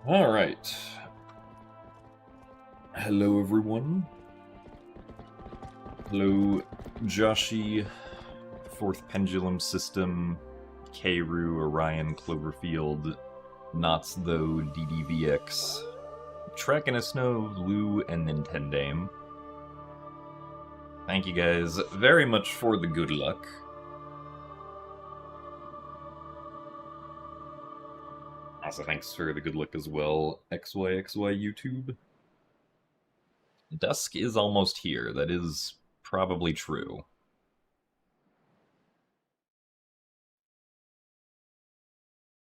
Alright. Hello, everyone. Hello, Joshi, Fourth Pendulum System, Keiru, Orion, Cloverfield, Knots Though, DDVX, Trek in a Snow, Lou, and Nintendame. Thank you guys very much for the good luck. Also, thanks for the good luck as well, XYXY YouTube. Dusk is almost here. That is probably true.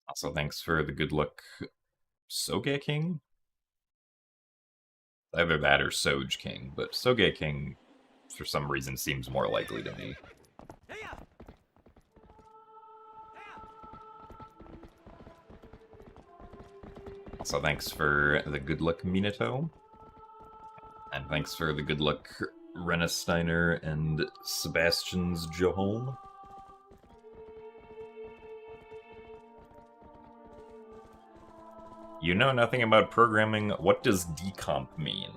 Also, thanks for the good luck, Soge King? Either that or Soj King, but Soge King, for some reason, seems more likely to me. Also, thanks for the good luck, Minato. And thanks for the good luck, Renesteiner and Sebastian's Johome. You know nothing about programming. What does decomp mean?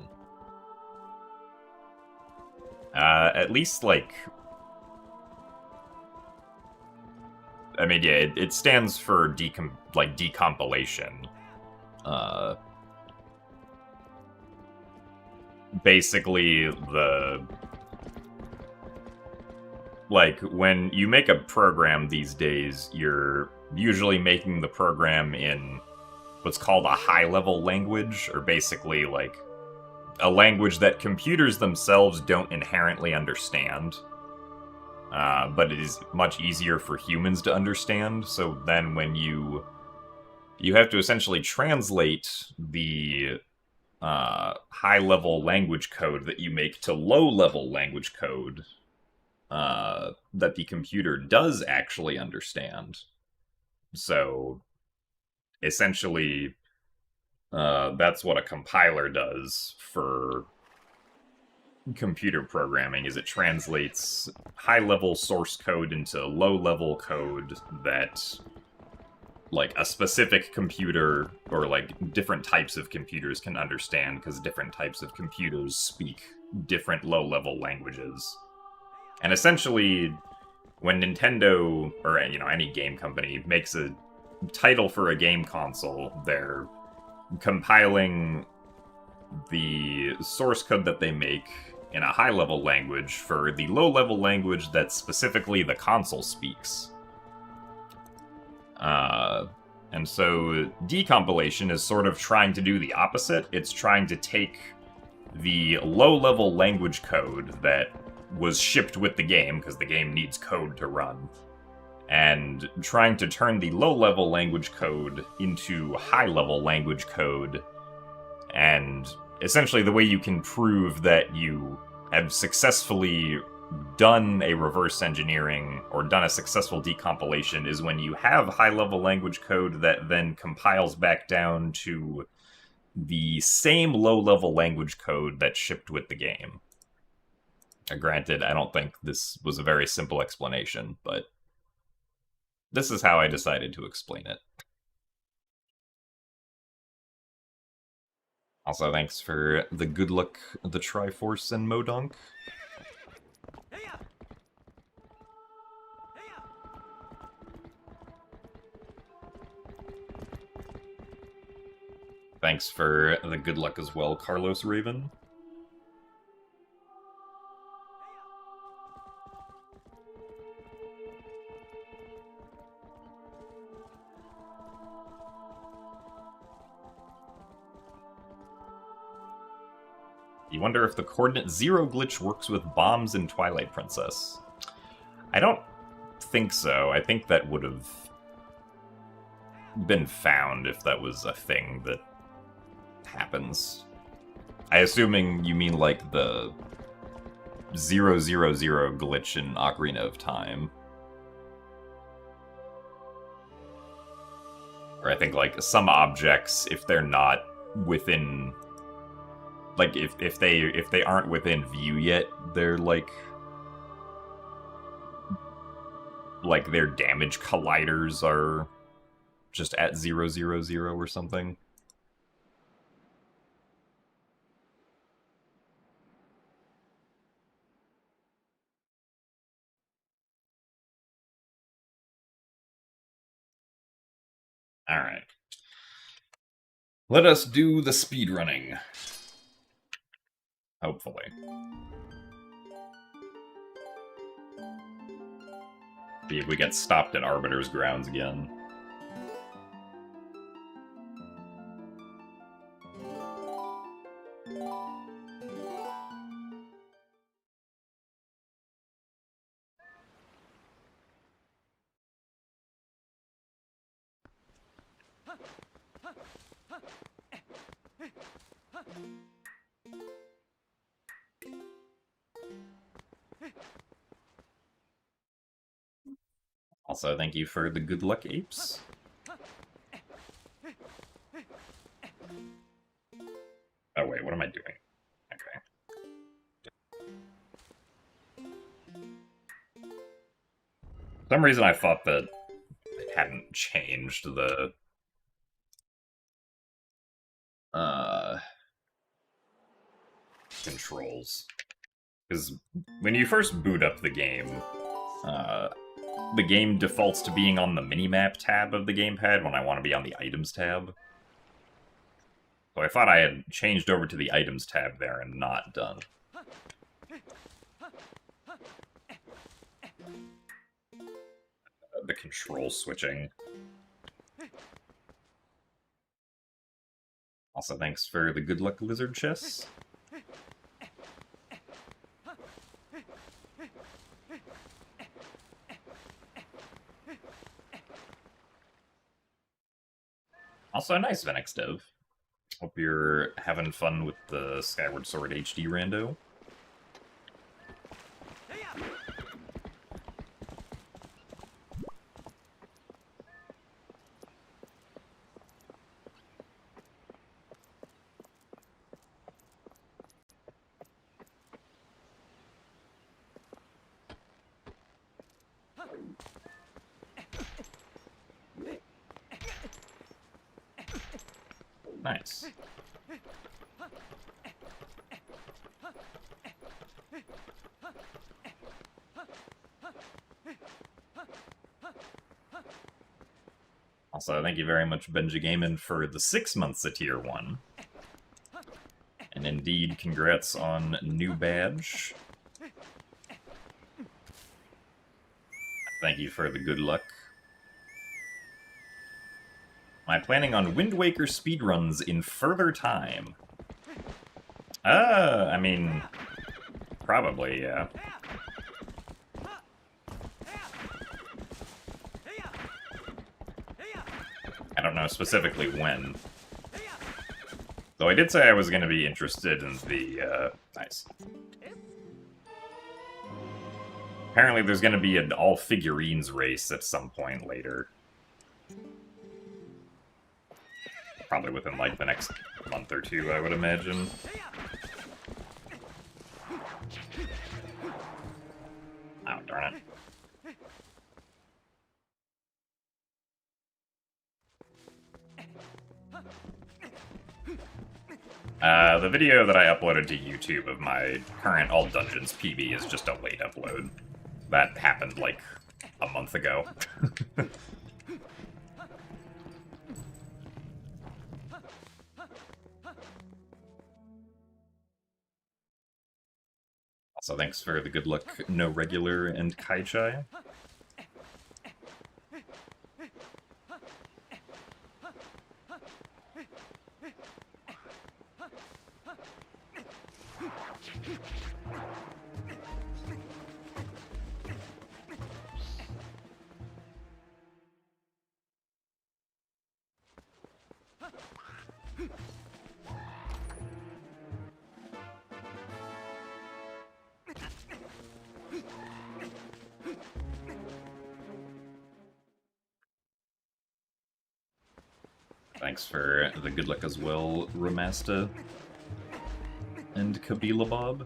At least, like... I mean, yeah, it stands for decompilation. Basically, like, when you make a program these days, you're usually making the program in what's called a high-level language, or basically, like, a language that computers themselves don't inherently understand. But it is much easier for humans to understand, so then when you have to essentially translate the high-level language code that you make to low-level language code that the computer does actually understand. So, essentially, that's what a compiler does for computer programming, is it translates high-level source code into low-level code that, like, a specific computer, or, like, different types of computers can understand, because different types of computers speak different low-level languages. And essentially, when Nintendo, or, you know, any game company, makes a title for a game console, they're compiling the source code that they make in a high-level language for the low-level language that specifically the console speaks. And so decompilation is sort of trying to do the opposite. It's trying to take the low-level language code that was shipped with the game, because the game needs code to run, and trying to turn the low-level language code into high-level language code. And essentially the way you can prove that you have successfully done a reverse engineering or done a successful decompilation is when you have high-level language code that then compiles back down to the same low-level language code that shipped with the game. Granted, I don't think this was a very simple explanation, but this is how I decided to explain it. Also, thanks for the good luck, the Triforce and Modonk. Thanks for the good luck as well, Carlos Raven. You wonder if the coordinate 0 glitch works with bombs in Twilight Princess. I don't think so. I think that would have been found if that was a thing that happens. I assuming you mean like the 000 glitch in Ocarina of Time. Or I think like some objects, if they're not within, like if they aren't within view yet, they're like their damage colliders are just at 000 or something. Alright. Let us do the speedrunning. Hopefully. See if we get stopped at Arbiter's grounds again. Also, thank you for the good luck apes. Oh wait, what am I doing? Okay. For some reason I thought that it hadn't changed the controls. Because when you first boot up the game defaults to being on the minimap tab of the gamepad when I want to be on the items tab. So I thought I had changed over to the items tab there and not done. The control switching. Also, thanks for the good luck lizard chess. Also, nice Venex Dev. Hope you're having fun with the Skyward Sword HD rando. Nice. Also, thank you very much, Benji Gaiman, for the 6 months at Tier 1. And indeed, congrats on new badge. Thank you for the good luck. Am I planning on Wind Waker speedruns in further time? I mean, probably, yeah. I don't know specifically when. Though I did say I was going to be interested in the, nice. Apparently there's going to be an all-figurines race at some point later. Probably within, like, the next month or two, I would imagine. Oh, darn it. The video that I uploaded to YouTube of my current All Dungeons PB is just a late upload. That happened, like, a month ago. Also, thanks for the good luck, No Regular and Kai Chai. Thanks for the good luck as well, Ramasta and Kabila Bob.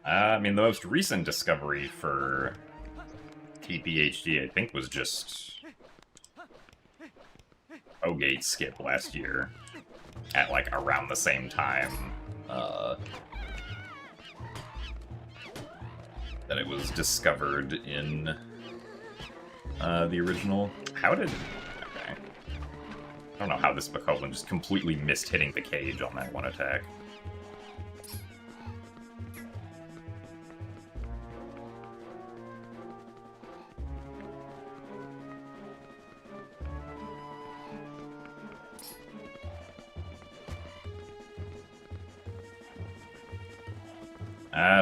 I mean, the most recent discovery for TPHD, I think, was just O-Gate skip last year at, like, around the same time that it was discovered in the original. How did... Okay. I don't know how this Bokoblin just completely missed hitting the cage on that one attack.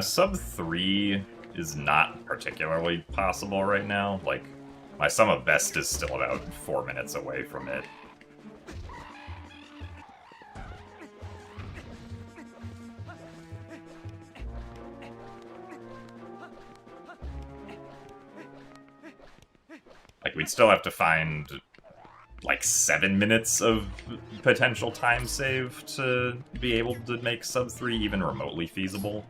Sub 3 is not particularly possible right now. Like, my sum of best is still about 4 minutes away from it. Like, we'd still have to find, like, 7 minutes of potential time save to be able to make sub 3 even remotely feasible.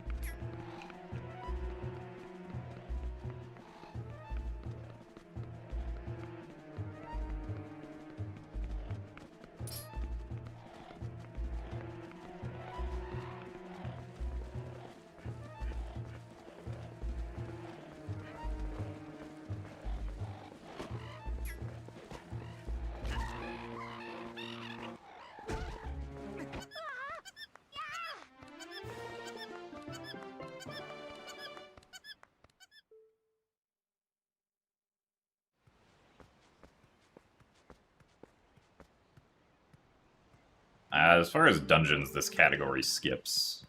As far as dungeons, this category skips.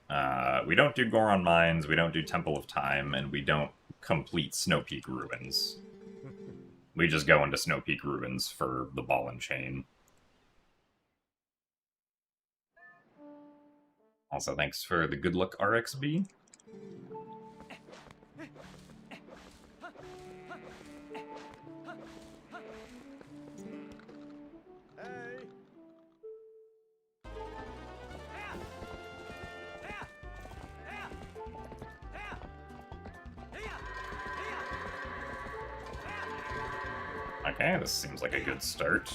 We don't do Goron Mines, we don't do Temple of Time, and we don't complete Snow Peak Ruins. We just go into Snow Peak Ruins for the Ball and Chain. Also, thanks for the good luck RXB. Okay, this seems like a good start.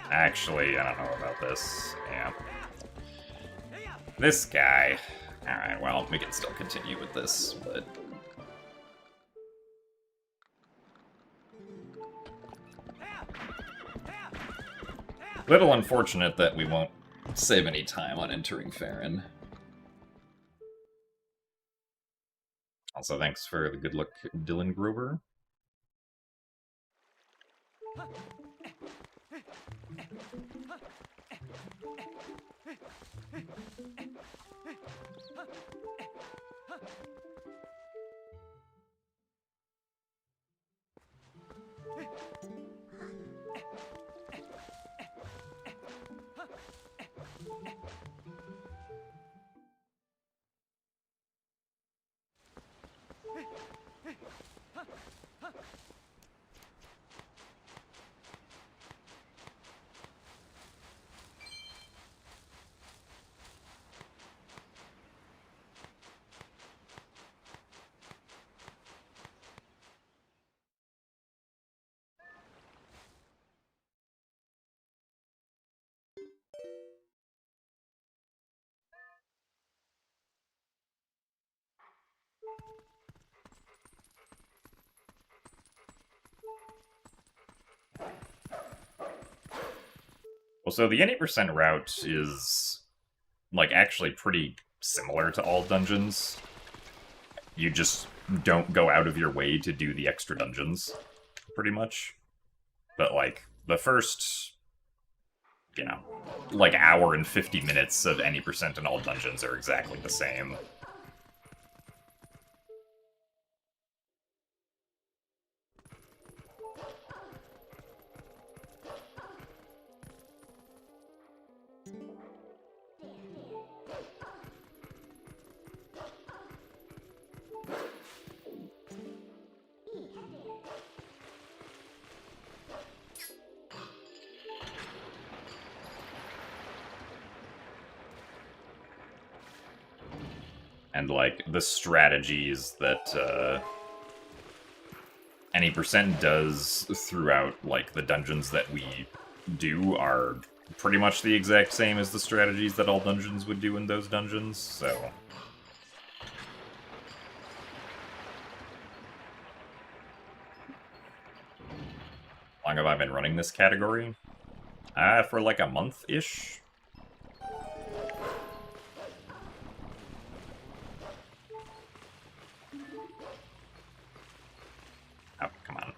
Actually, I don't know about this. Yeah. This guy. Alright, well, we can still continue with this, but... Little unfortunate that we won't save any time on entering Farron. Also, thanks for the good luck, Dylan Gruber. Well, so the 80% route is, like, actually pretty similar to all dungeons. You just don't go out of your way to do the extra dungeons, pretty much. But, like, the first, you know, like, hour and 50 minutes of any percent in all dungeons are exactly the same. And, like, the strategies that any percent does throughout, like, the dungeons that we do are pretty much the exact same as the strategies that all dungeons would do in those dungeons, so... How long have I been running this category? For like a month-ish? Oh, come on.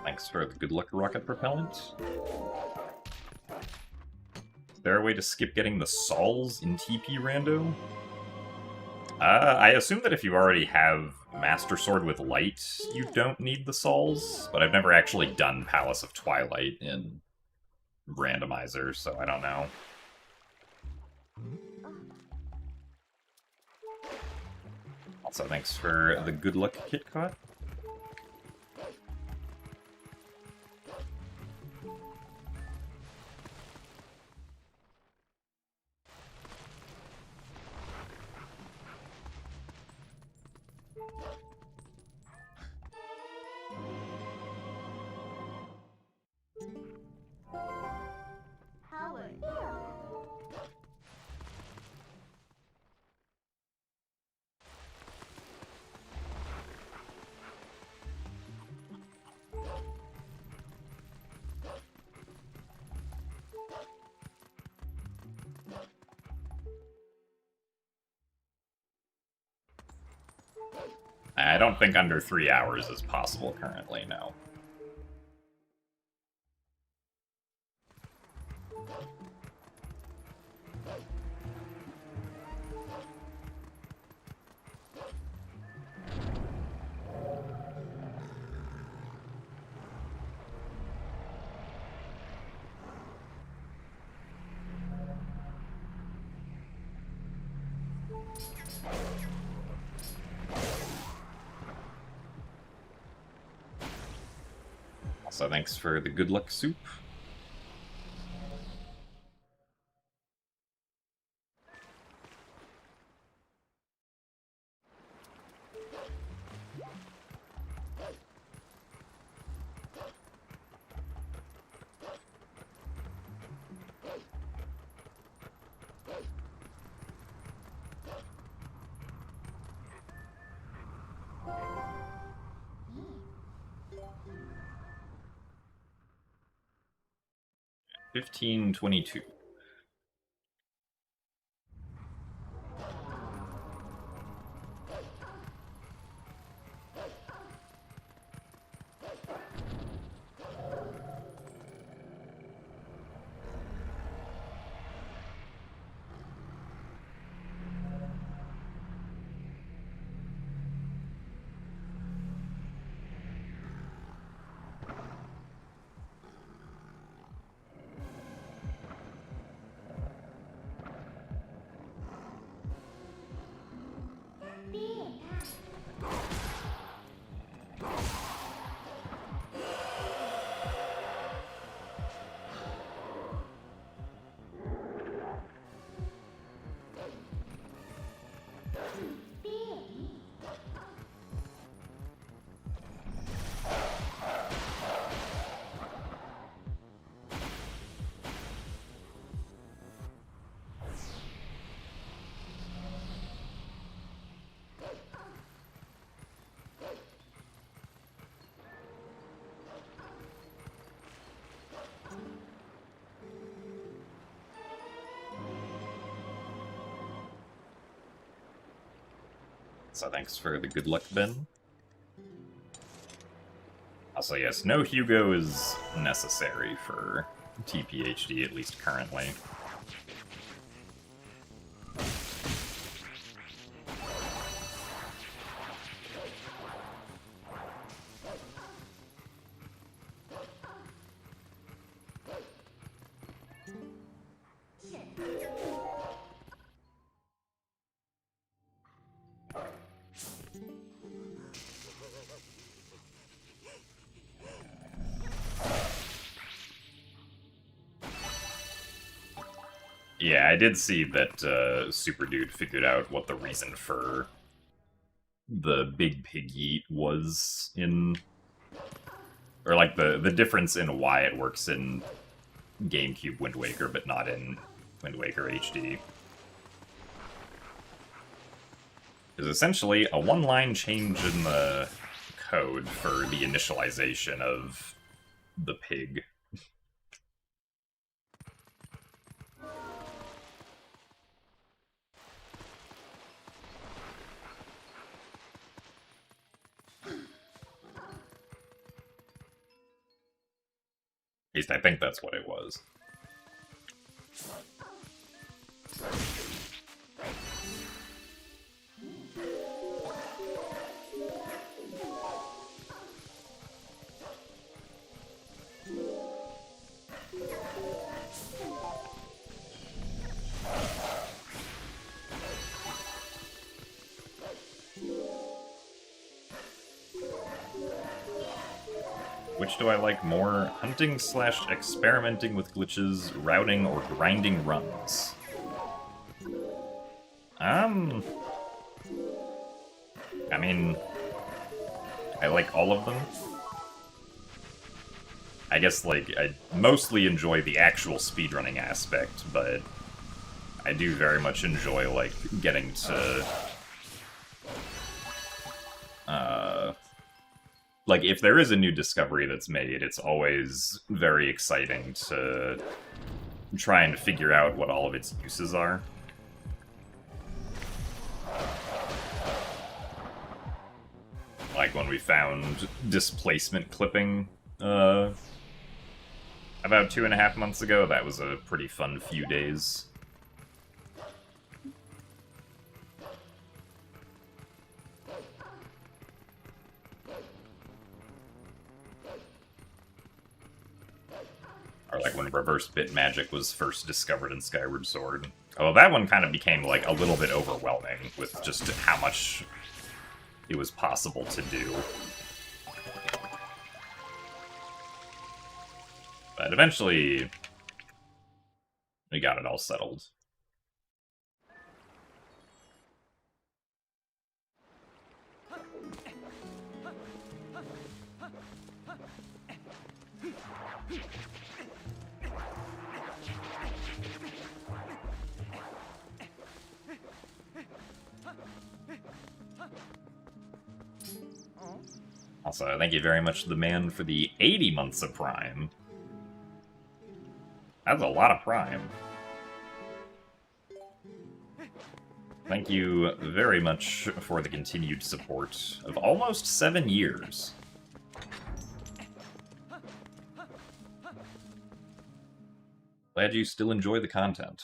Thanks for the good luck rocket propellant. Is there a way to skip getting the Sols in TP Rando? I assume that if you already have Master Sword with Light, you don't need the Sols, but I've never actually done Palace of Twilight in Randomizer, so I don't know. Also, thanks for the good luck KitKat. I don't think under 3 hours is possible currently, no. So thanks for the good luck soup. $15.22. So thanks for the good luck, Ben. Also, yes, no Hugo is necessary for TPHD, at least currently. Yeah, I did see that Super Dude figured out what the reason for the Big Pig Yeet was in... Or, like, the difference in why it works in GameCube Wind Waker, but not in Wind Waker HD. Is essentially a one-line change in the code for the initialization of the pig. At least I think that's what it was. Which do I like more? Hunting / experimenting with glitches, routing, or grinding runs? I mean, I like all of them. I guess, like, I mostly enjoy the actual speedrunning aspect, but I do very much enjoy, like, getting to... like, if there is a new discovery that's made, it's always very exciting to try and figure out what all of its uses are. when we found displacement clipping about 2.5 months ago. That was a pretty fun few days. Or like when reverse bit magic was first discovered in Skyward Sword. Oh, that one kind of became like a little bit overwhelming with just how much it was possible to do. But eventually, we got it all settled. Also, thank you very much to the man for the 80 months of Prime. That's a lot of Prime. Thank you very much for the continued support of almost 7 years. Glad you still enjoy the content.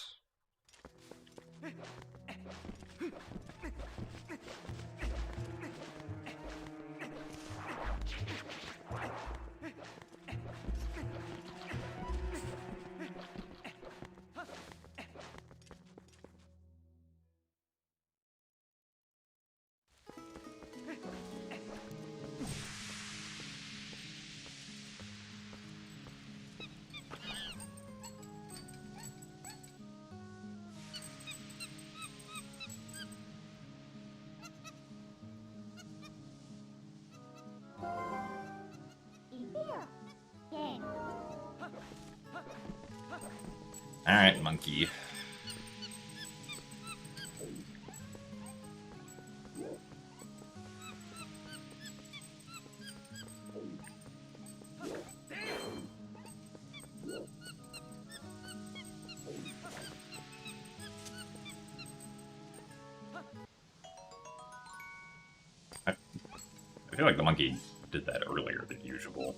Alright, monkey. I feel like the monkey did that earlier than usual.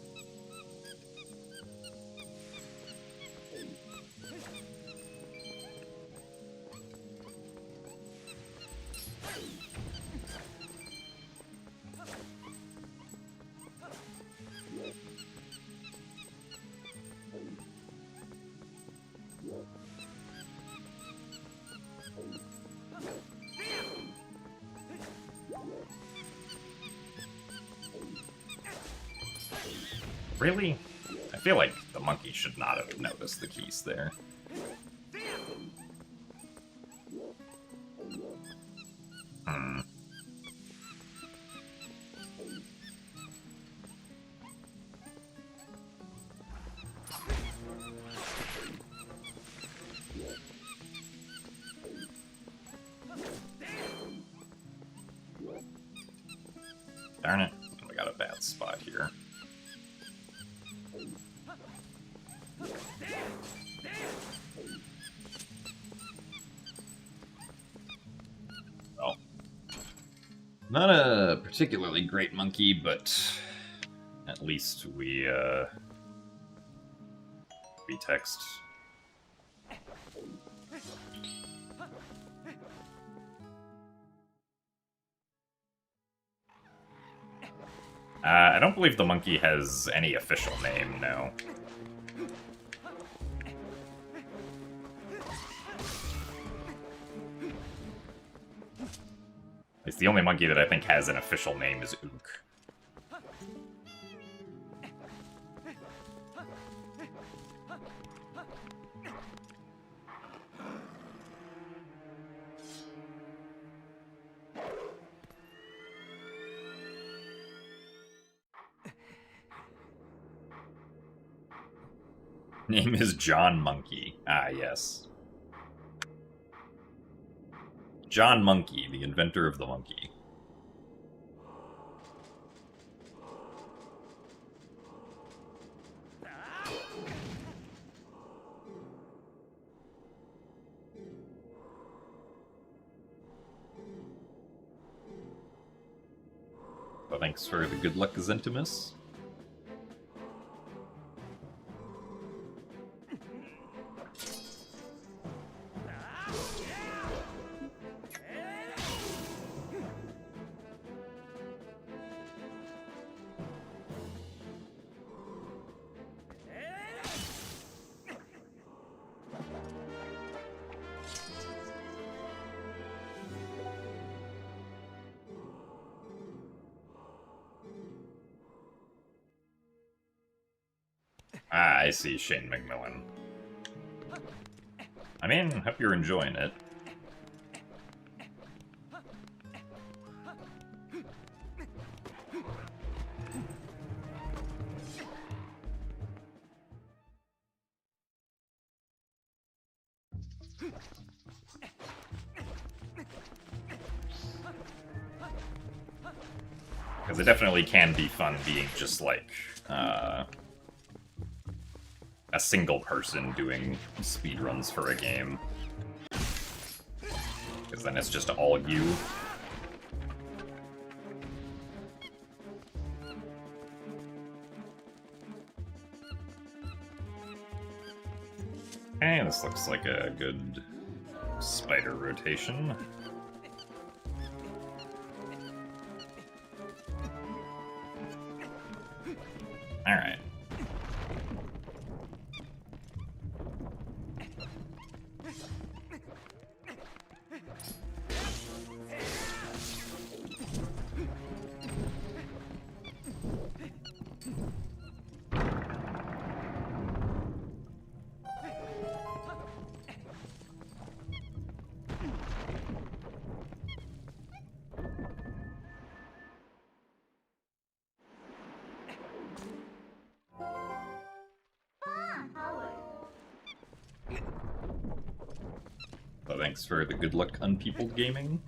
Really? I feel like the monkey should not have noticed the keys there. Darn it. We got a bad spot here. Well, not a particularly great monkey, but at least we text. I don't believe the monkey has any official name, no. It's the only monkey that I think has an official name is Ook. Name is John Monkey. Ah, yes. John Monkey, the inventor of the monkey. thanks for the good luck, Zentimus. Ah, I see, Shane McMillan. I mean, hope you're enjoying it. Because it definitely can be fun being just like, a single person doing speedruns for a game. Because then it's just all you. Okay, this looks like a good spider rotation. Alright. So thanks for the good luck, Unpeopled Gaming.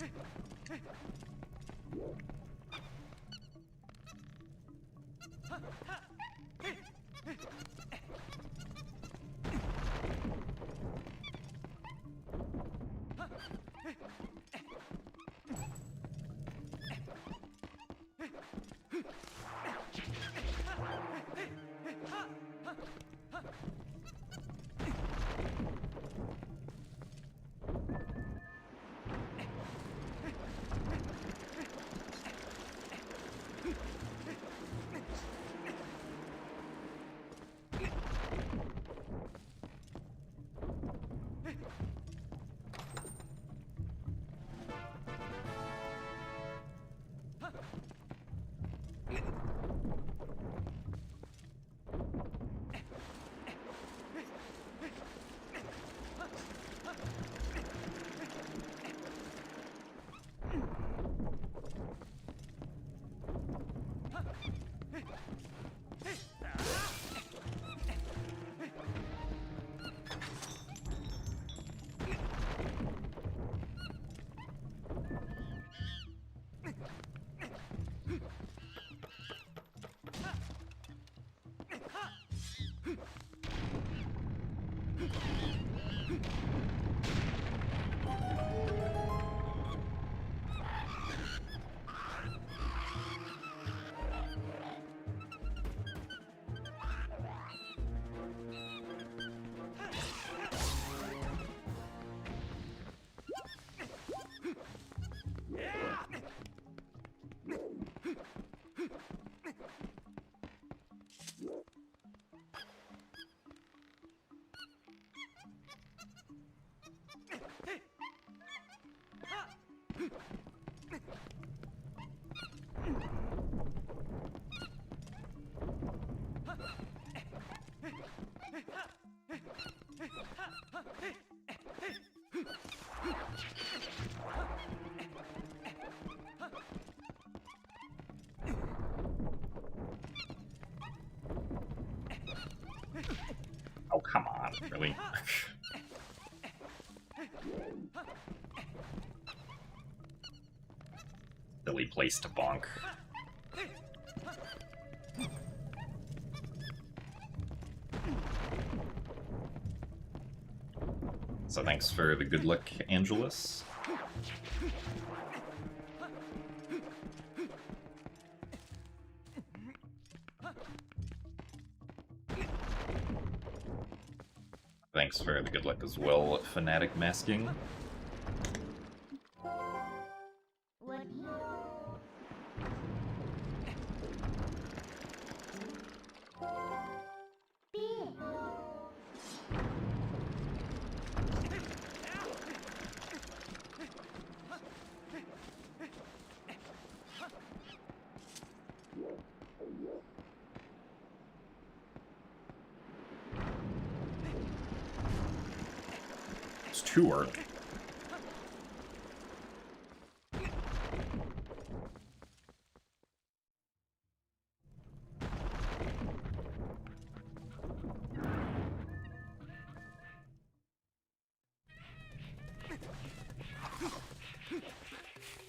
Oh, come on, really? Silly place to bonk. So thanks for the good luck, Angelus. Thanks for the good luck as well, Fanatic Masking. It's too early.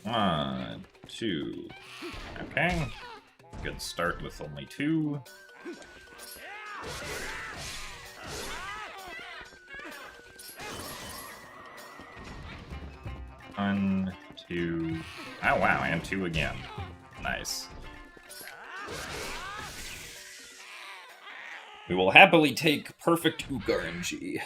One, two. Okay. Good start with only two. One, two. Oh wow, and two again. Nice. We will happily take perfect Ook RNG.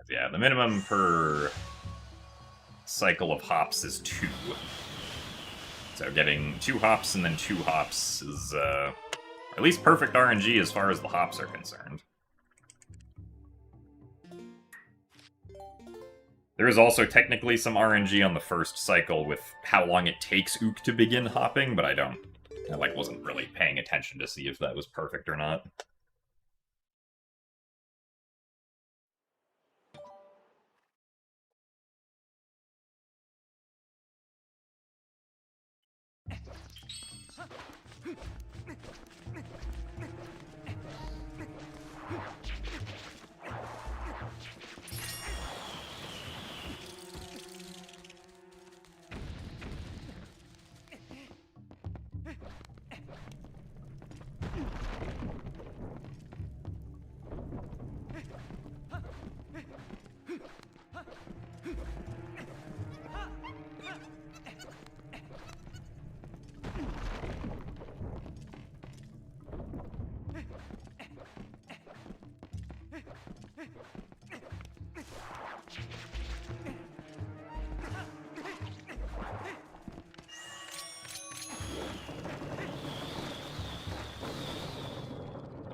Yeah, the minimum per cycle of hops is 2. So getting 2 hops and then 2 hops is at least perfect RNG as far as the hops are concerned. There is also technically some RNG on the first cycle with how long it takes Ook to begin hopping, but I wasn't really paying attention to see if that was perfect or not.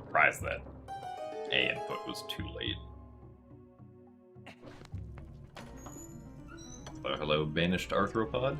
Surprised that A input was too late. Hello, banished arthropod.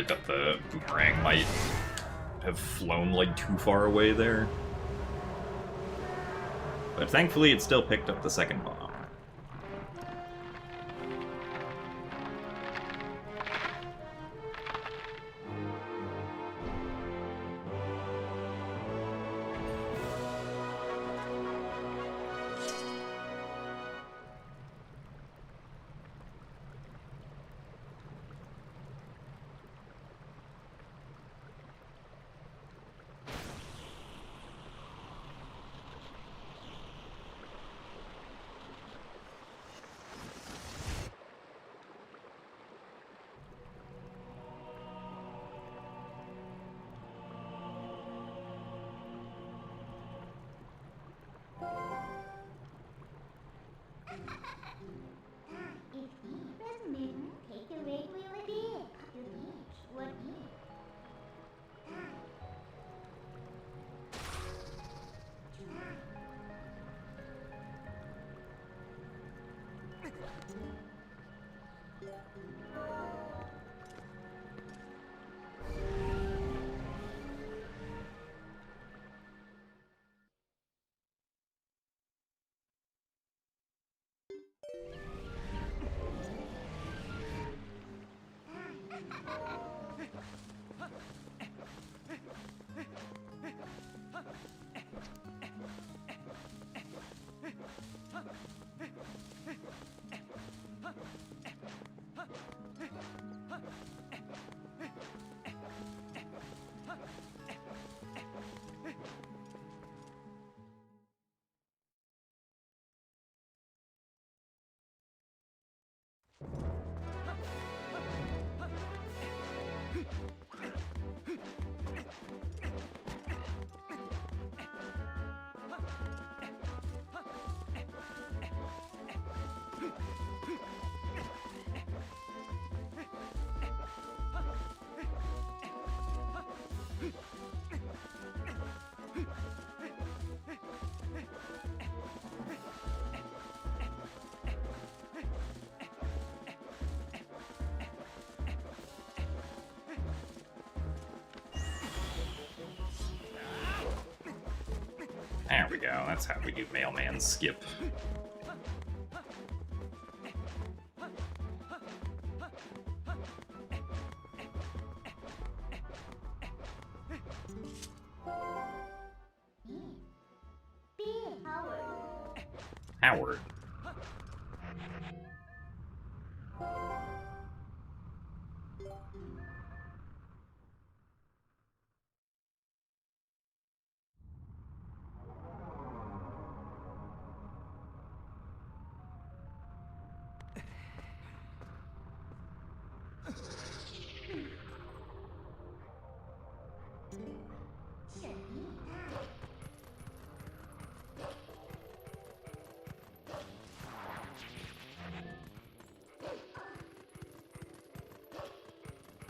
worried that the boomerang might have flown, like, too far away there. But thankfully it still picked up the second bomb. There we go, that's how we do mailman skip. Howard.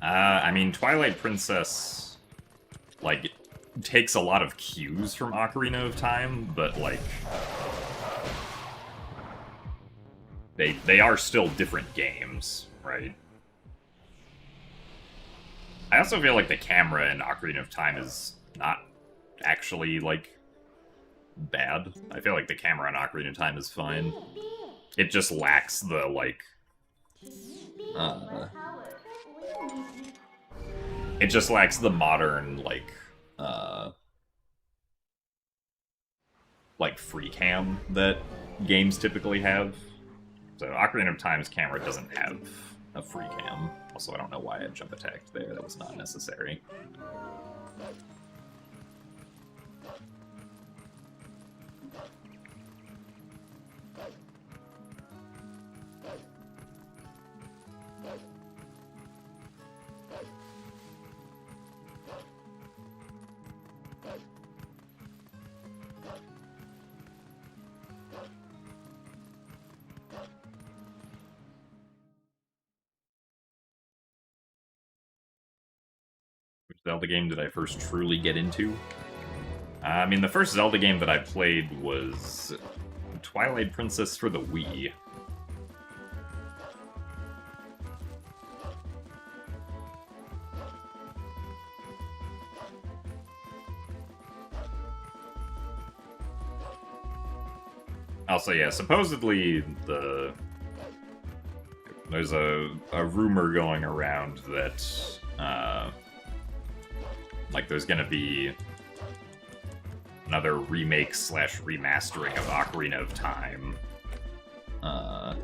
I mean, Twilight Princess, like, takes a lot of cues from Ocarina of Time, but, like, they are still different games, right? I also feel like the camera in Ocarina of Time is not actually, like, bad. I feel like the camera in Ocarina of Time is fine. It just lacks the, like, it just lacks the modern, like free cam that games typically have. So Ocarina of Time's camera doesn't have a free cam. Also, I don't know why I jump attacked there. That was not necessary. Zelda game did I first truly get into? I mean, the first Zelda game that I played was Twilight Princess for the Wii. Also, yeah, supposedly there's a rumor going around that like there's gonna be another remake slash remastering of Ocarina of Time. Oh,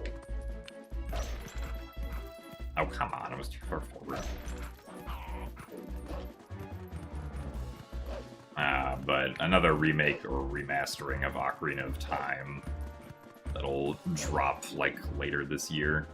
come on, I was too far forward. But another remake or remastering of Ocarina of Time that'll drop, like, later this year.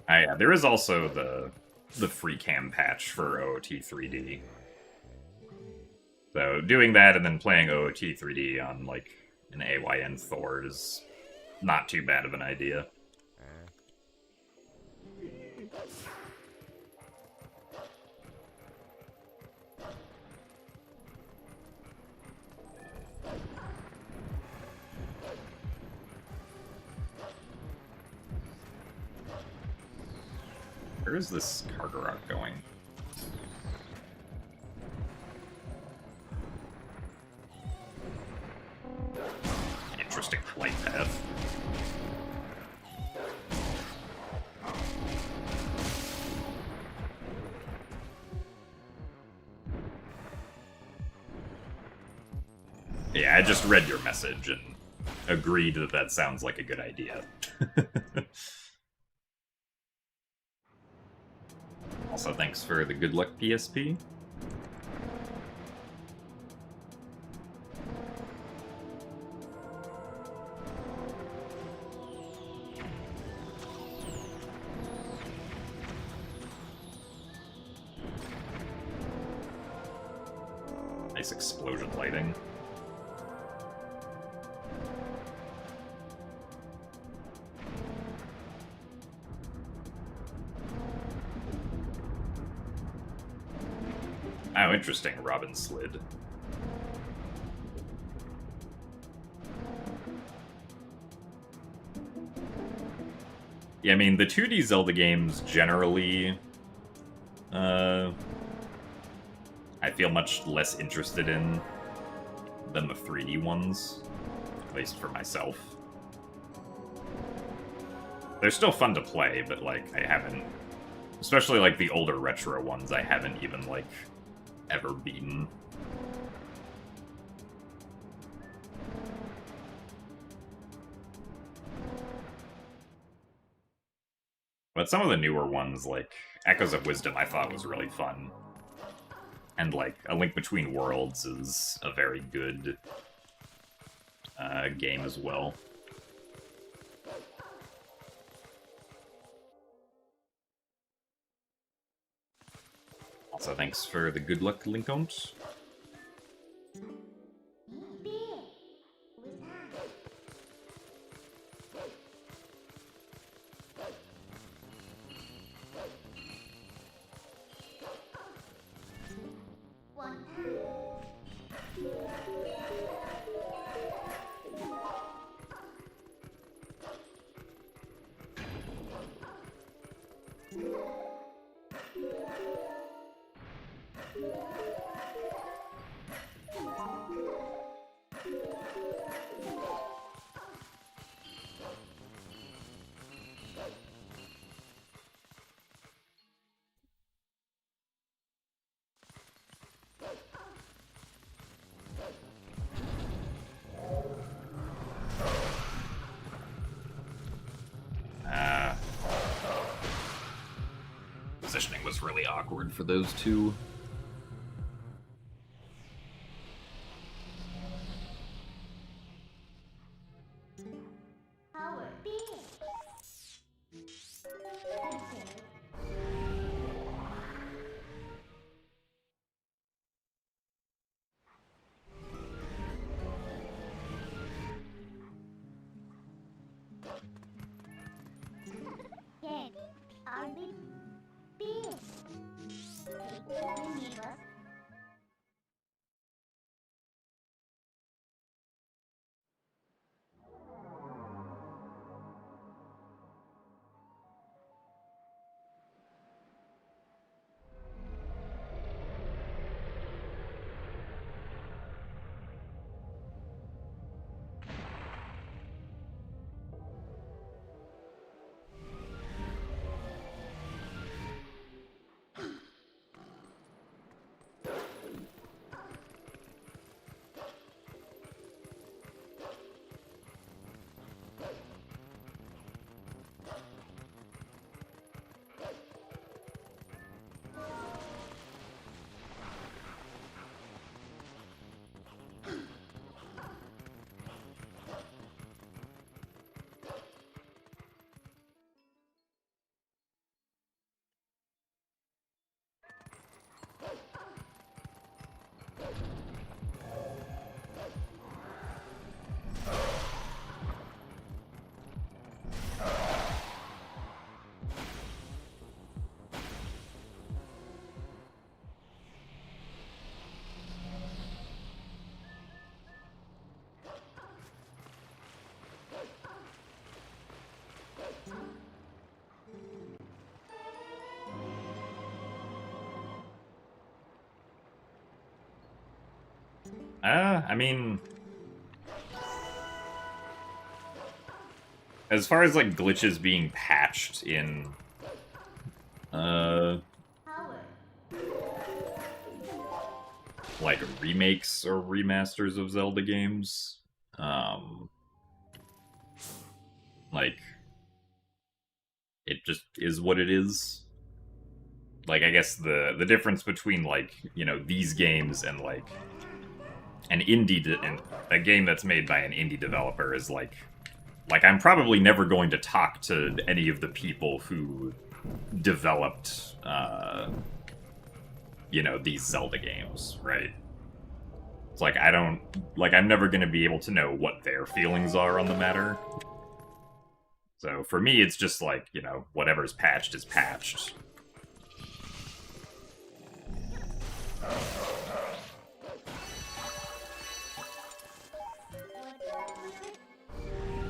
Yeah, there is also the free cam patch for OOT 3D. So doing that and then playing OOT 3D on like an AYN Thor is not too bad of an idea. Where is this Kargarok going? Interesting flight path. Yeah, I just read your message and agreed that that sounds like a good idea. Also, thanks for the good luck PSP. Nice explosion lighting. Oh, interesting. Robin slid. Yeah, I mean, the 2D Zelda games generally, I feel much less interested in than the 3D ones, at least for myself. They're still fun to play, but, like, I haven't, especially, like, the older retro ones, I haven't even, like, ever beaten. But some of the newer ones, like Echoes of Wisdom, I thought was really fun. And, like, A Link Between Worlds is a very good game as well. Also, thanks for the good luck, Linkont. Positioning was really awkward for those two. I mean, as far as like glitches being patched in like remakes or remasters of Zelda games, like it just is what it is. Like, I guess the difference between like, you know, these games and like an and a game that's made by an indie developer is like I'm probably never going to talk to any of the people who developed you know, these Zelda games, right? It's like I'm never going to be able to know what their feelings are on the matter. So for me, it's just like, you know, whatever's patched is patched.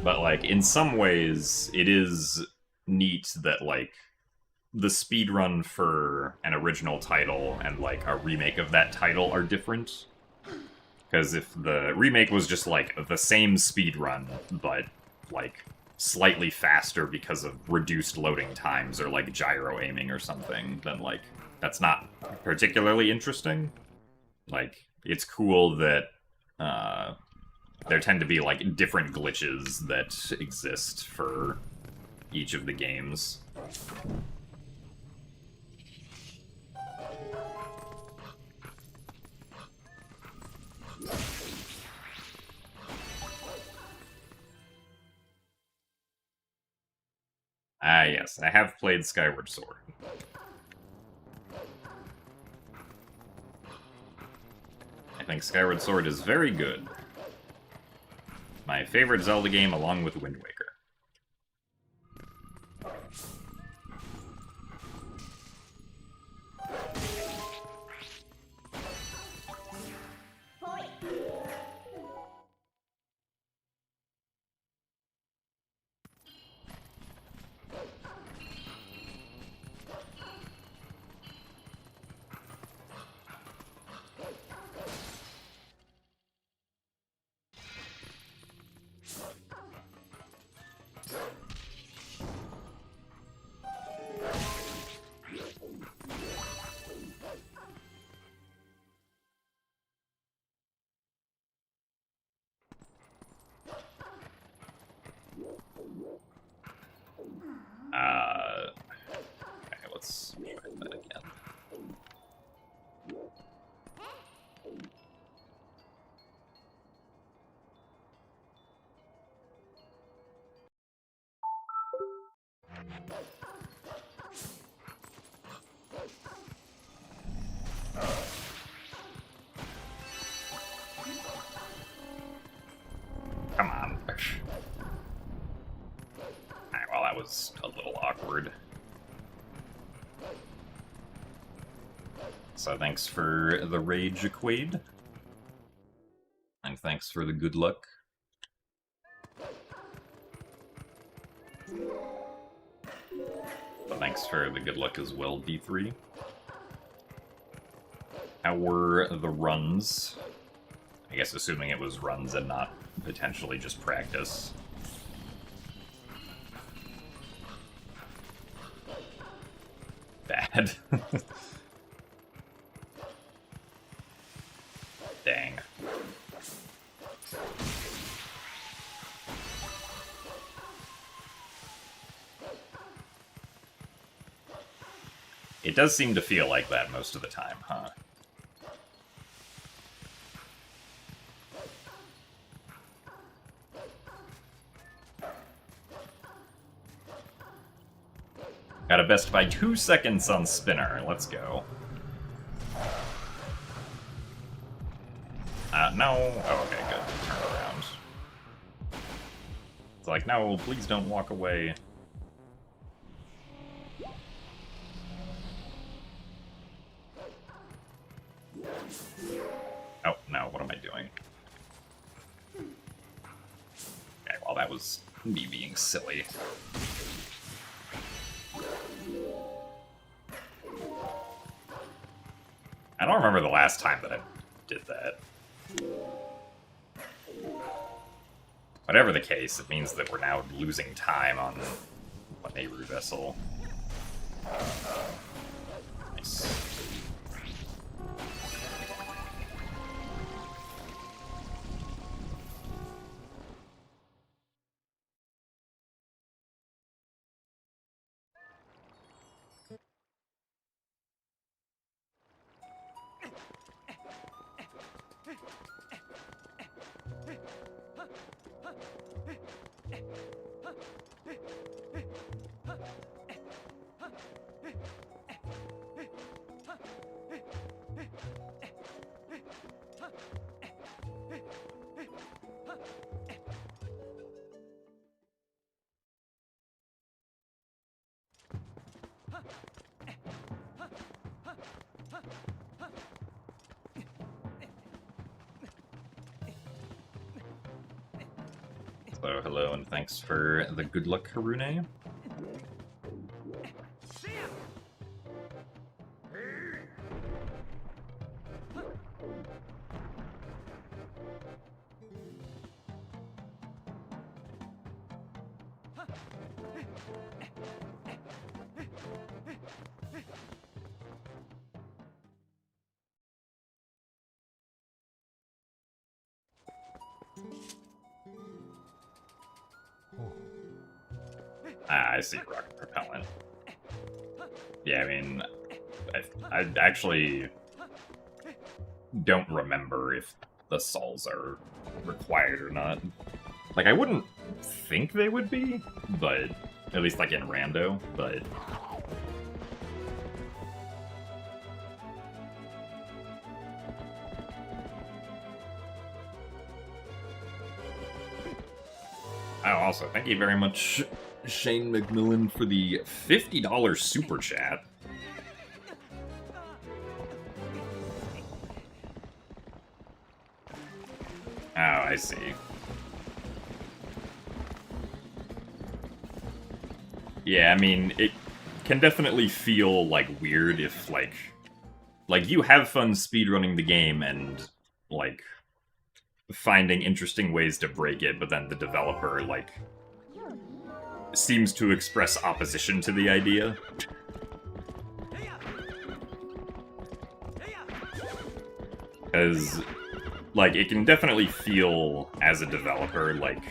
But, like, in some ways, it is neat that, like, the speedrun for an original title and, like, a remake of that title are different. Because if the remake was just, like, the same speedrun, but, like, slightly faster because of reduced loading times or, like, gyro aiming or something, then, like, that's not particularly interesting. Like, it's cool that, there tend to be, like, different glitches that exist for each of the games. Ah, yes, I have played Skyward Sword. I think Skyward Sword is very good. My favorite Zelda game along with Wind Waker. Okay, let's try that again. Come on. Alright, well, that was a little awkward. So thanks for the rage, Quaid. And thanks for the good luck. But thanks for the good luck as well, D3. How were the runs? I guess assuming it was runs and not potentially just practice. Bad. Dang. It does seem to feel like that most of the time, huh? Got a best by 2 seconds on Spinner. Let's go. No. Oh, okay, good. Turn around. It's like, no, please don't walk away. Oh, no, what am I doing? Okay, well, that was me being silly. I don't remember the last time that I did that. Whatever the case, it means that we're now losing time on the Nehru vessel. Nice. So, hello, and thanks for the good luck, Harune. I see rocket propellant. Yeah, I mean, I actually don't remember if the sols are required or not. Like, I wouldn't think they would be, but at least like in rando, but oh, also, thank you very much, Shane McMillan, for the $50 super chat. Oh, I see. Yeah, I mean, it can definitely feel, like, weird if, like, you have fun speedrunning the game and, like, finding interesting ways to break it, but then the developer, like, seems to express opposition to the idea. Because, like, it can definitely feel, as a developer, like,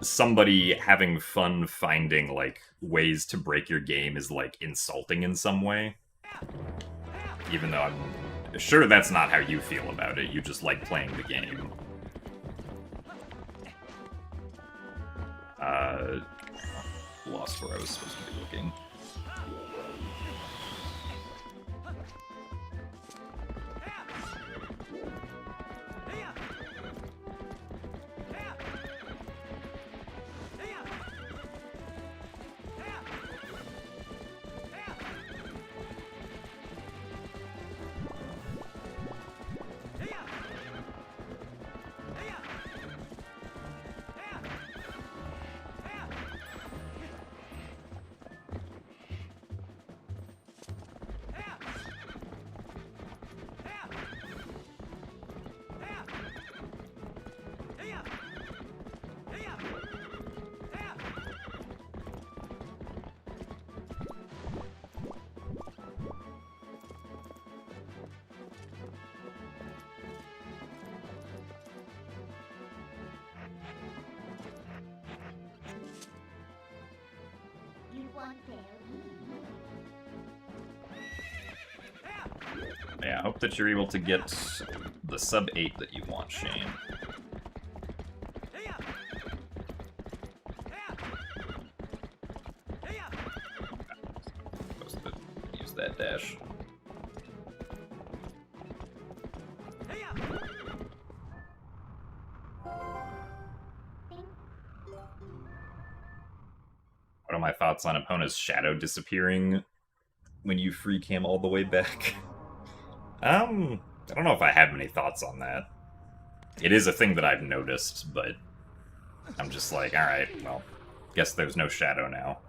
somebody having fun finding, like, ways to break your game is, like, insulting in some way. Even though I'm sure that's not how you feel about it, you just like playing the game. Lost where I was supposed to be looking. Yeah, I hope that you're able to get the sub 8 that you want, Shane. Supposed to use that dash. What are my thoughts on opponent's shadow disappearing when you free cam all the way back? I don't know if I have many thoughts on that. It is a thing that I've noticed, but I'm just like, alright, well, guess there's no shadow now.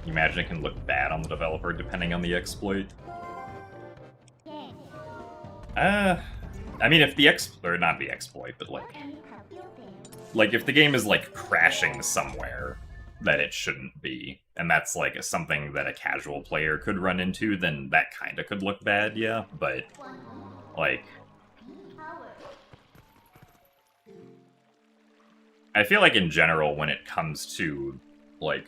You imagine it can look bad on the developer depending on the exploit? I mean, if the or not the exploit, but like if the game is like crashing somewhere that it shouldn't be, and that's like something that a casual player could run into, then that kind of could look bad, yeah. But like, I feel like in general, when it comes to like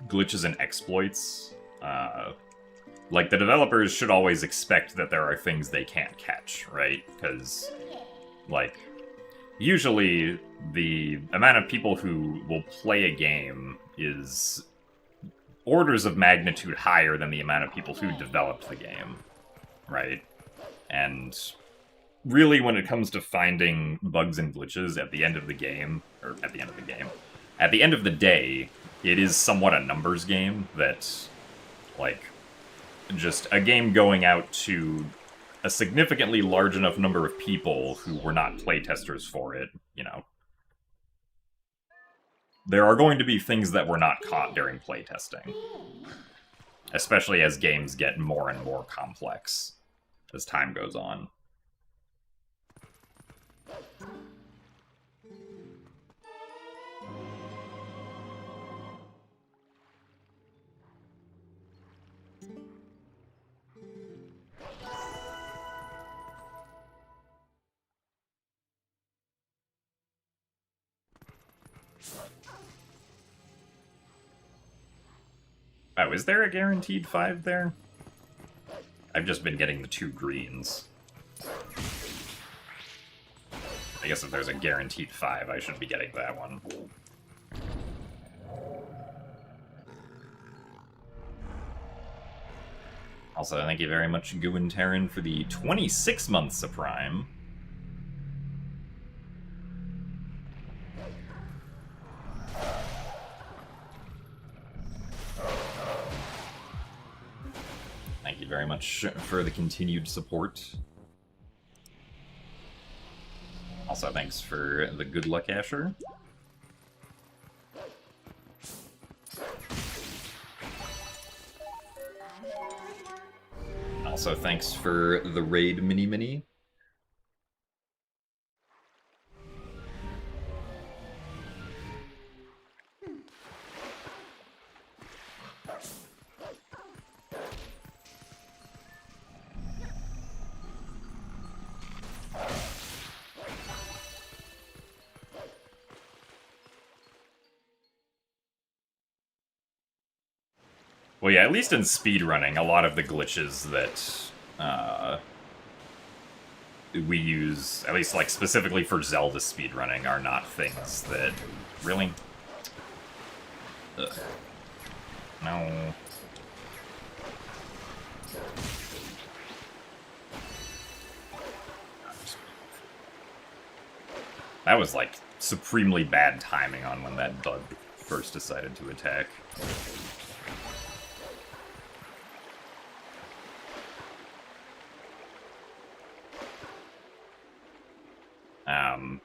glitches and exploits, like the developers should always expect that there are things they can't catch, right? Because like usually the amount of people who will play a game is orders of magnitude higher than the amount of people who developed the game, right? And really, when it comes to finding bugs and glitches at the end of the game, or at the end of the day, it is somewhat a numbers game that, like, just a game going out to a significantly large enough number of people who were not playtesters for it, you know. There are going to be things that were not caught during playtesting. Especially as games get more and more complex as time goes on. Oh, is there a guaranteed 5 there? I've just been getting the 2 greens. I guess if there's a guaranteed 5, I should be getting that one. Also, thank you very much, Guin Terran, for the 26 months of Prime. Thank you very much for the continued support. Also, thanks for the good luck, Asher. Also, thanks for the raid mini-mini. Well, yeah, at least in speedrunning, a lot of the glitches that we use, at least like specifically for Zelda speedrunning, are not things that really. Ugh. No. That was like supremely bad timing on when that bug first decided to attack.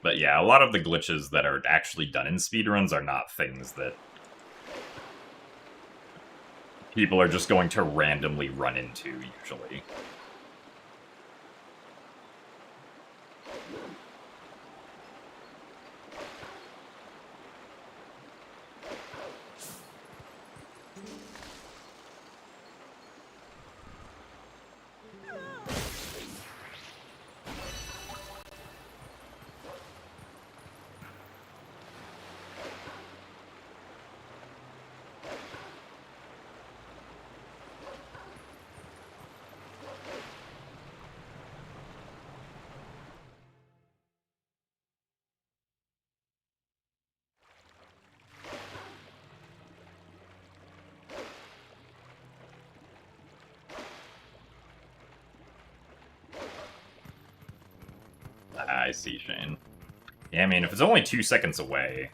But yeah, a lot of the glitches that are actually done in speedruns are not things that people are just going to randomly run into, usually. I see, Shane. Yeah, I mean, if it's only 2 seconds away...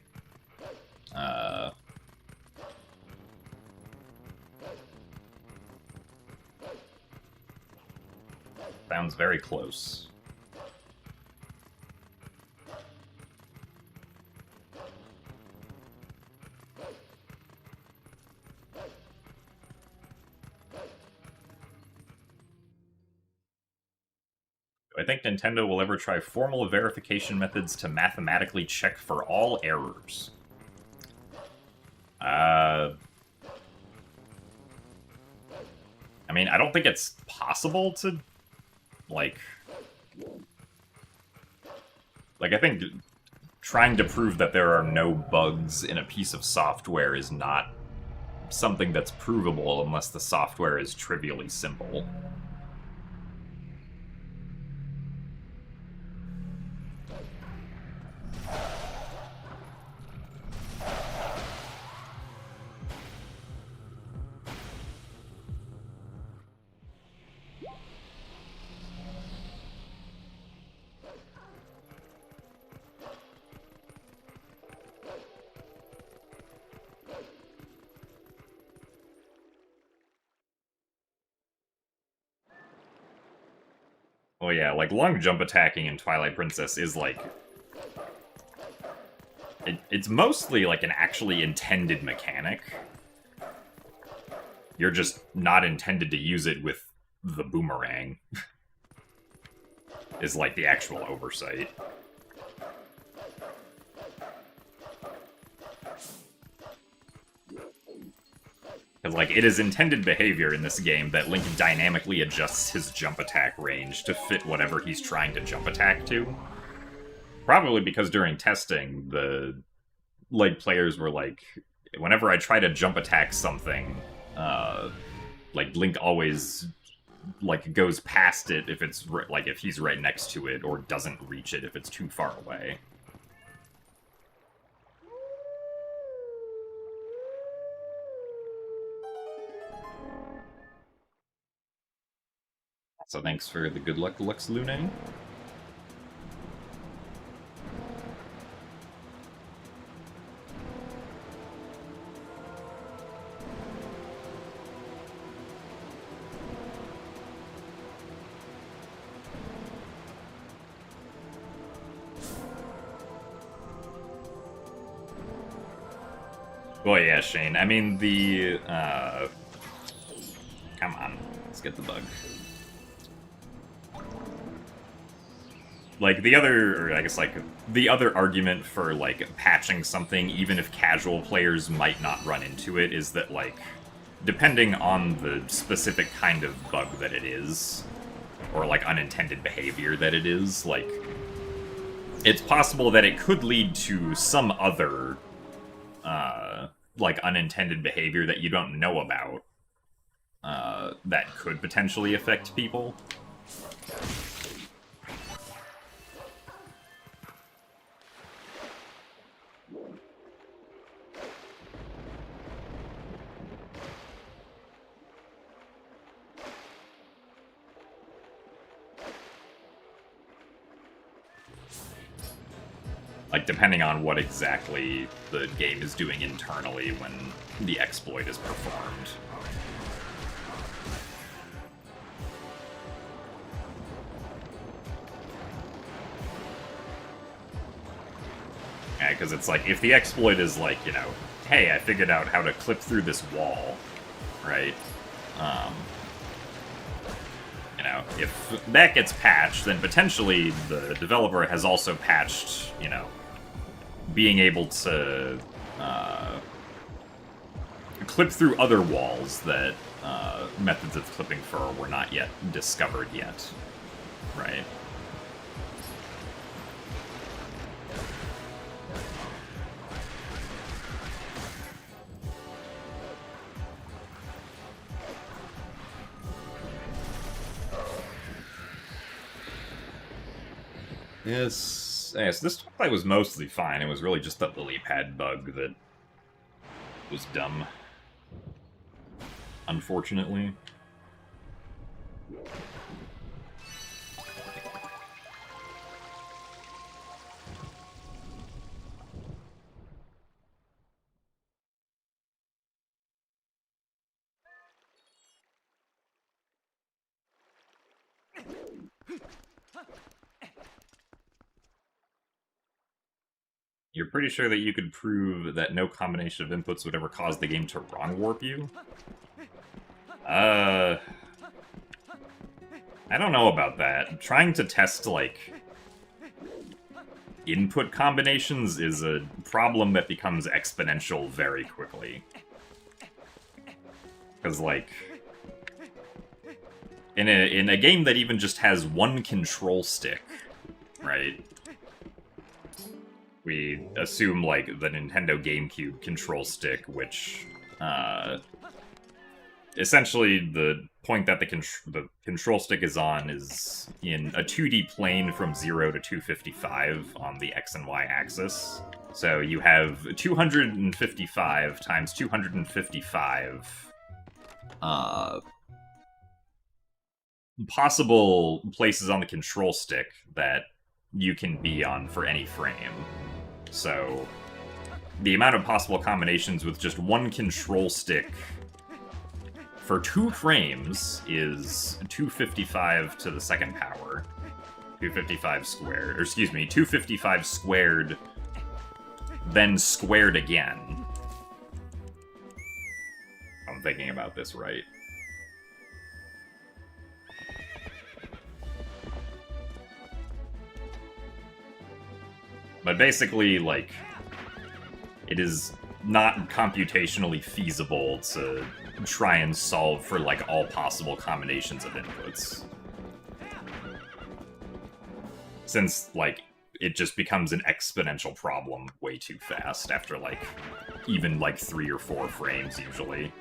sounds very close. I think Nintendo will ever try formal verification methods to mathematically check for all errors. I mean, I don't think it's possible to, like, I think trying to prove that there are no bugs in a piece of software is not something that's provable unless the software is trivially simple. Oh yeah, like, long jump attacking in Twilight Princess is, like... It's mostly, like, an actually intended mechanic. You're just not intended to use it with the boomerang. Is, like, the actual oversight. Because, like, it is intended behavior in this game that Link dynamically adjusts his jump attack range to fit whatever he's trying to jump attack to. Probably because during testing, the, like, players were like, whenever I try to jump attack something, like, Link always, like, goes past it if it's, like, if he's right next to it, or doesn't reach it if it's too far away. So thanks for the good luck, Lux Lune. Well, yeah, Shane. I mean, the, come on. Let's get the bug. Like, the other, or I guess, like, the other argument for, like, patching something, even if casual players might not run into it, is that, like, depending on the specific kind of bug that it is, or, like, unintended behavior that it is, like, it's possible that it could lead to some other, like, unintended behavior that you don't know about, that could potentially affect people. Like, depending on what exactly the game is doing internally when the exploit is performed. Yeah, because it's like, if the exploit is like, you know, hey, I figured out how to clip through this wall, right? You know, if that gets patched, then potentially the developer has also patched, you know, being able to clip through other walls that methods of clipping fur were not yet discovered yet, right? Yes, this play was mostly fine. It was really just that lily pad bug that was dumb. Unfortunately. You're pretty sure that you could prove that no combination of inputs would ever cause the game to wrong warp you? I don't know about that. Trying to test, like, input combinations is a problem that becomes exponential very quickly. Because, like, in a game that even just has one control stick, right? We assume, like, the Nintendo GameCube control stick, which, essentially the point that the control stick is on is in a 2D plane from 0 to 255 on the X and Y axis. So you have 255 times 255 possible places on the control stick that you can be on for any frame. So the amount of possible combinations with just one control stick for 2 frames is 255 to the second power. 255 squared, or excuse me, 255 squared, then squared again. I'm thinking about this right. But basically, like, it is not computationally feasible to try and solve for, like, all possible combinations of inputs. Since, like, it just becomes an exponential problem way too fast after, like, even, like, 3 or 4 frames, usually.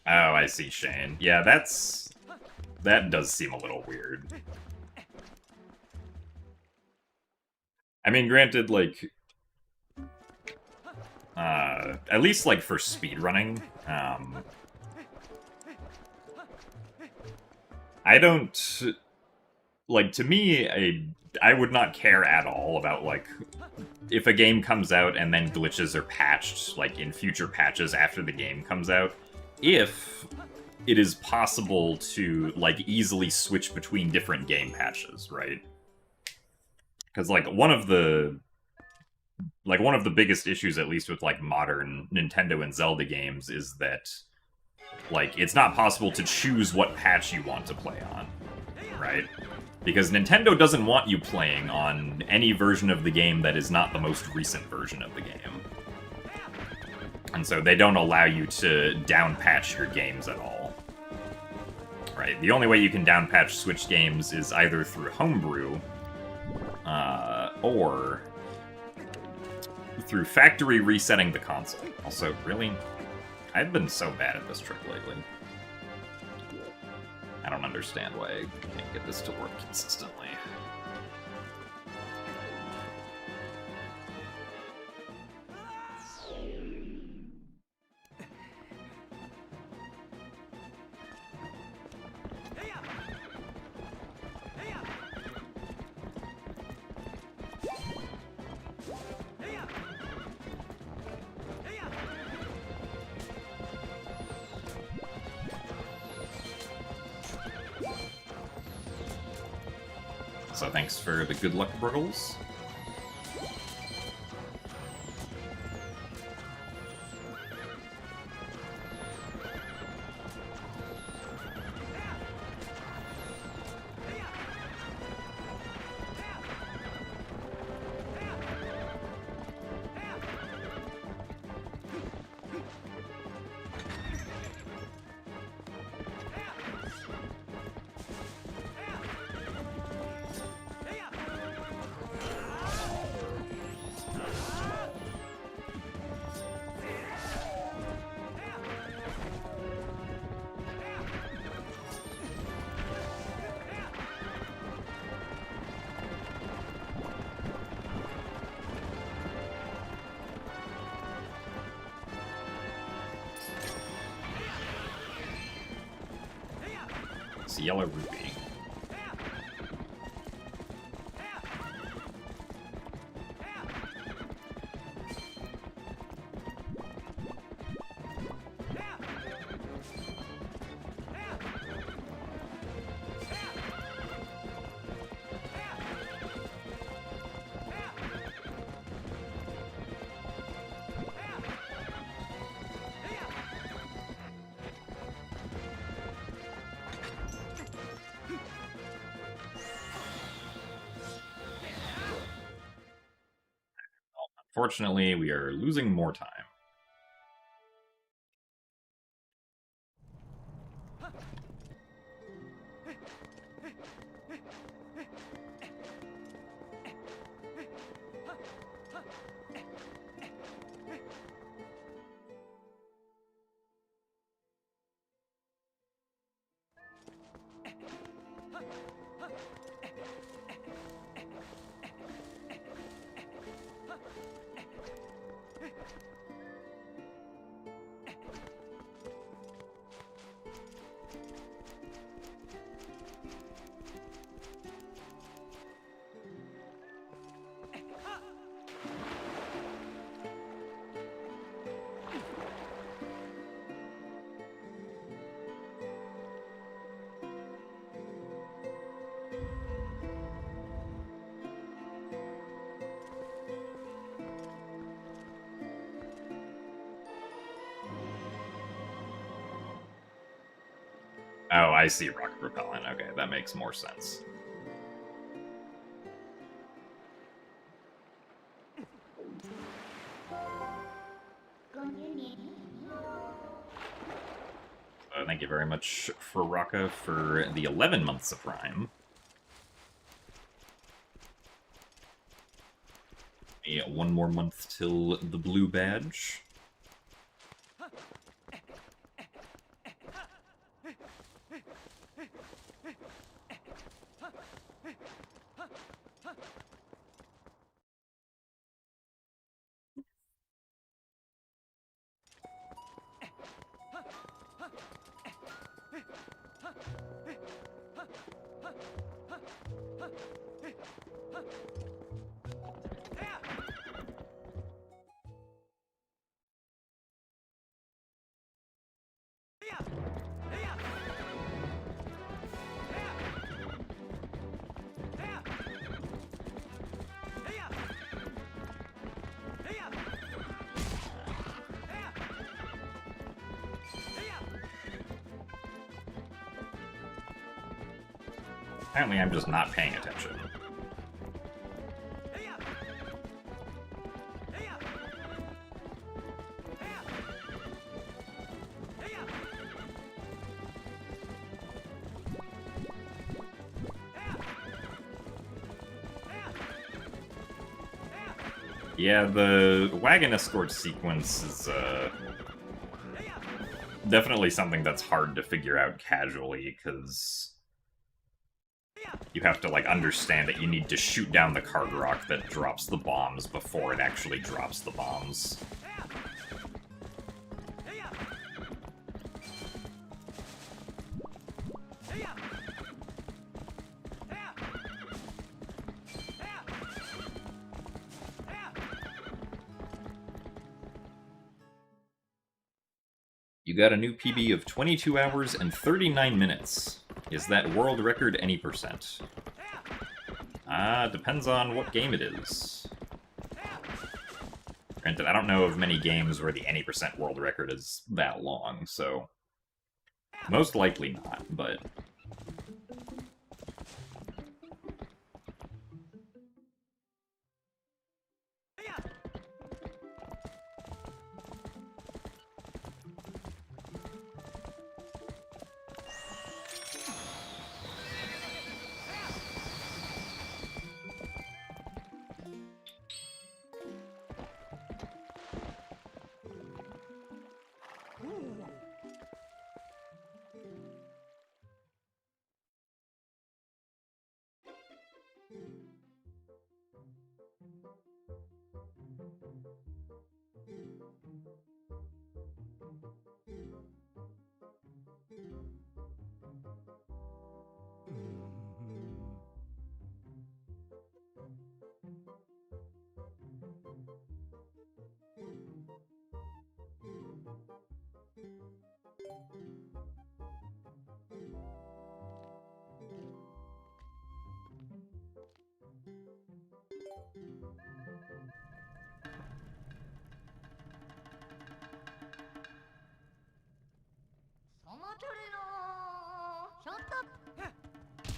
Oh, I see, Shane. Yeah, that does seem a little weird. I mean, granted, like, at least, like, for speedrunning, I don't, like, to me, I would not care at all about, like, if a game comes out and then glitches are patched, like, in future patches after the game comes out, if it is possible to, like, easily switch between different game patches, right? Because, like, one of the biggest issues, at least with, like, modern Nintendo and Zelda games, is that, like, it's not possible to choose what patch you want to play on, right? Because Nintendo doesn't want you playing on any version of the game that is not the most recent version of the game. And so they don't allow you to down-patch your games at all. Right? The only way you can down-patch Switch games is either through homebrew, or through factory resetting the console. Also, really, I've been so bad at this trick lately. I don't understand why I can't get this to work consistently. So thanks for the good luck, Bruggles. It's a yellow ruby. Unfortunately, we are losing more time. Oh, I see rocket propellant. Okay, that makes more sense. Thank you very much, Faraka, for the 11 months of Prime. Yeah, one more month till the blue badge. Apparently I'm just not paying attention. Yeah, the wagon escort sequence is definitely something that's hard to figure out casually, because you have to, like, understand that you need to shoot down the card rock that drops the bombs before it actually drops the bombs. You got a new PB of 22 hours and 39 minutes. Is that world record any percent? Depends on what game it is. Granted, I don't know of many games where the any percent world record is that long, so most likely not, but...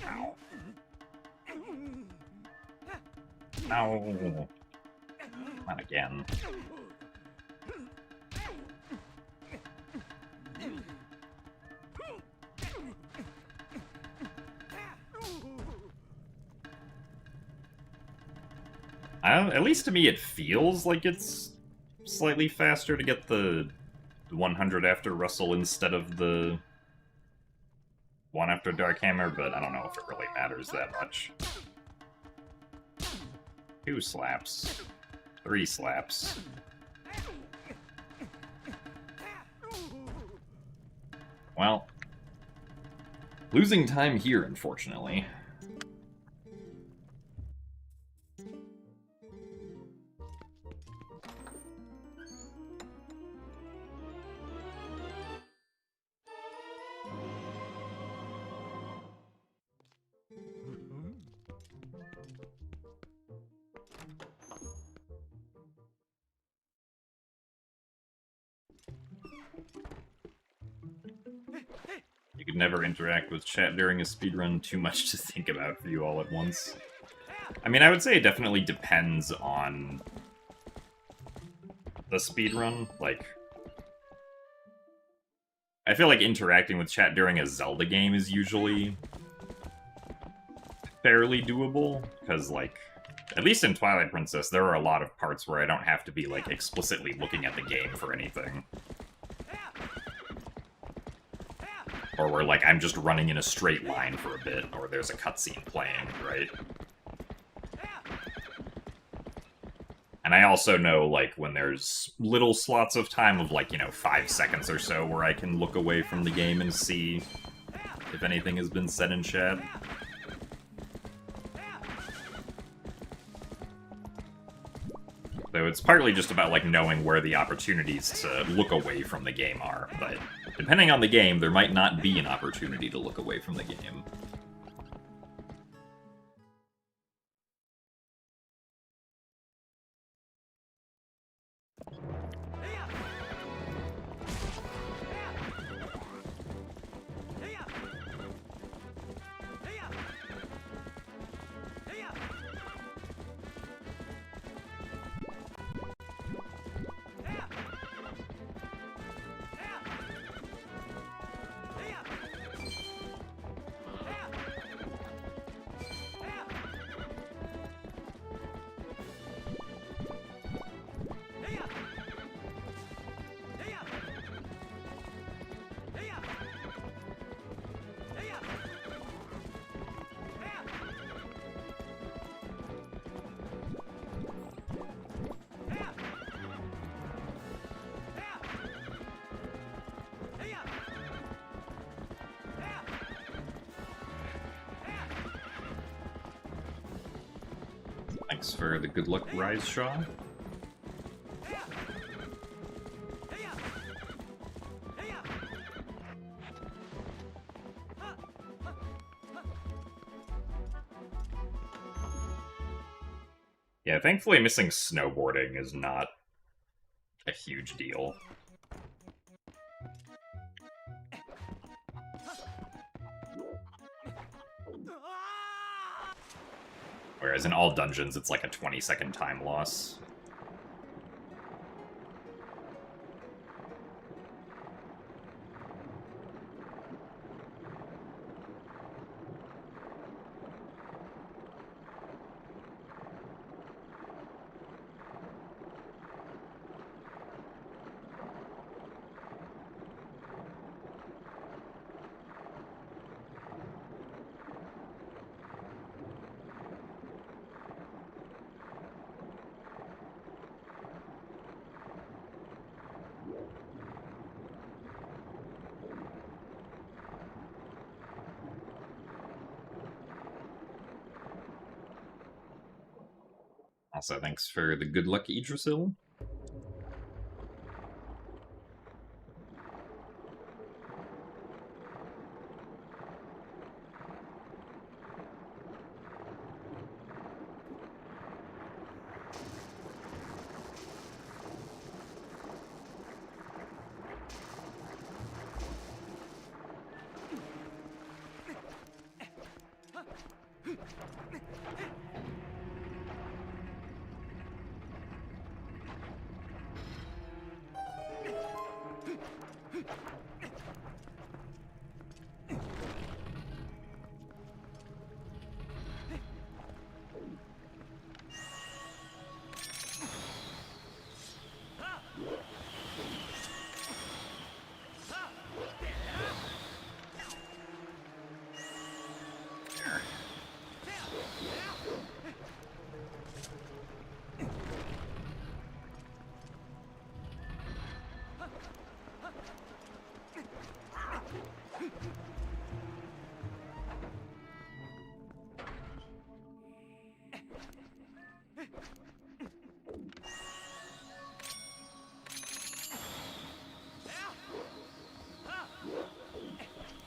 Ow. No. Not again. At least to me it feels like it's slightly faster to get the 100 after Russell instead of the 1 after Dark Hammer, but I don't know if it really matters that much. 2 slaps. 3 slaps. Well, losing time here, unfortunately. You could never interact with chat during a speedrun, too much to think about for you all at once. I mean, I would say it definitely depends on the speedrun. Like, I feel like interacting with chat during a Zelda game is usually fairly doable, because, like, at least in Twilight Princess, there are a lot of parts where I don't have to be, like, explicitly looking at the game for anything. Or where, like, I'm just running in a straight line for a bit, or there's a cutscene playing, right? And I also know, like, when there's little slots of time of, like, 5 seconds or so where I can look away from the game and see if anything has been said in chat. So it's partly just about, like, knowing where the opportunities to look away from the game are, but depending on the game, there might not be an opportunity to look away from the game. Thanks for the good luck, Rise Shaw. Yeah, thankfully missing snowboarding is not a huge deal. Whereas in all dungeons, it's like a 20-second time loss. Also, thanks for the good luck, Idrisil.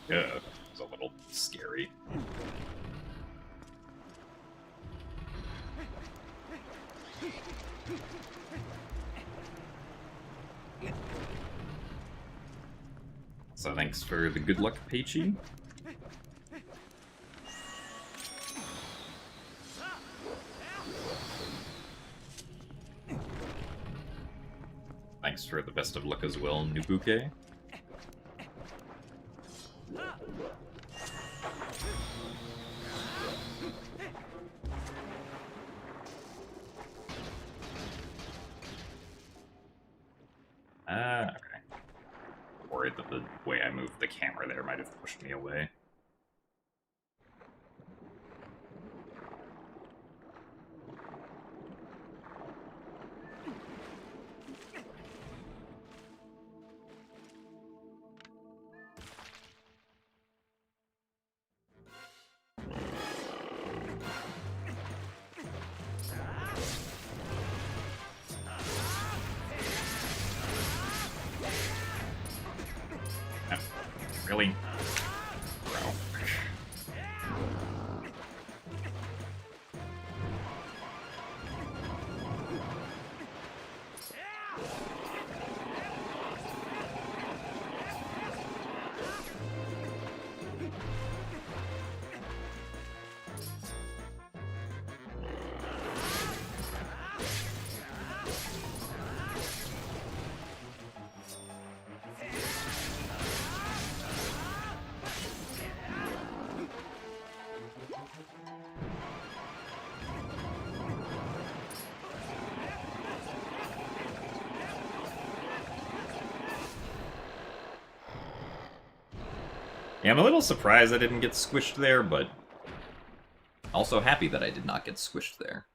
Yeah, it's a little scary. So thanks for the good luck, Peachy. Thanks for the best of luck as well, Nubuke. Okay. Worried that the way I moved the camera there might have pushed me away. Really? Bro. Yeah, I'm a little surprised I didn't get squished there, but also happy that I did not get squished there.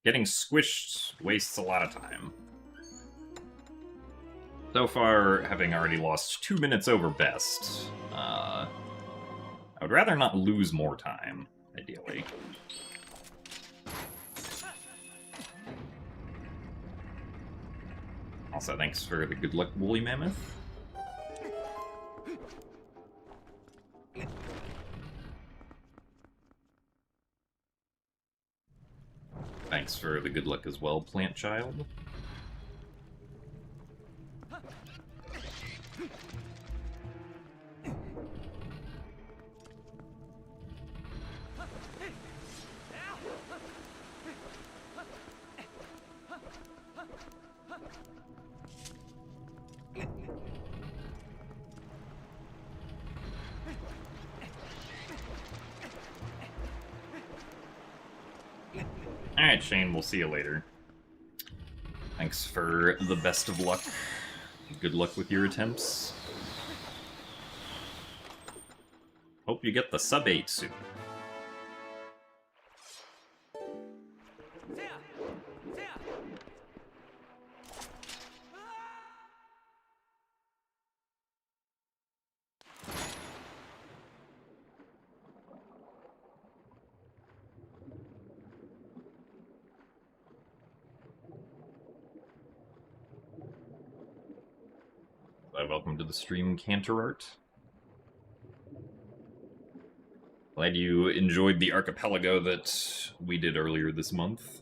Getting squished wastes a lot of time. So far, having already lost 2 minutes over best, I would rather not lose more time, ideally. Also, thanks for the good luck, Woolly Mammoth. Thanks for the good luck as well, Plant Child. Alright, Shane, we'll see you later. Thanks for the best of luck. Good luck with your attempts. Hope you get the sub 8 soon. Welcome to the stream, Canterart. Glad you enjoyed the archipelago that we did earlier this month.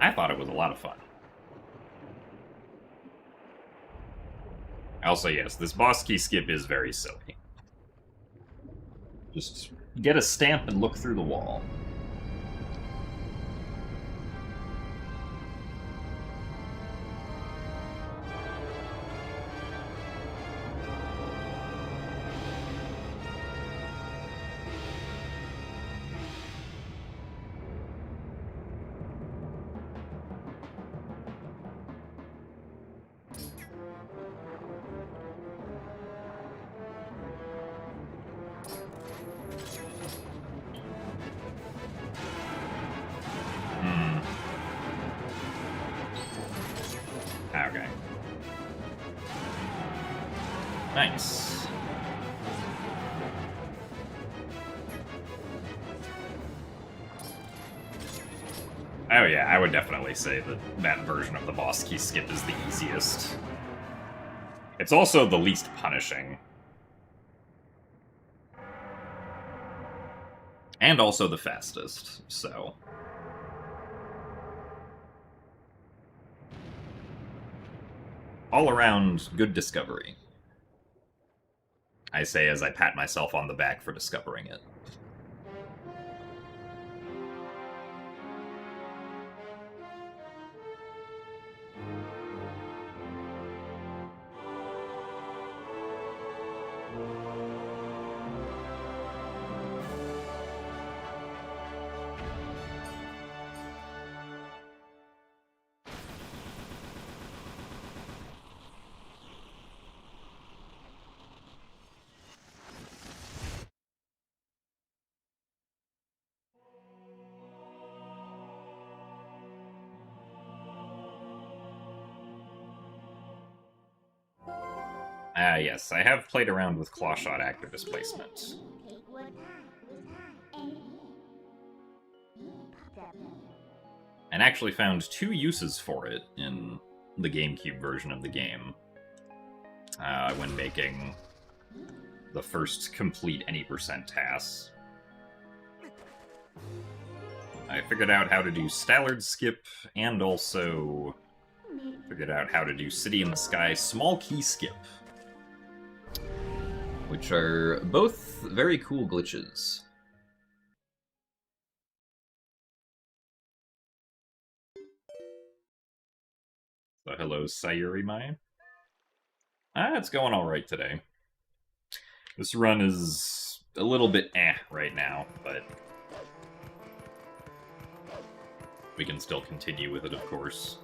I thought it was a lot of fun. Also, yes, this boss key skip is very silly. Just get a stamp and look through the wall. Okay. Nice. Oh yeah, I would definitely say that that version of the boss key skip is the easiest. It's also the least punishing. And also the fastest, so... all around, good discovery. I say as I pat myself on the back for discovering it. Yes, I have played around with Clawshot actor displacement. And actually found 2 uses for it in the GameCube version of the game. When making the first complete any % tasks. I figured out how to do Stallard skip, and also figured out how to do City in the Sky small key skip. Which are both very cool glitches. So hello, Sayuri Mai. It's going alright today. This run is a little bit right now, but we can still continue with it, of course.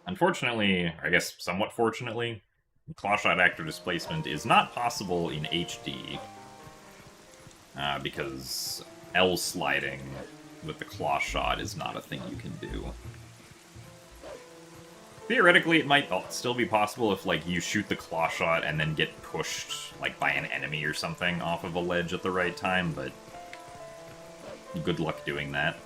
Unfortunately, I guess somewhat fortunately, Clawshot actor displacement is not possible in HD, because L sliding with the Clawshot is not a thing you can do. Theoretically, it might still be possible if, like, you shoot the Clawshot and then get pushed, like, by an enemy or something off of a ledge at the right time, but good luck doing that.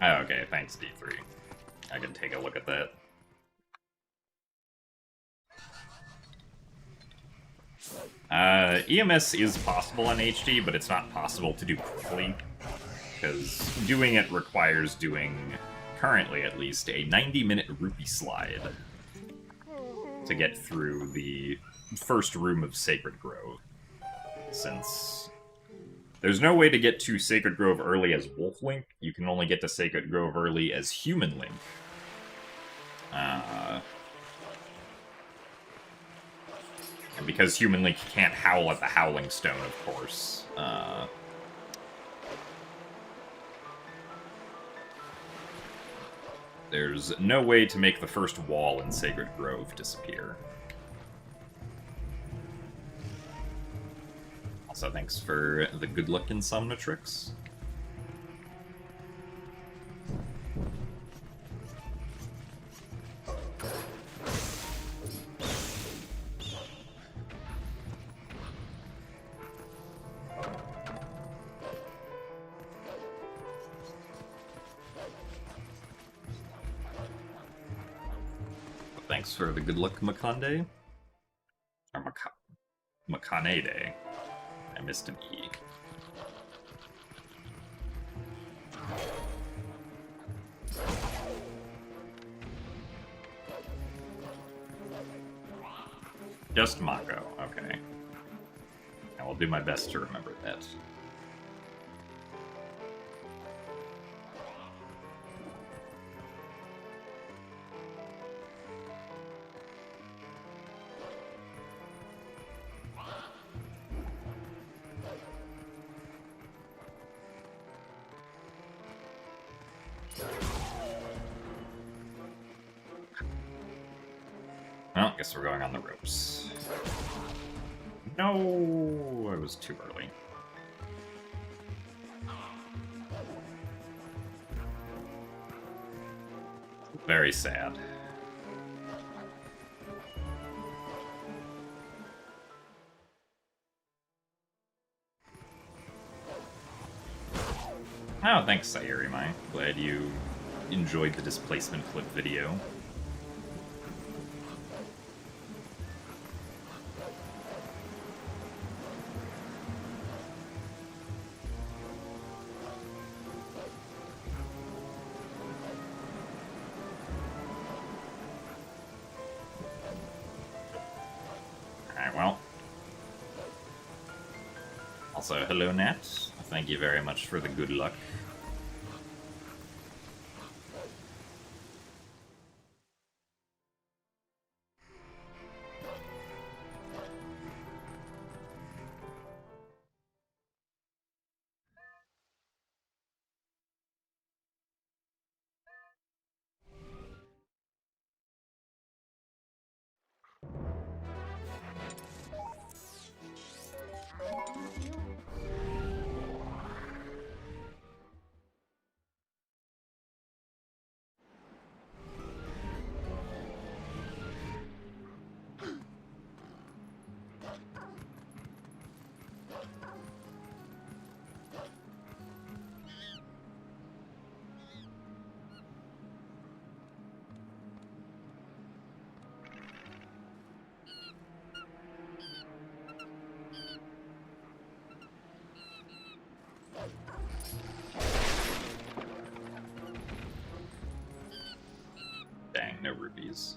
Oh, okay, thanks, D3. I can take a look at that. EMS is possible in HD, but it's not possible to do quickly, because doing it requires doing, currently at least, a 90-minute rupee slide to get through the first room of Sacred Grove, since there's no way to get to Sacred Grove early as Wolf Link. You can only get to Sacred Grove early as Human Link. And because Human Link can't howl at the Howling Stone, of course. There's no way to make the first wall in Sacred Grove disappear. Also, thanks for the good luck Insomnitrix. Thanks for the good luck, Makande. Or Makanede. I missed an E. Just Mako, okay. I will do my best to remember that. Well, I guess we're going on the ropes. No, I was too early. Very sad. Oh, thanks, Sayuri-mai. Glad you enjoyed the displacement clip video. Alright, well. Also, hello, Nat. Thank you very much for the good luck. no rupees.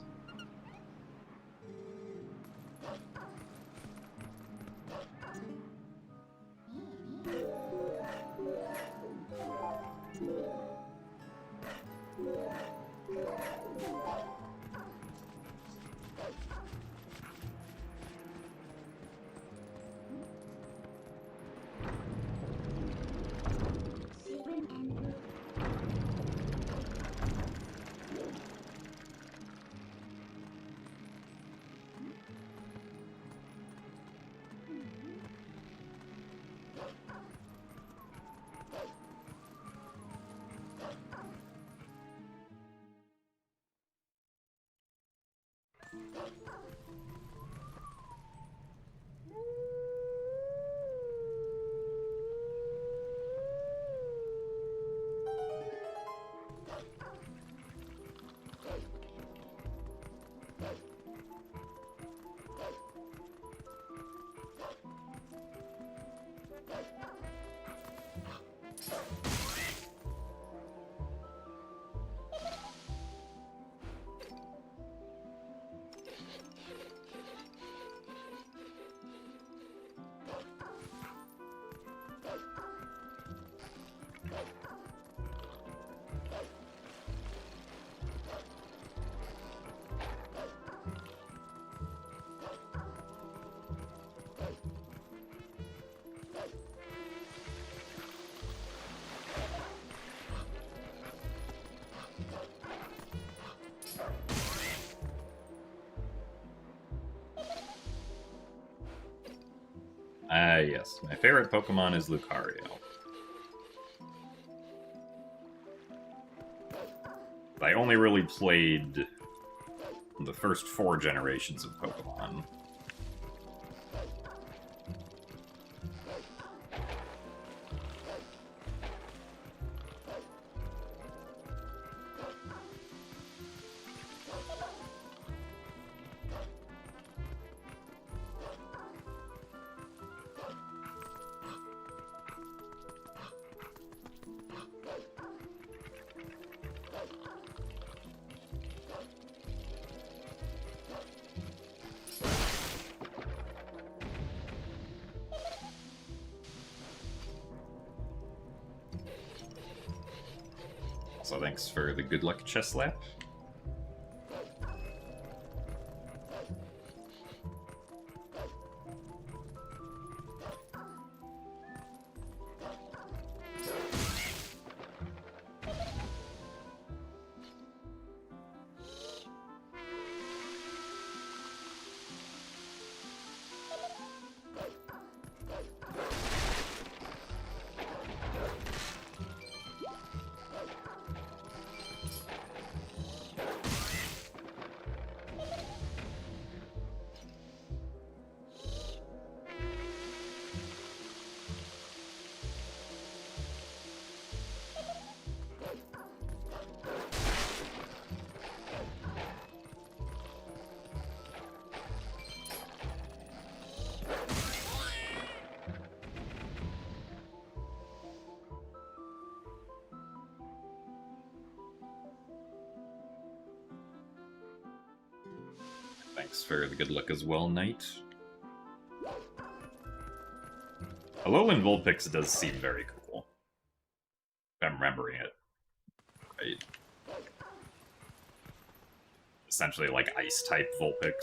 Yes. My favorite Pokemon is Lucario. I only really played the first 4 generations of Pokemon. So thanks for the good luck chest slap. Thanks for the good luck as well, Knight. Alolan Vulpix does seem very cool. If I'm remembering it right. Essentially like Ice-type Vulpix.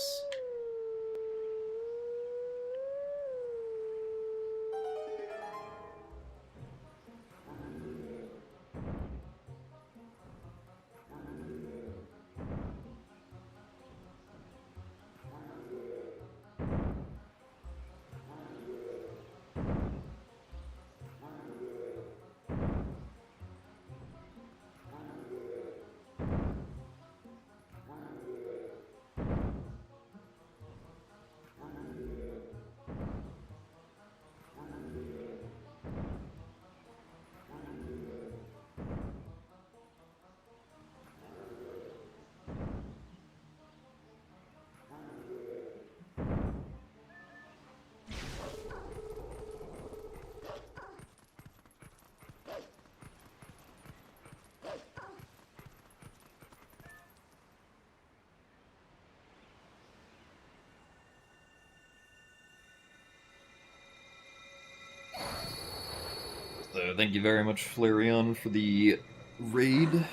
So thank you very much, Flareon, for the raid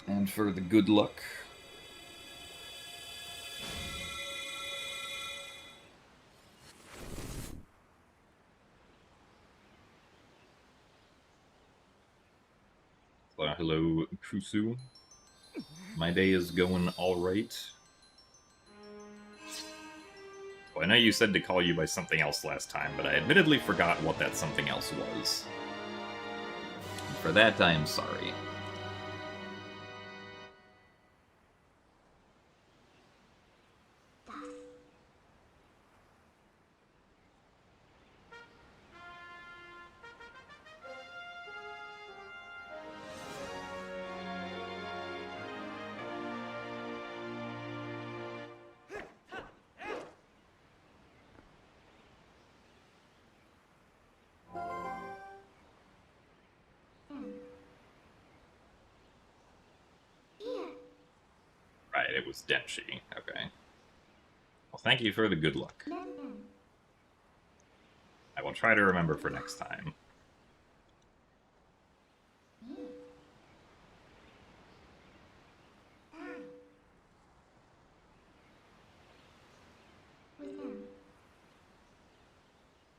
and for the good luck. Hello, Kusu. My day is going alright. Well, I know you said to call you by something else last time, but I admittedly forgot what that something else was. And for that, I am sorry. Right, it was Denshi. Okay. Well, thank you for the good luck. I will try to remember for next time.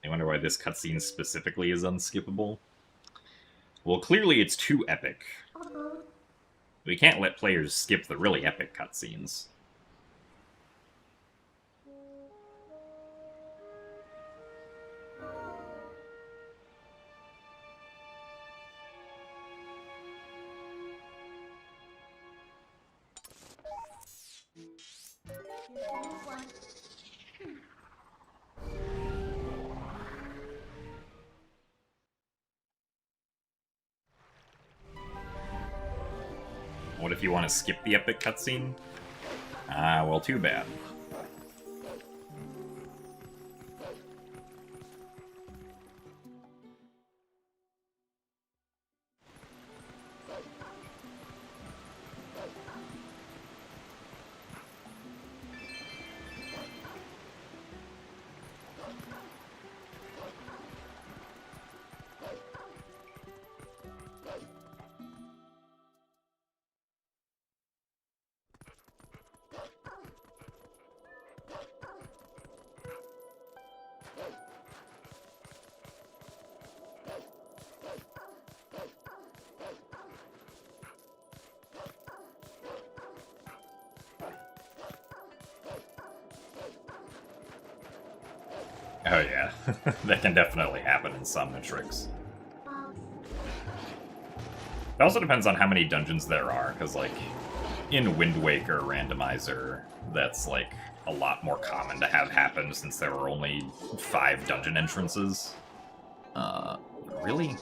I wonder why this cutscene specifically is unskippable. Well, clearly it's too epic. We can't let players skip the really epic cutscenes. What if you want to skip the epic cutscene? Ah, well, too bad. Oh yeah, that can definitely happen in some tricks. It also depends on how many dungeons there are, because, like, in Wind Waker Randomizer, that's, like, a lot more common to have happen since there were only 5 dungeon entrances. Really?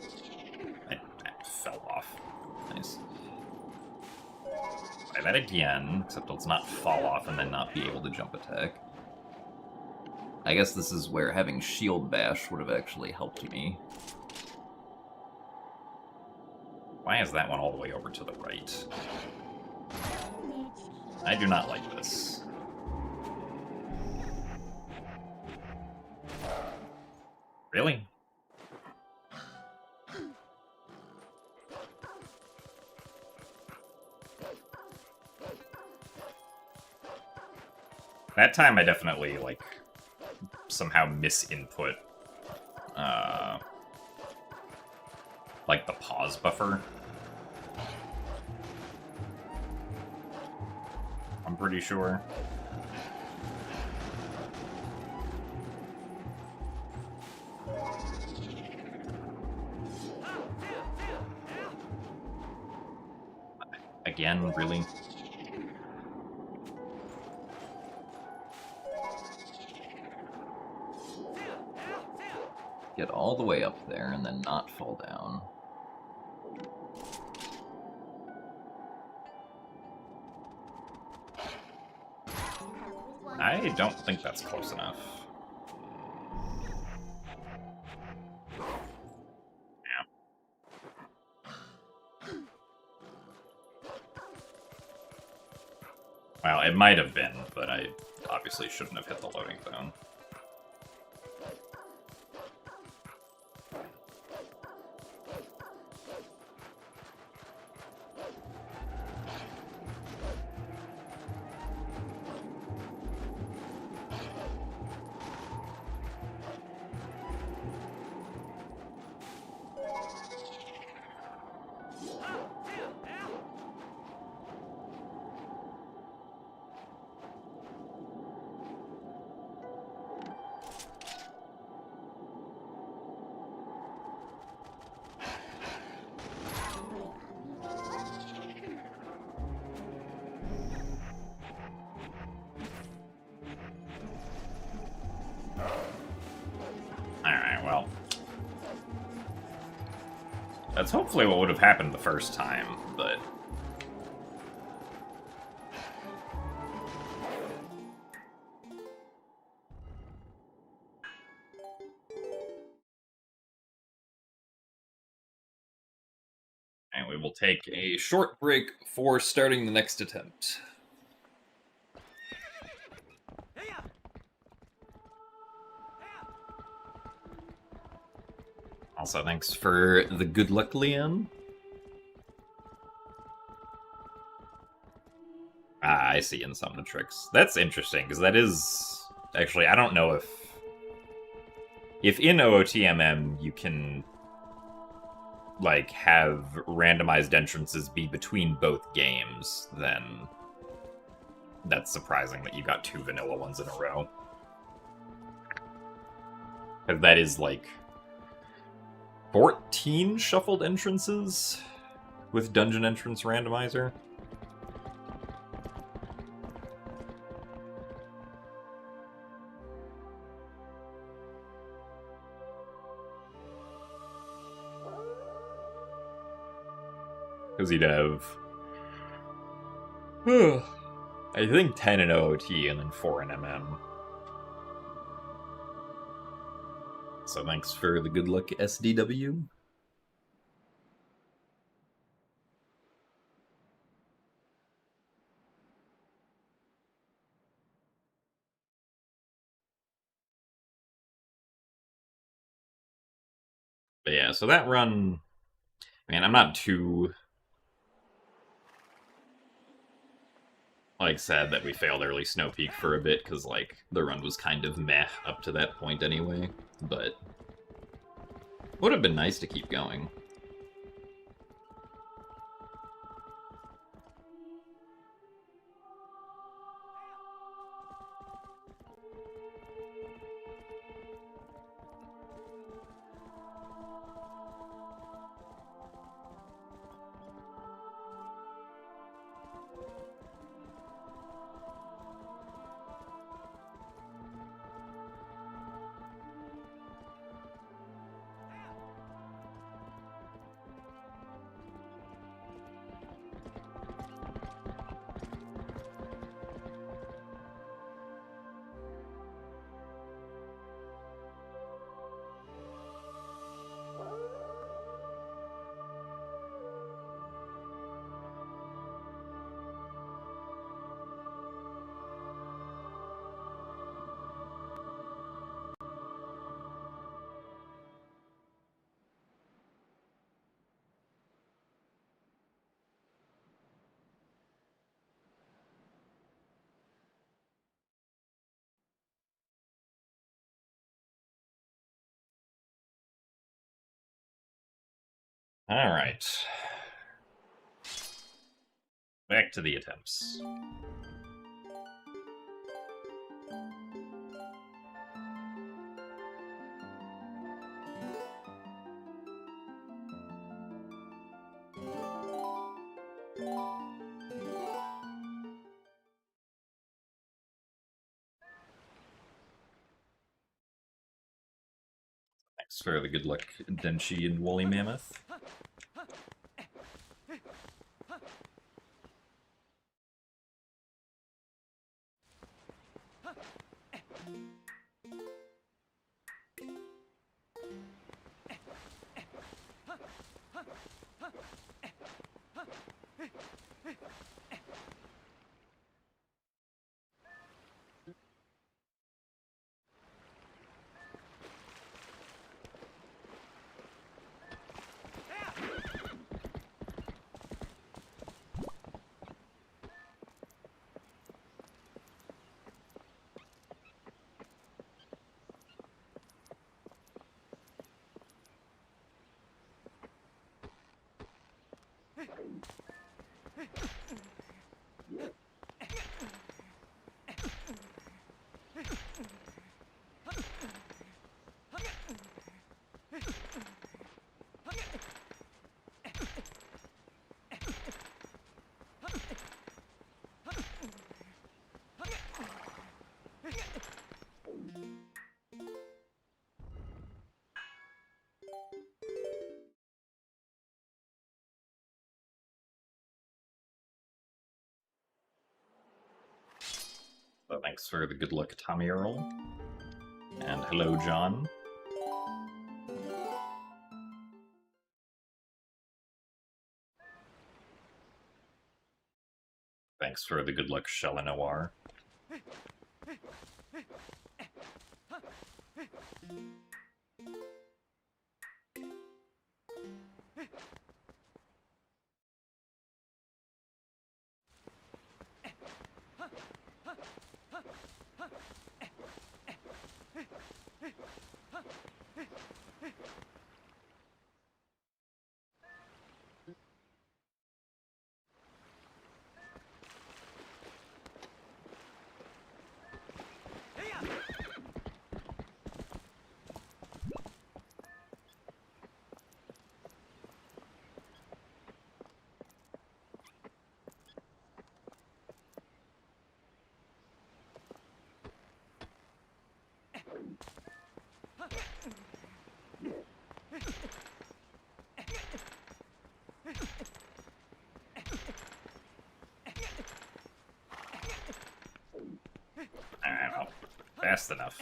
I fell off. Nice. Try that again, except let's not fall off and then not be able to jump attack. I guess this is where having Shield Bash would have actually helped me. Why is that one all the way over to the right? I do not like this. Really? That time I definitely, like, somehow misinput, like, the pause buffer. I'm pretty sure. Again, really? Get all the way up there and then not fall down. I don't think that's close enough. Yeah. Well, it might have been, but I obviously shouldn't have hit the loading zone. That's hopefully what would have happened the first time, but... And we will take a short break for starting the next attempt. Also, thanks for the good luck, Leon. Ah, I see Insomnitrix. That's interesting, because that is... Actually, I don't know if... If in OOTMM you can, like, have randomized entrances be between both games, then that's surprising that you got 2 vanilla ones in a row. Because that is, like, 14 shuffled entrances with Dungeon Entrance Randomizer. Because he'd have... I think 10 in OOT and then 4 in MM. So thanks for the good luck, SDW. But yeah, so that run... Man, I'm not too... like, sad that we failed early Snow Peak for a bit, because, like, the run was kind of meh up to that point anyway. But... would have been nice to keep going. Alright. Back to the attempts. Thanks for the good luck, Denshi and Woolly Mammoth. thanks for the good luck, Tommy Earl. And hello, John. Thanks for the good luck, Shelenoir. Well, fast enough.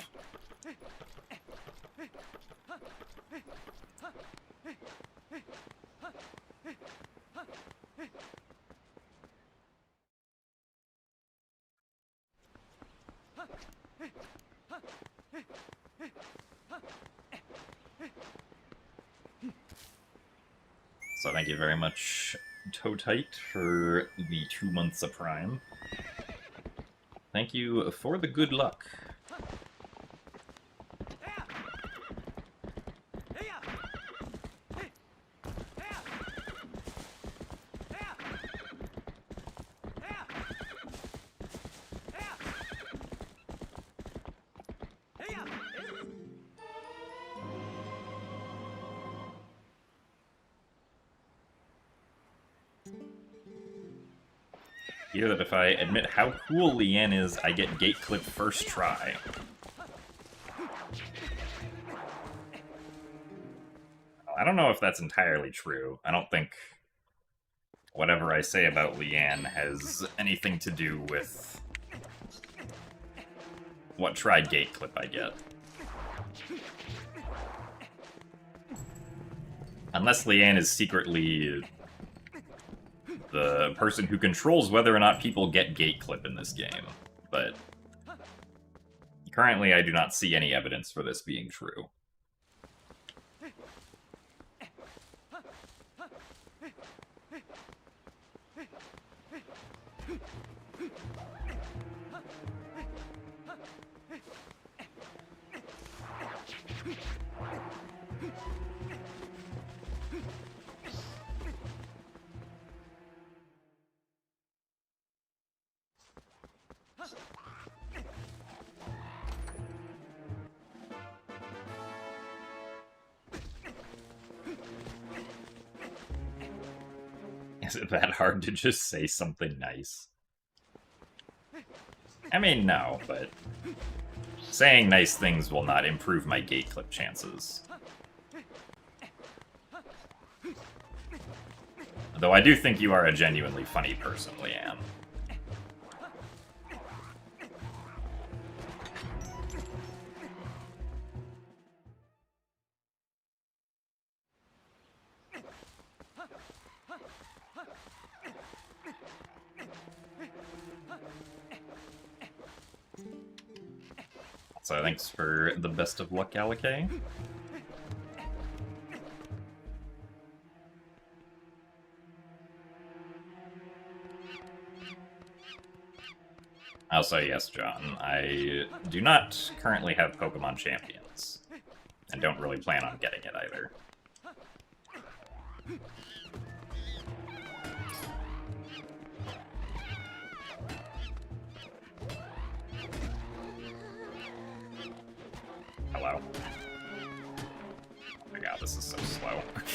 So thank you very much, Toe Tight, for the 2 months of Prime. Thank you for the good luck. Hear that if I admit how cool Leanne is, I get gate clip first try. I don't know if that's entirely true. I don't think whatever I say about Leanne has anything to do with what try gate clip I get. Unless Leanne is secretly the person who controls whether or not people get gate clip in this game. But currently I do not see any evidence for this being true. Is it that hard to just say something nice? I mean, no, but saying nice things will not improve my gate clip chances. Though I do think you are a genuinely funny person, Leanne. So thanks for the best of luck, Alakay. Also, yes, John, I do not currently have Pokemon Champions, and don't really plan on getting it either. Hello. Oh my god, this is so slow. Okay.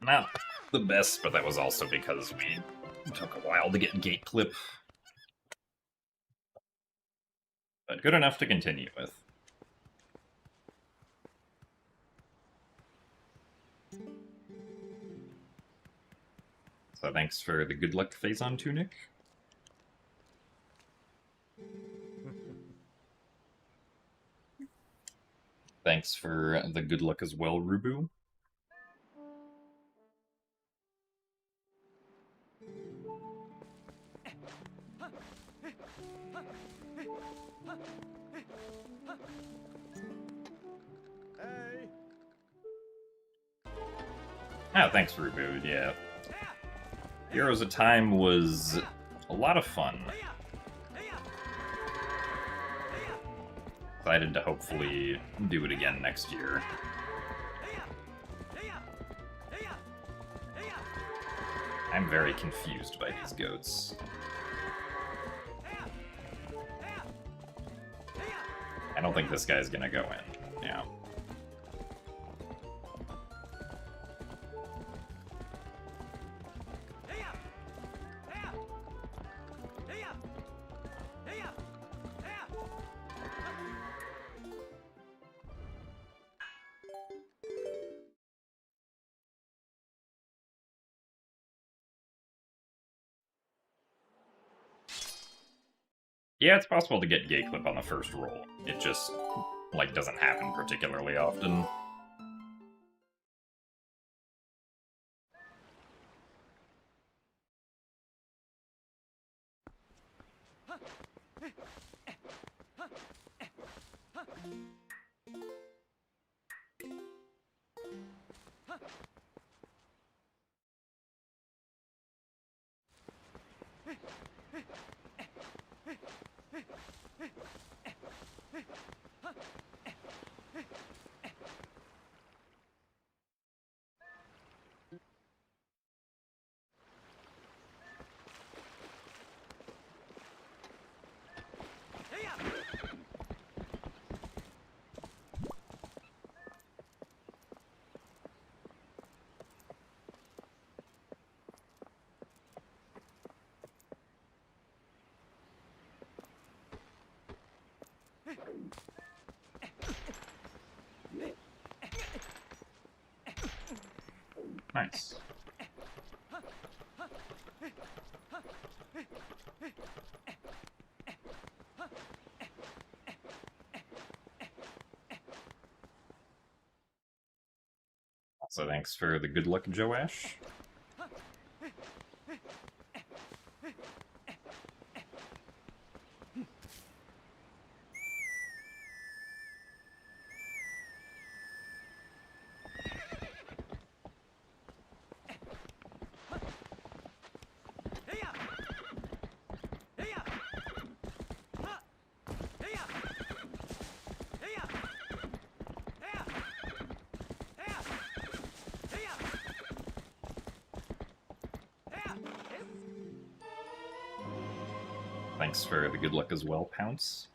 Not the best, but that was also because we took a while to get gate clip. But good enough to continue with. So thanks for the good luck Phazon tunic. Thanks for the good luck as well, Rubu. Hey. Oh, thanks, Rubu, yeah. Heroes of Time was a lot of fun. Excited to hopefully do it again next year. I'm very confused by these goats. I don't think this guy's gonna go in. Yeah. Yeah, it's possible to get gate clip on the first roll. It just, like, doesn't happen particularly often. Nice. Also, thanks for the good luck, Joash. Thanks for the good luck as well, Pounce.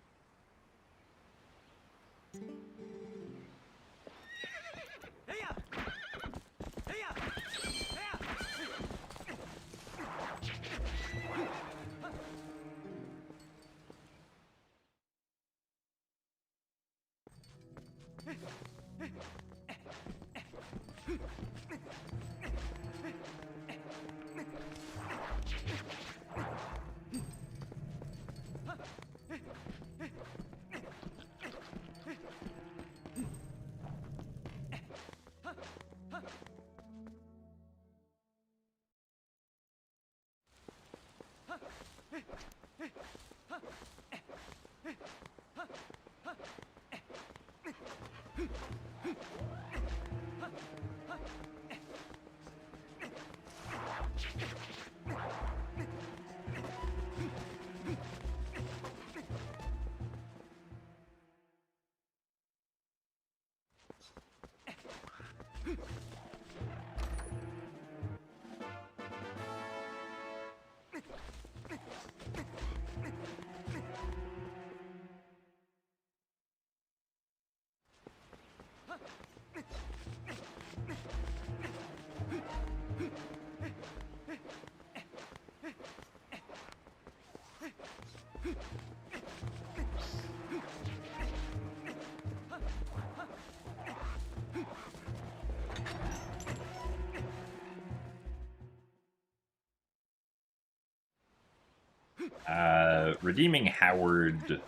Redeeming Howard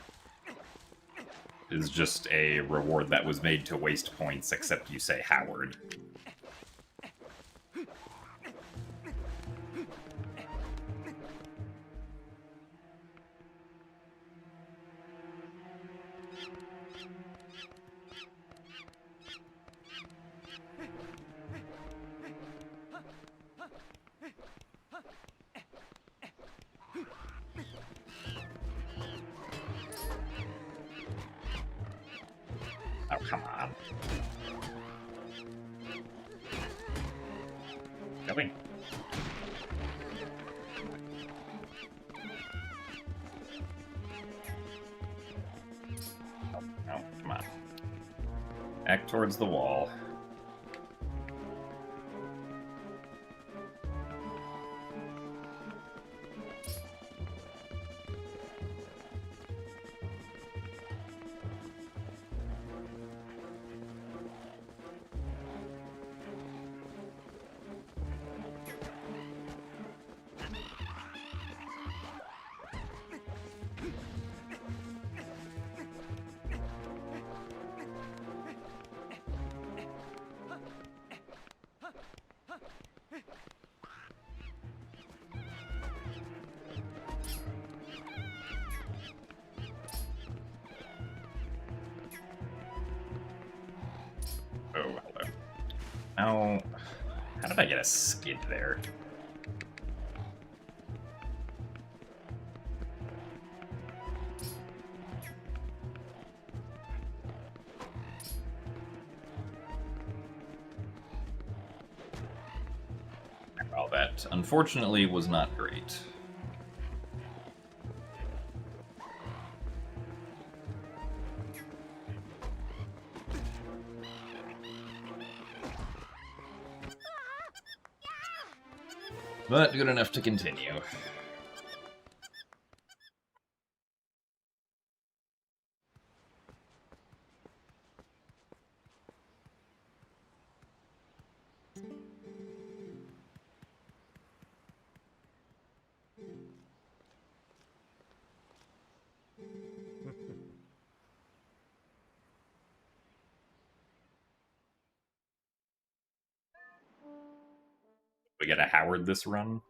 is just a reward that was made to waste points, except you say Howard. Oh, come on. Going. Oh, come on. Back towards the wall. Oh, hello. Now, how did I get a skid there? Well, that unfortunately was not great. But good enough to continue. We get a Howard this run?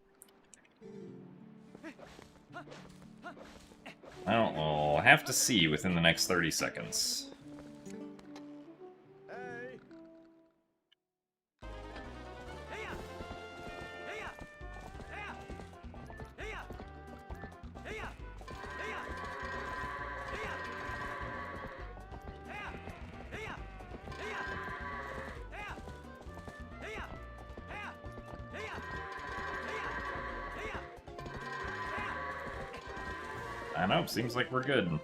Well, we'll have to see within the next 30 seconds. Hey. I know, seems like we're good.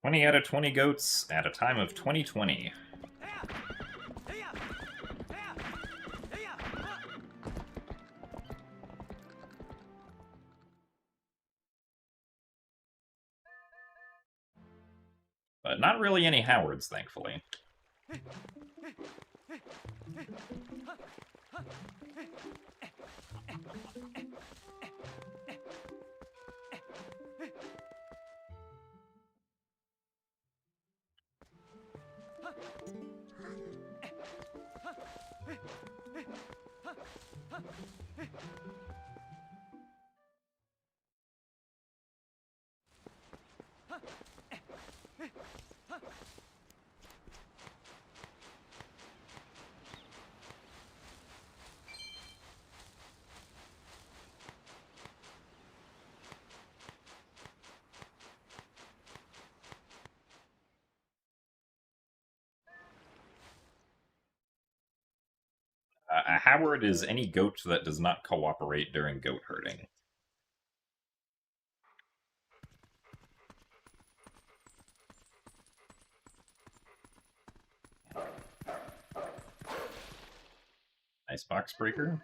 20 out of 20 goats at a time of 2020. But not really any Howards, thankfully. A Howard is any goat that does not cooperate during goat herding. Nice box breaker.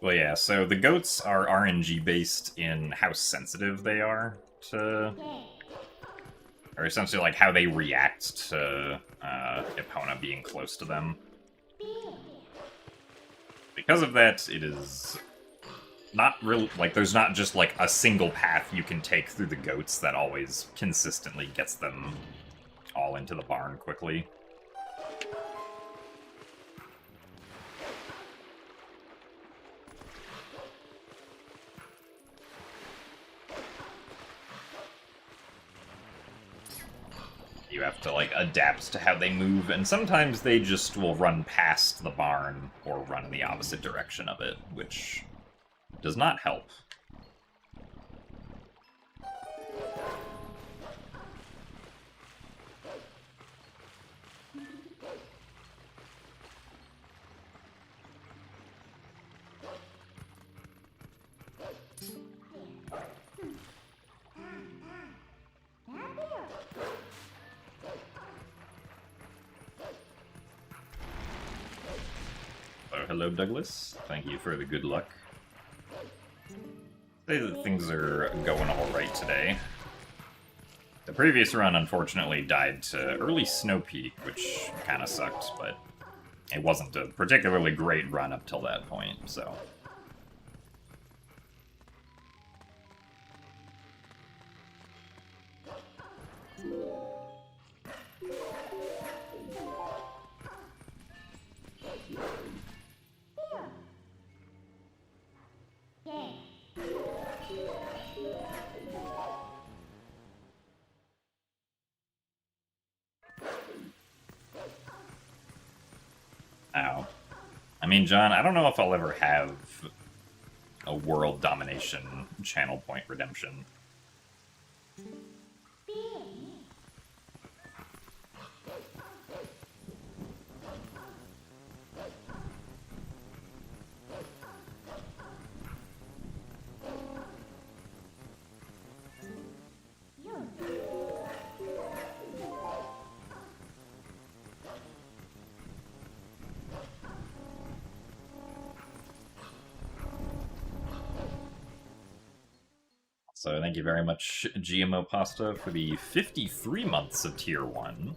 Well, yeah, so the goats are RNG based in how sensitive they are to, or essentially like how they react to Epona being close to them. Because of that, it is not really, like, there's not just like a single path you can take through the goats that always consistently gets them all into the barn quickly. You have to, like, adapt to how they move, and sometimes they just will run past the barn or run in the opposite direction of it, which does not help. Oh, hello, Douglas. Thank you for the good luck. Say that things are going alright today. The previous run, unfortunately, died to early Snow Peak, which kind of sucked, but it wasn't a particularly great run up till that point, so... Ow. I mean, John, I don't know if I'll ever have a world domination channel point redemption. So thank you very much, GMO Pasta, for the 53 months of Tier 1.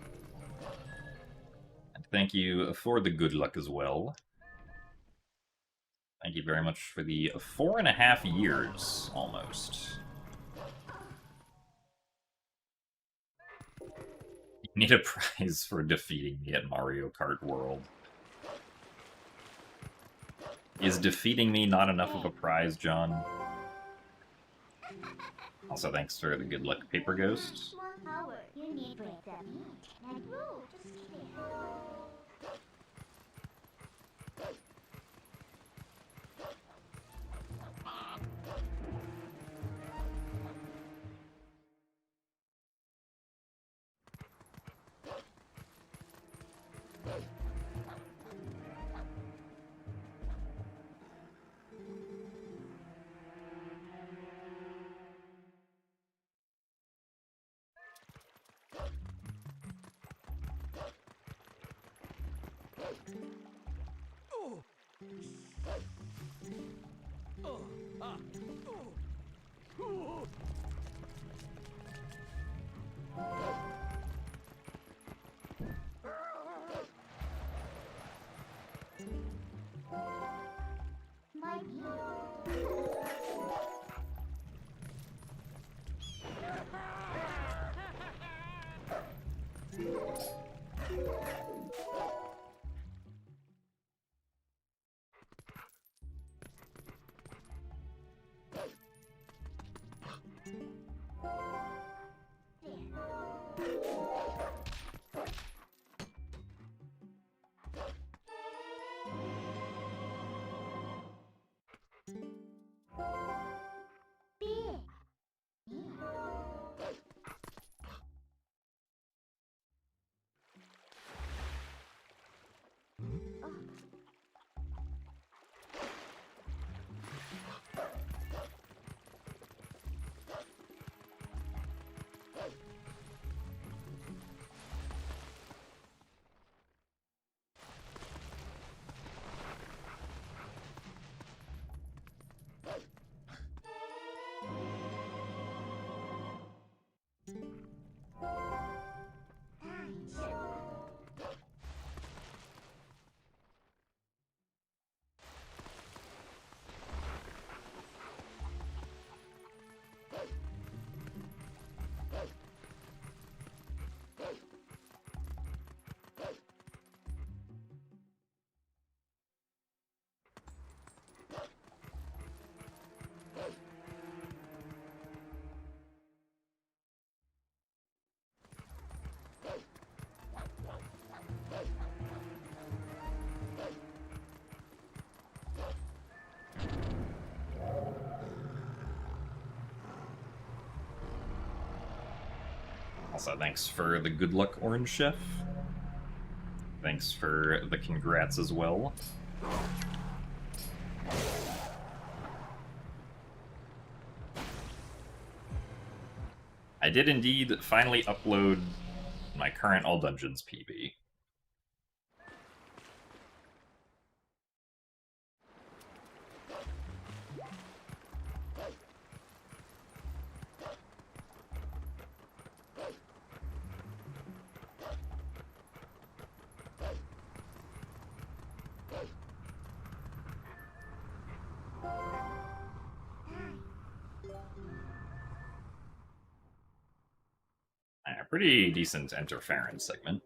And thank you for the good luck as well. Thank you very much for the 4.5 years, almost. You need a prize for defeating me at Mario Kart World. Is defeating me not enough of a prize, John? Also, thanks for the good luck, Paper Ghost. Also, thanks for the good luck, Orange Chef. Thanks for the congrats as well. I did indeed finally upload my current All Dungeons PB. A pretty decent interference segment.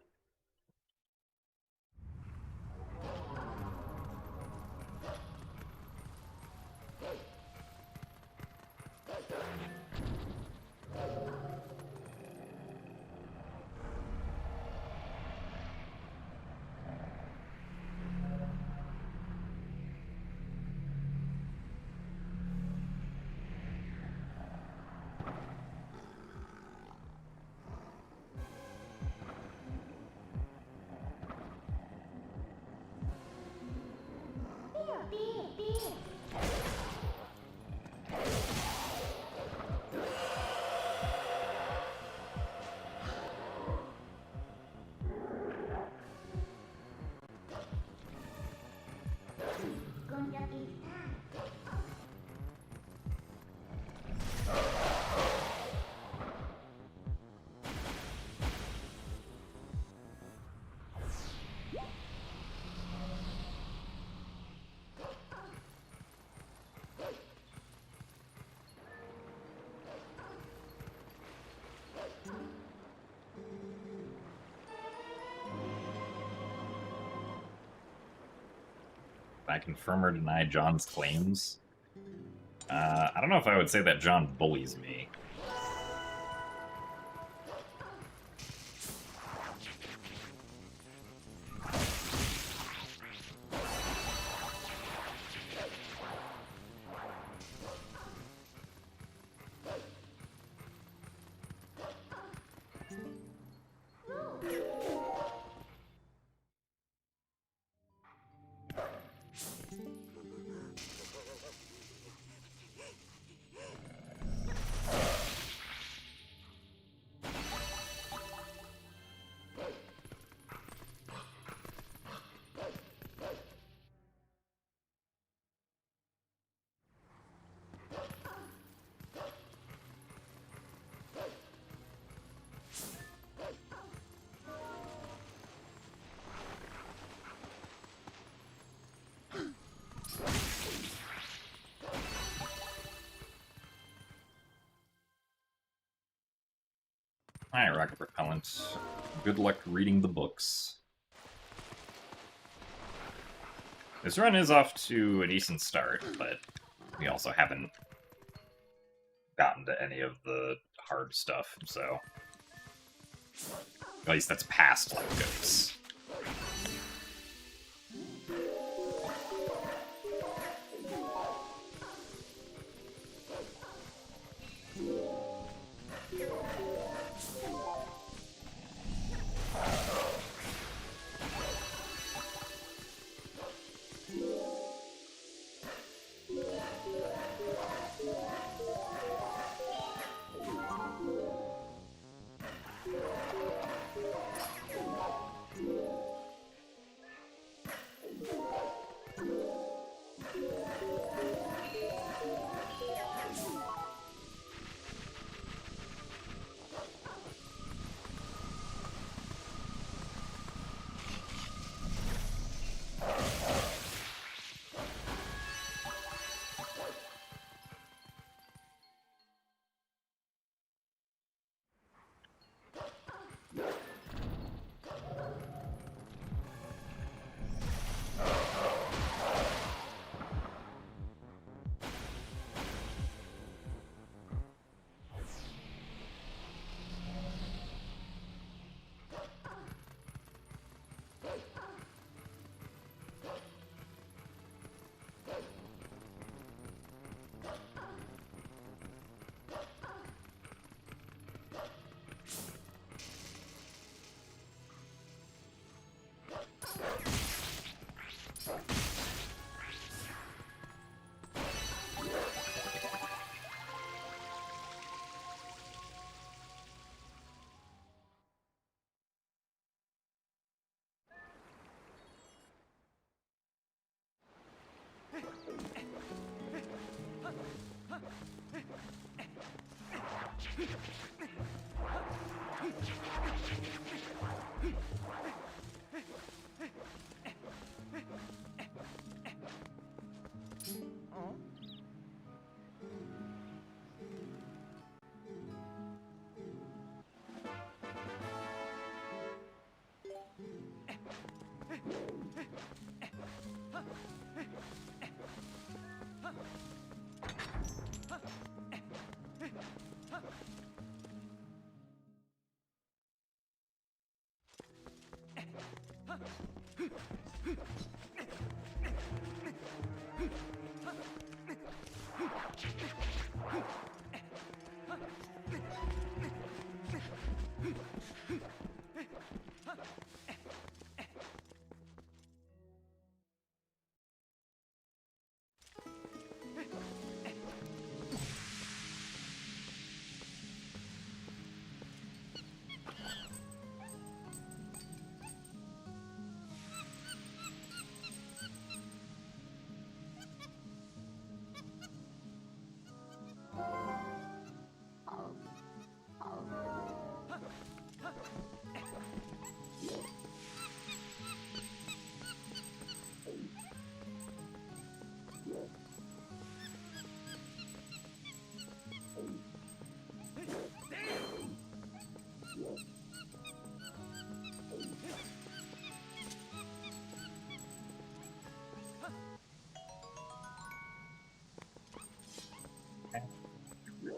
I confirm or deny John's claims. I don't know if I would say that John bullies me. Alright, Rocket Propellant. Good luck reading the books. This run is off to a decent start, but we also haven't gotten to any of the hard stuff, so... At least that's past like goats.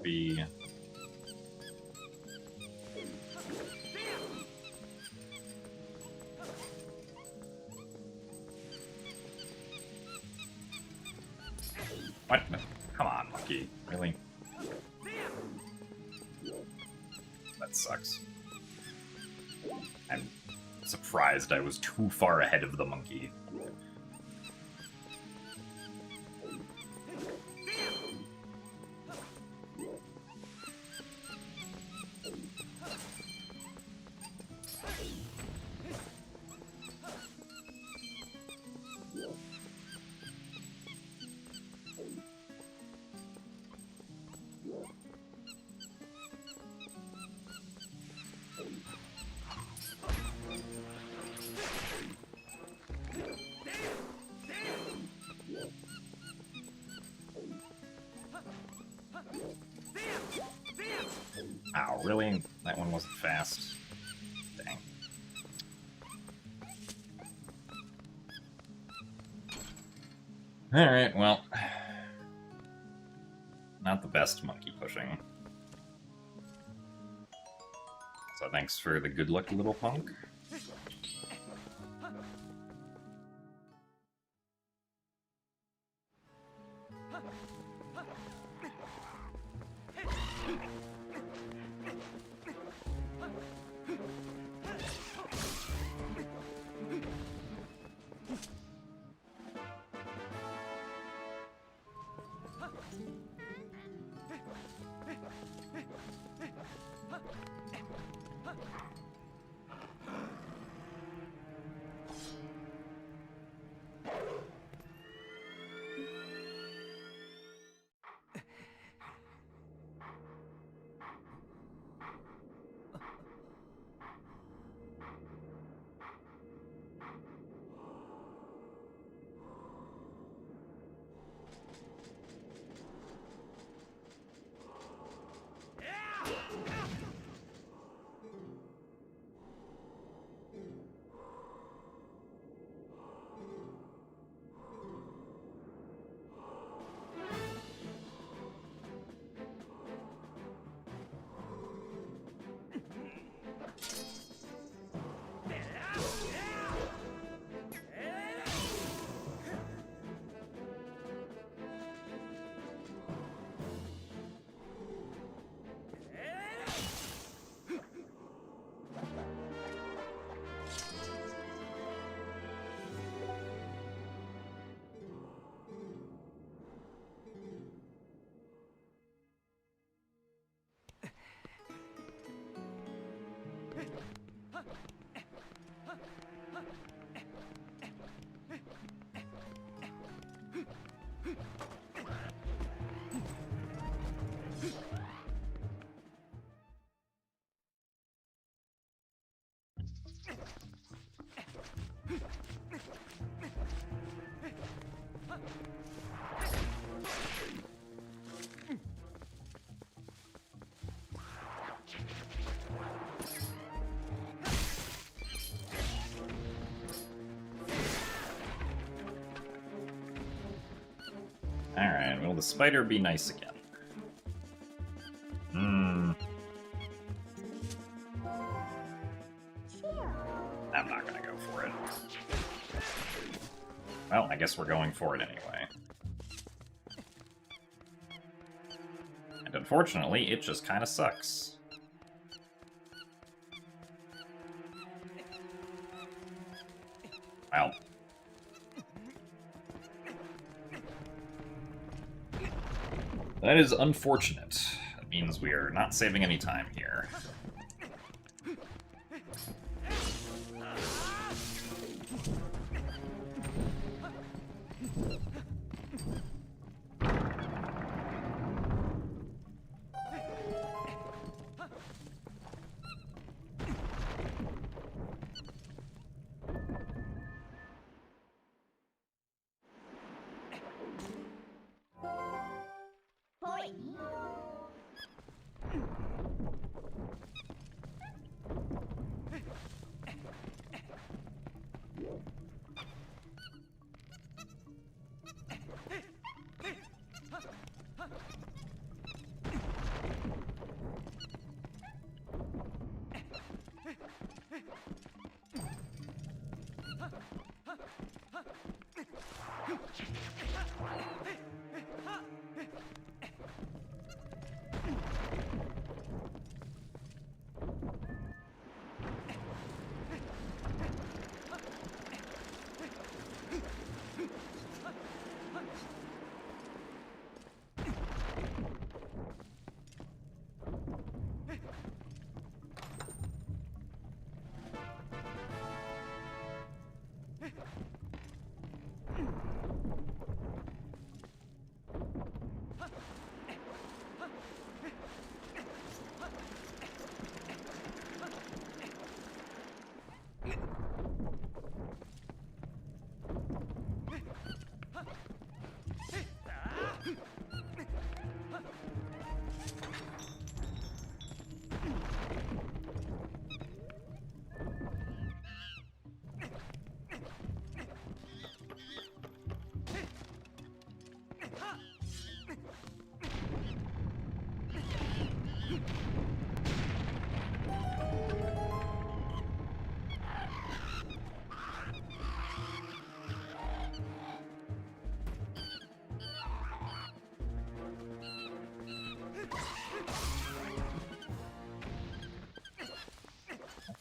Be what? Come on, monkey. Really? That sucks. I'm surprised I was too far ahead of the monkey. Ow, really? That one wasn't fast. Dang. Alright, well. Not the best monkey pushing. So thanks for the good luck, little punk. Alright, will the spider be nice again? I'm not gonna go for it. Well, I guess we're going for it anyway. And unfortunately, it just kinda sucks. Well. That is unfortunate. That means we are not saving any time here.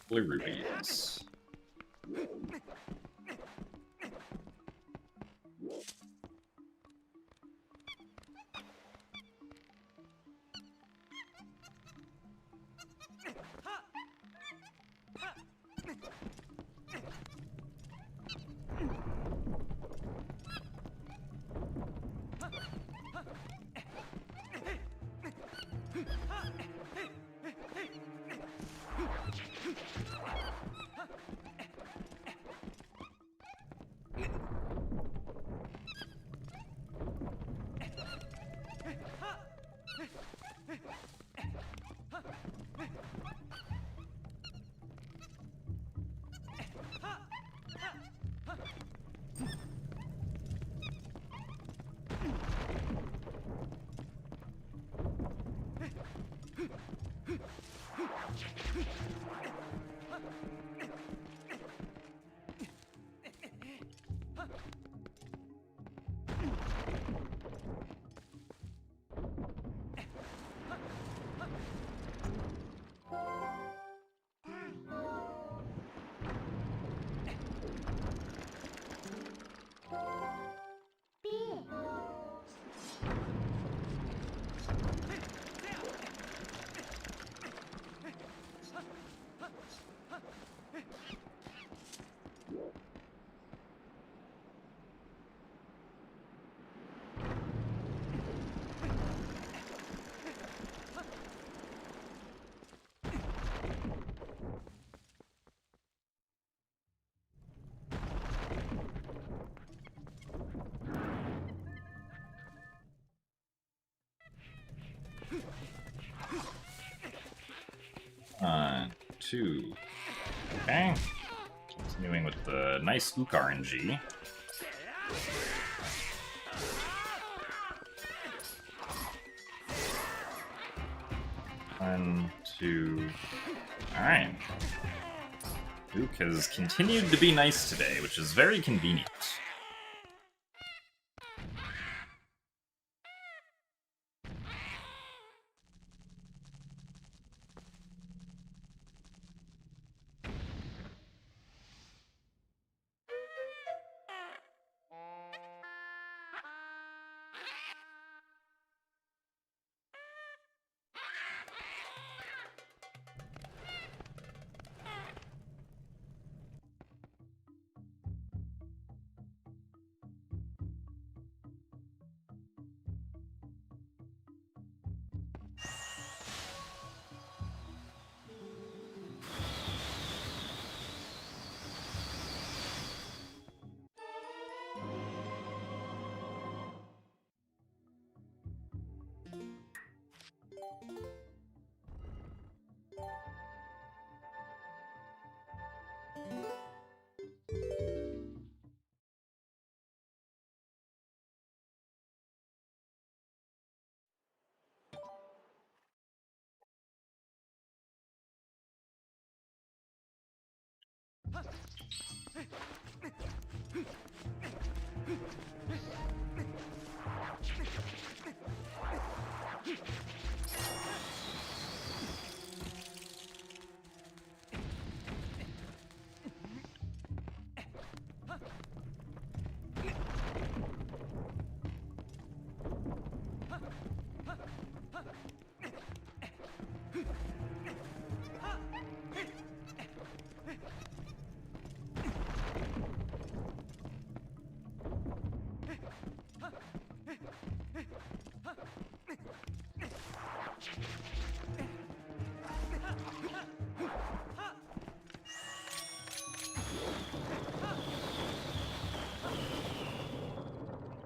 Blue rubies. Two. Okay. Continuing with the nice Ook RNG. 1, 2... Alright. Ook has continued to be nice today, which is very convenient.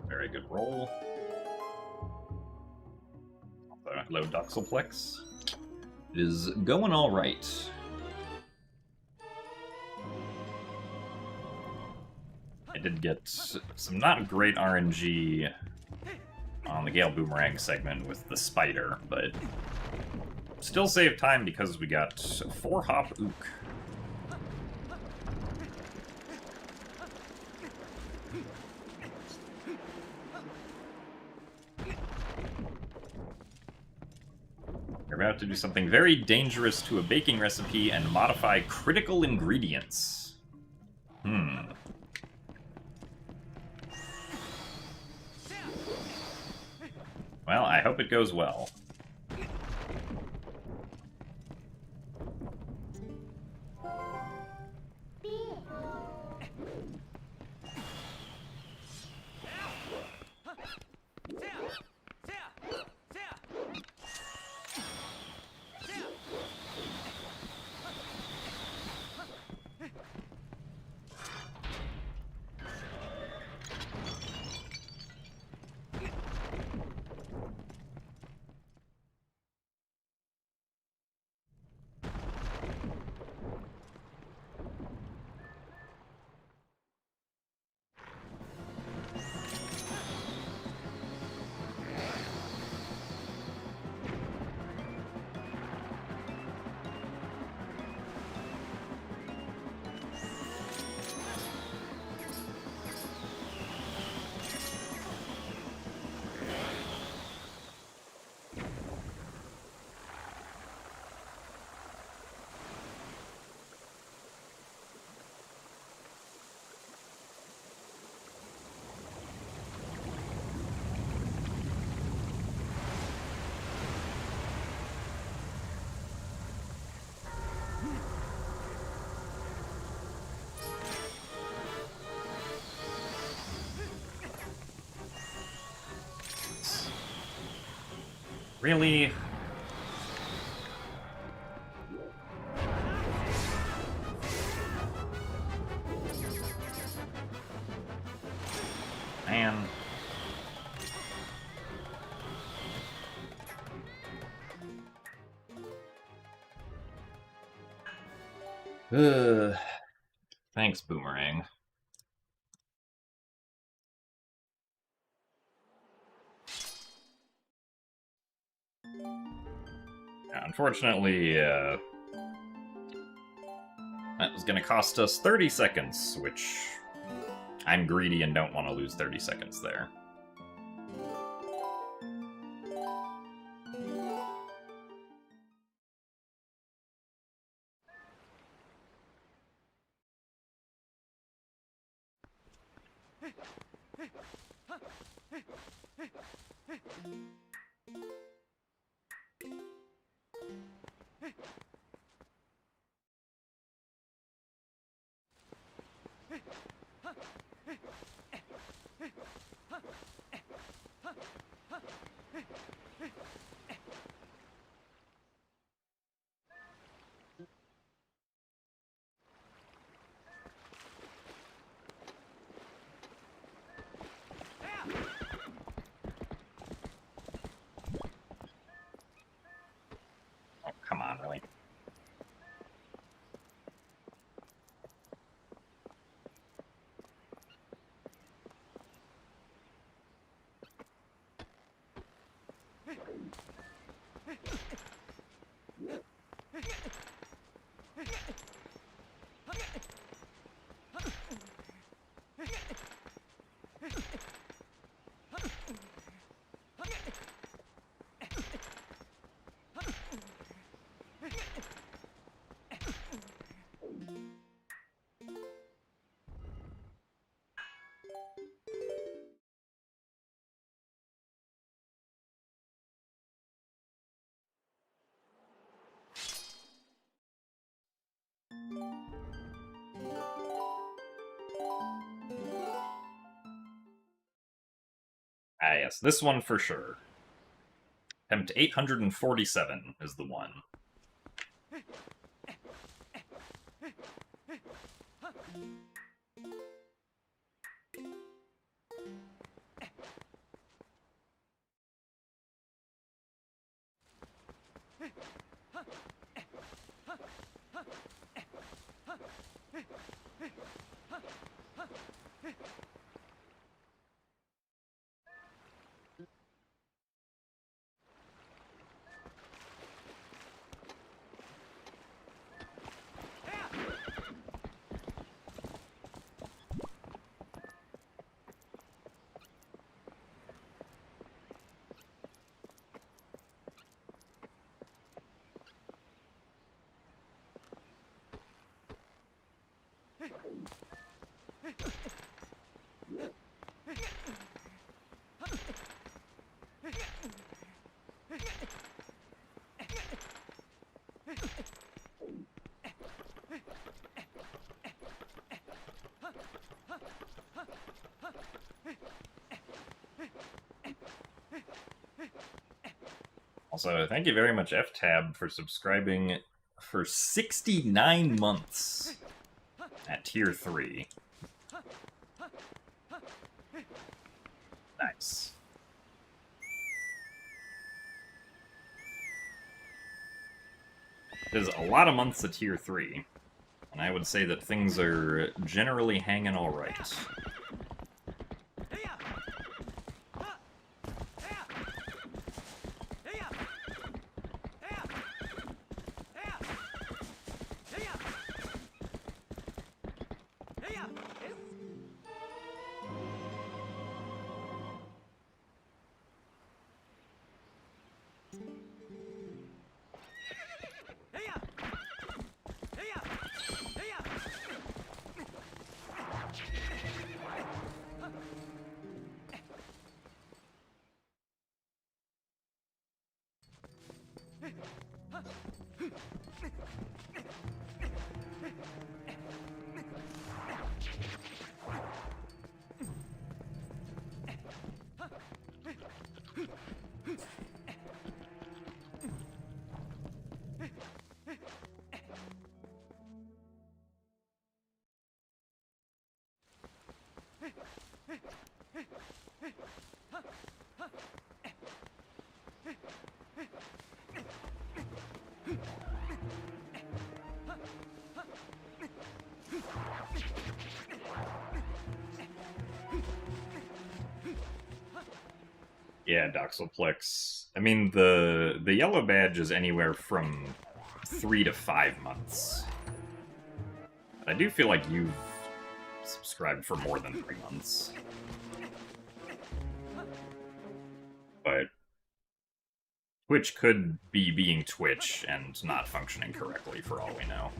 Very good roll. Low Doxelplex. It is going all right. I did get some not great RNG on the Gale Boomerang segment with the spider, but still saved time because we got 4-hop Ook. We're about to do something very dangerous to a baking recipe and modify critical ingredients. Well, I hope it goes well. Really? Man. Thanks, Boomerang. unfortunately, that was going to cost us 30 seconds, which I'm greedy and don't want to lose 30 seconds there. Oh, come on, really. Ah, yes, this one for sure. Attempt 847 is the one. Also, thank you very much, FTab, for subscribing for 69 months at Tier 3. Nice. It is a lot of months at Tier 3, and I would say that things are generally hanging alright. Yeah, Doxelplex. I mean, the yellow badge is anywhere from 3 to 5 months. I do feel like you've subscribed for more than 3 months. But Twitch could be being Twitch and not functioning correctly for all we know.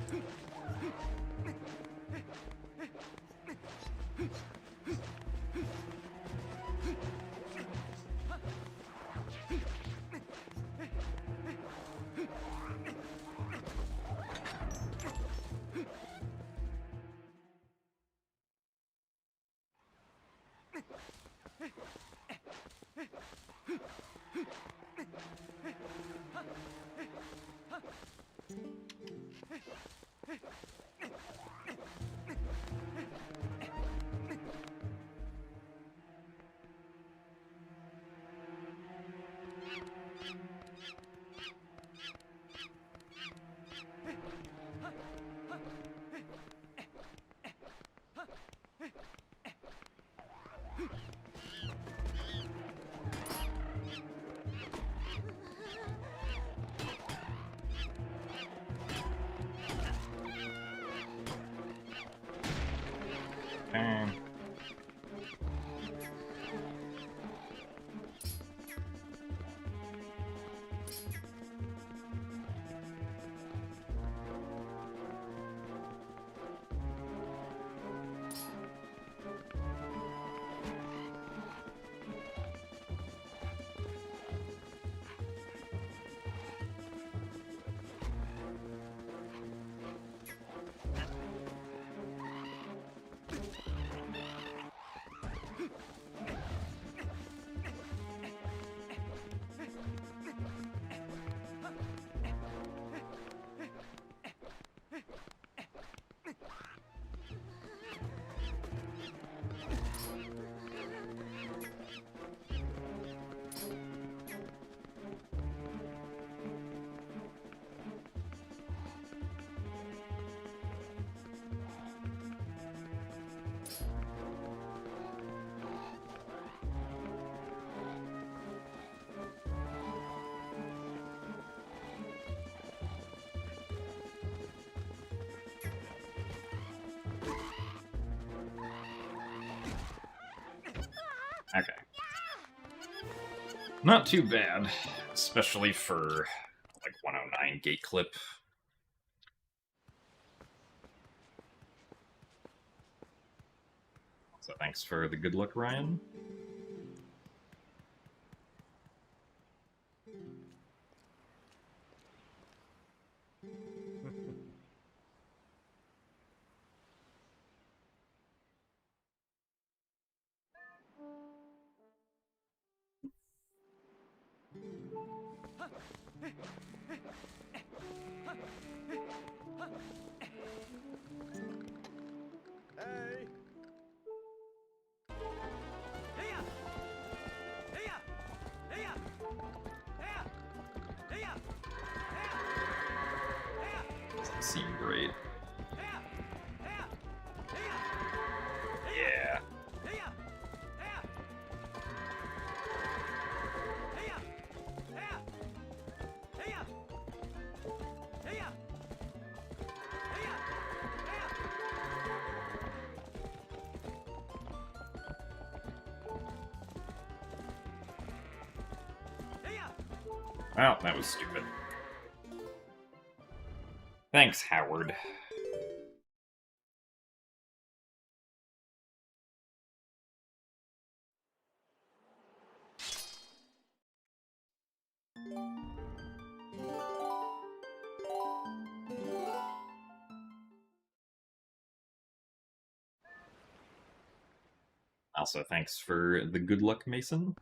Okay. Not too bad, especially for, like, 109 gate clip. So thanks for the good luck, Ryan. Hey! Doesn't seem great. Yeah. Well, that was stupid. Thanks, Howard. Also, thanks for the good luck, Mason.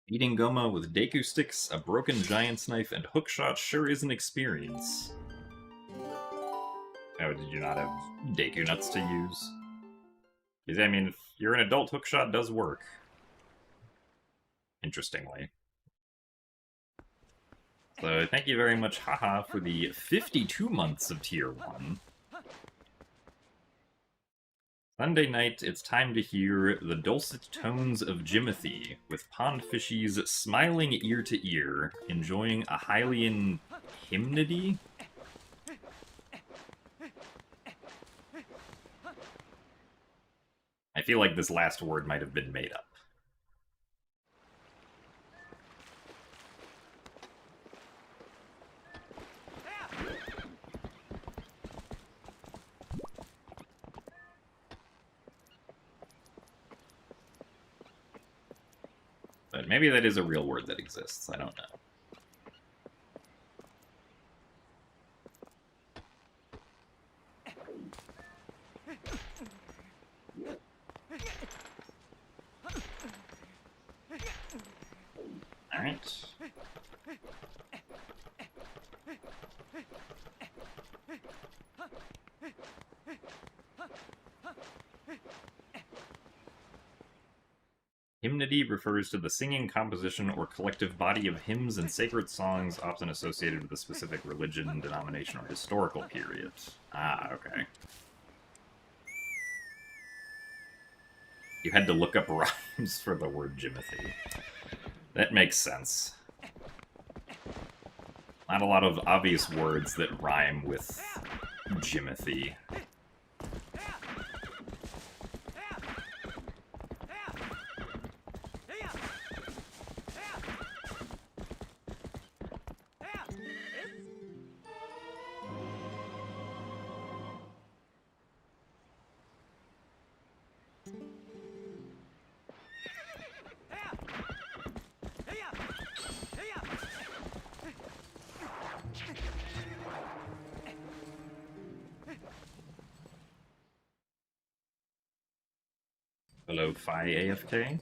Eating Goma with Deku sticks, a broken giant's knife, and hookshot sure is an experience. Oh, did you not have Deku nuts to use? Because, I mean, if you're an adult, hookshot does work. Interestingly. So, thank you very much, haha, for the 52 months of Tier 1. Sunday night, it's time to hear the dulcet tones of Jimothy, with pond fishies smiling ear to ear, enjoying a Hylian hymnody? I feel like this last word might have been made up. But maybe that is a real word that exists, I don't know. Alright. Hymnody refers to the singing, composition, or collective body of hymns and sacred songs often associated with a specific religion, denomination, or historical period. Ah, okay. You had to look up rhymes for the word Jimothy. That makes sense. Not a lot of obvious words that rhyme with Jimothy. Hello, Phi AFK.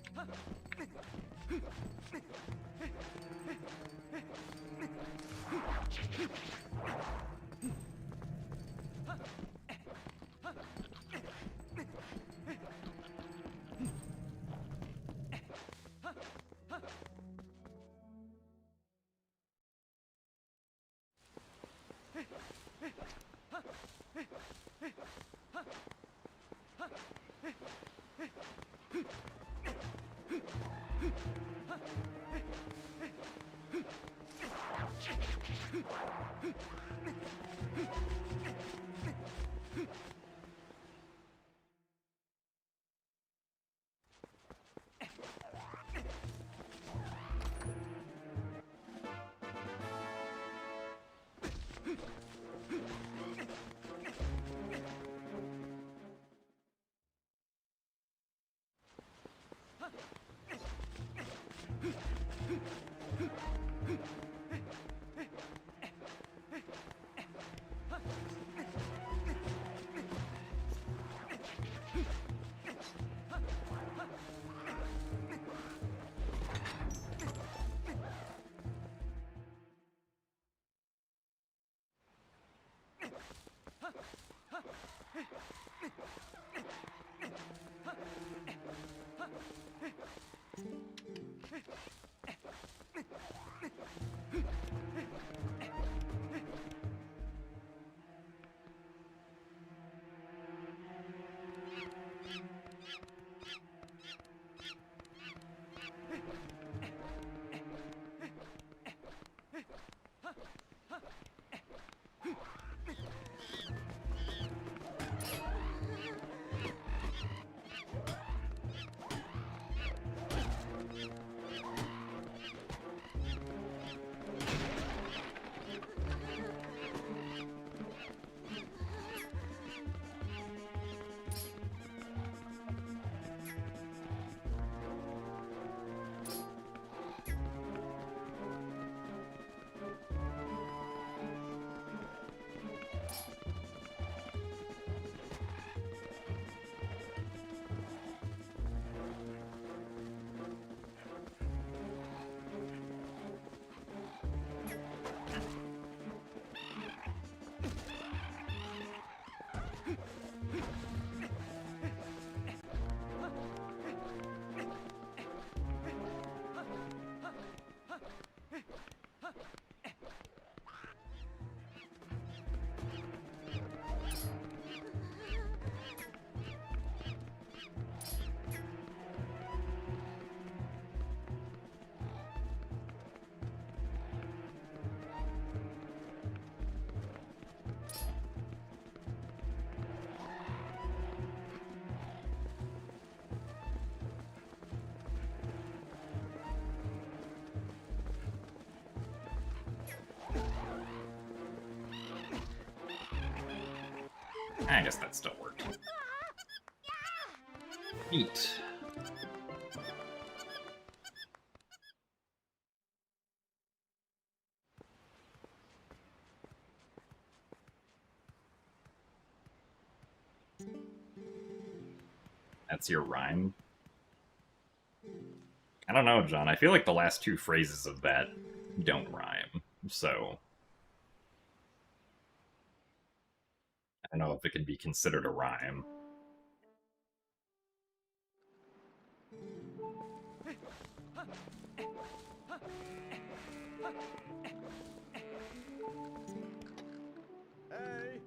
I guess that still worked. Neat. That's your rhyme? I don't know, John. I feel like the last two phrases of that don't rhyme, so... I don't know if it can be considered a rhyme. Hey!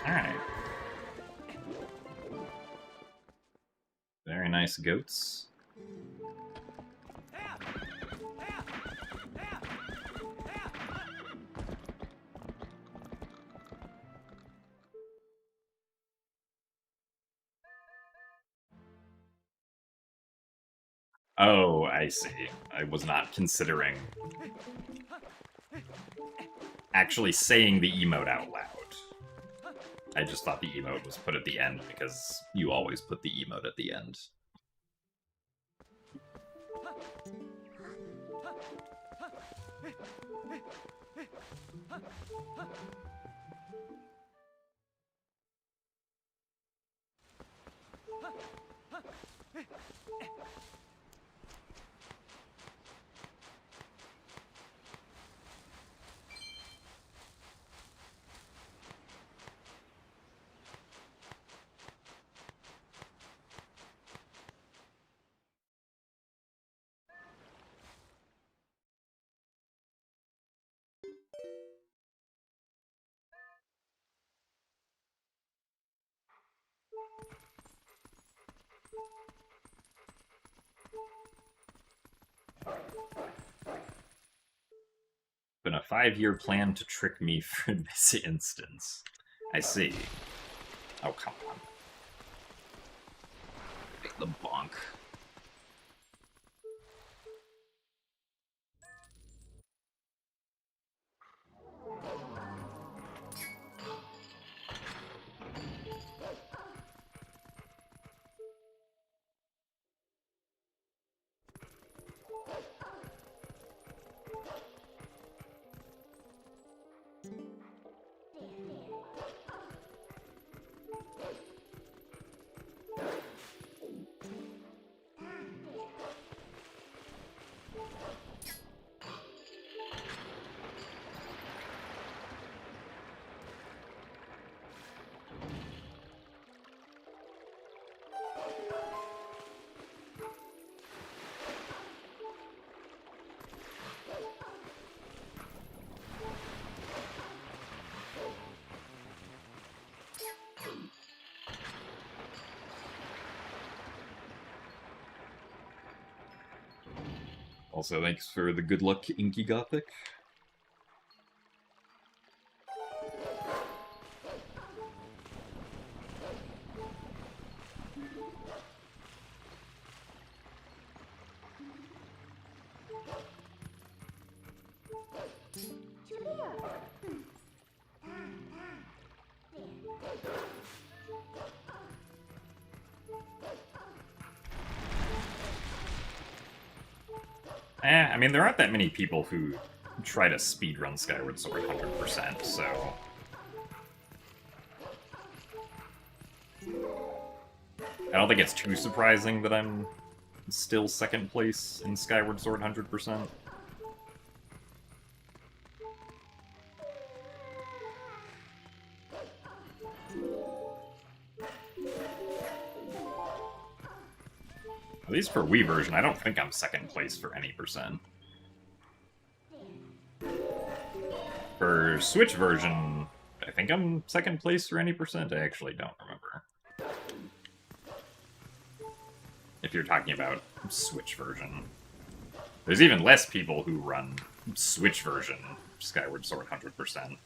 Alright. Very nice goats. Oh, I see. I was not considering actually saying the emote out loud. I just thought the emote was put at the end because you always put the emote at the end. Been a 5-year plan to trick me for this instance. I see. Oh, come on. Take the bonk. Also, thanks for the good luck, Inky Gothic. I mean, there aren't that many people who try to speedrun Skyward Sword 100%, so... I don't think it's too surprising that I'm still second place in Skyward Sword 100%. At least for Wii version, I don't think I'm second place for any percent. For Switch version, I think I'm second place for any percent. I actually don't remember. If you're talking about Switch version. There's even less people who run Switch version Skyward Sword 100%.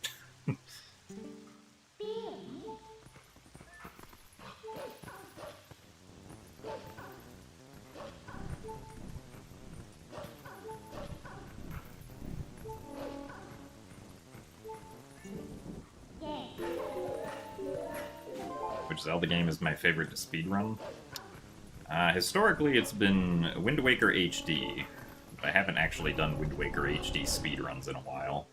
Which Zelda game is my favorite to speedrun? Historically, it's been Wind Waker HD. But I haven't actually done Wind Waker HD speedruns in a while.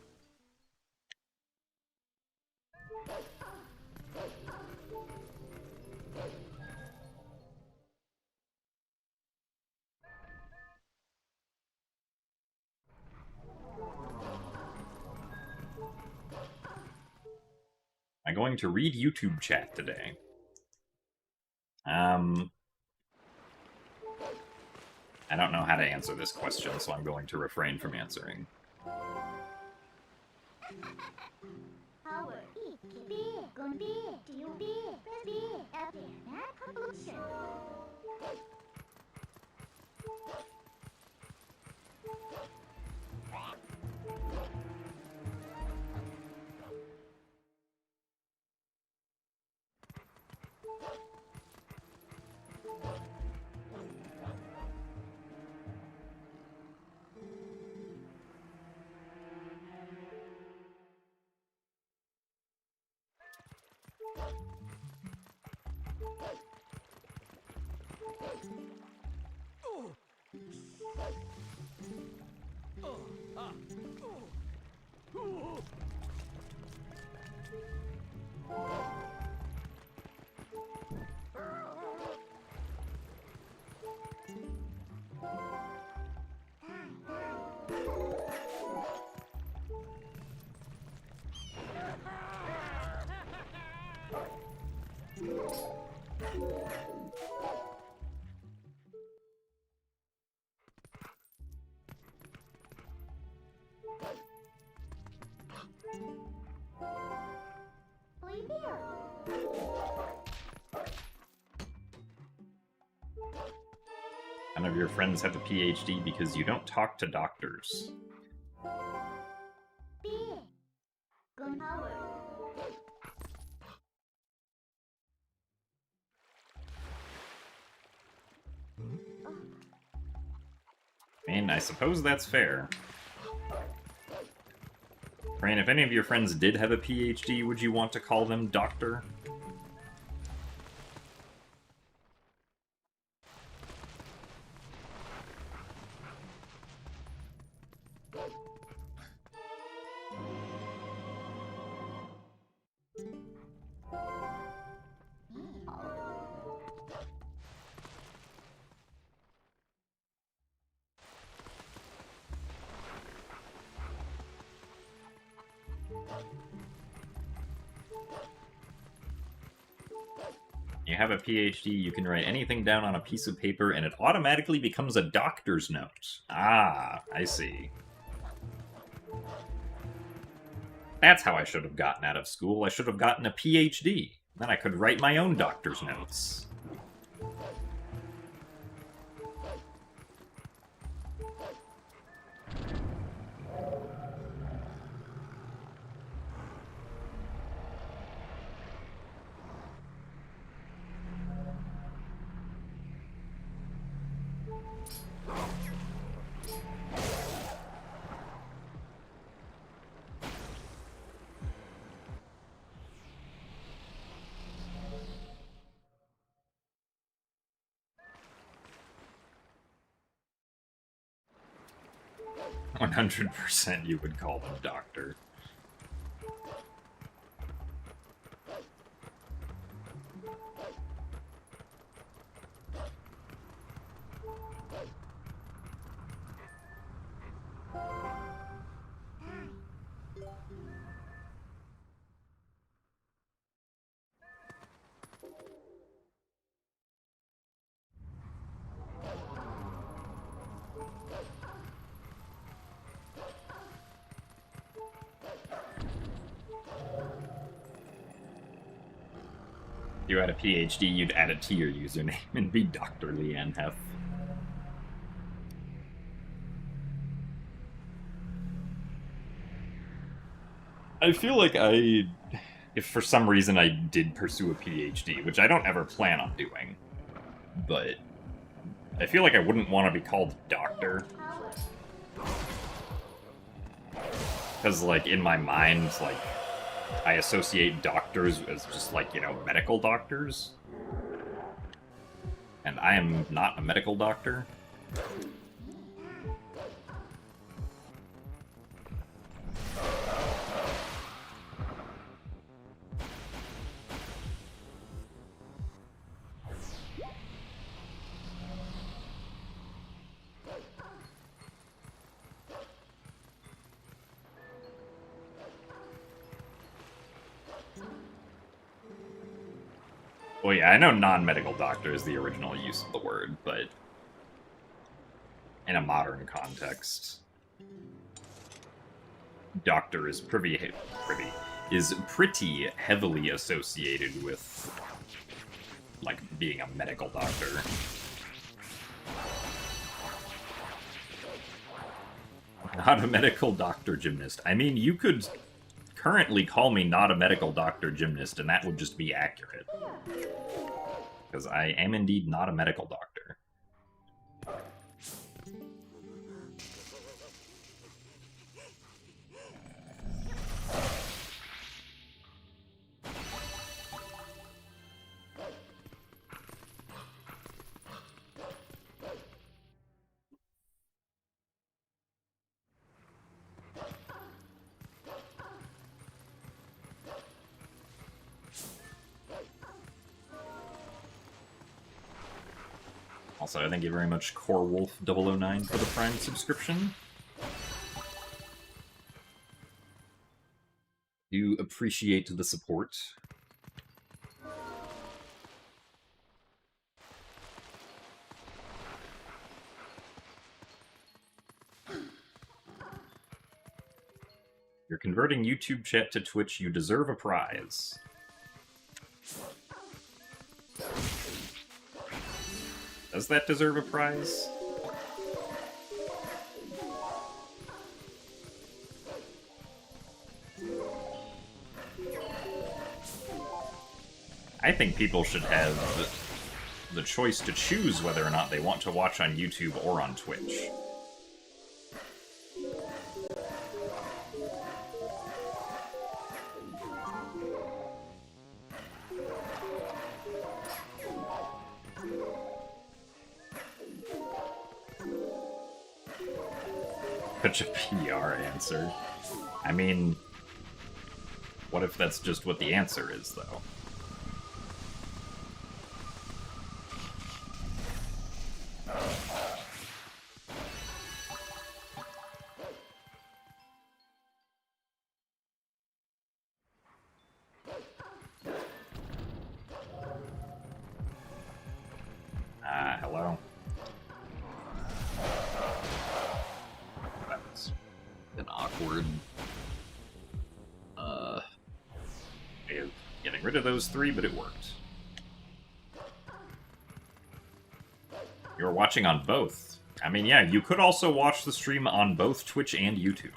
I'm going to read YouTube chat today. I don't know how to answer this question, so I'm going to refrain from answering. None of your friends have a PhD because you don't talk to doctors. I mean, I suppose that's fair. Rain, if any of your friends did have a PhD, would you want to call them doctor? You have a PhD, you can write anything down on a piece of paper and it automatically becomes a doctor's note. Ah, I see. That's how I should have gotten out of school. I should have gotten a PhD. Then I could write my own doctor's notes. 100% you would call them doctor. you had a PhD, you'd add it to your username and be Dr. Leanne Heff. I feel like if for some reason I did pursue a PhD, which I don't ever plan on doing, but I feel like I wouldn't want to be called doctor. Because, like, in my mind, like, I associate doctors as just, like, you know, medical doctors. And I am not a medical doctor. Well, yeah, I know non-medical doctor is the original use of the word, but in a modern context, doctor is pretty heavily associated with, like, being a medical doctor. Not a medical doctor gymnast. I mean, you could currently call me not a medical doctor gymnast, and that would just be accurate. Because I am indeed not a medical doctor. Also, thank you very much, CoreWolf009, for the Prime subscription. Do appreciate the support. You're converting YouTube chat to Twitch, you deserve a prize. Does that deserve a prize? I think people should have the choice to choose whether or not they want to watch on YouTube or on Twitch. Such a PR answer. I mean, what if that's just what the answer is, though? Hello. That's an awkward way of getting rid of those three, but it worked. You're watching on both. I mean, yeah, you could also watch the stream on both Twitch and YouTube.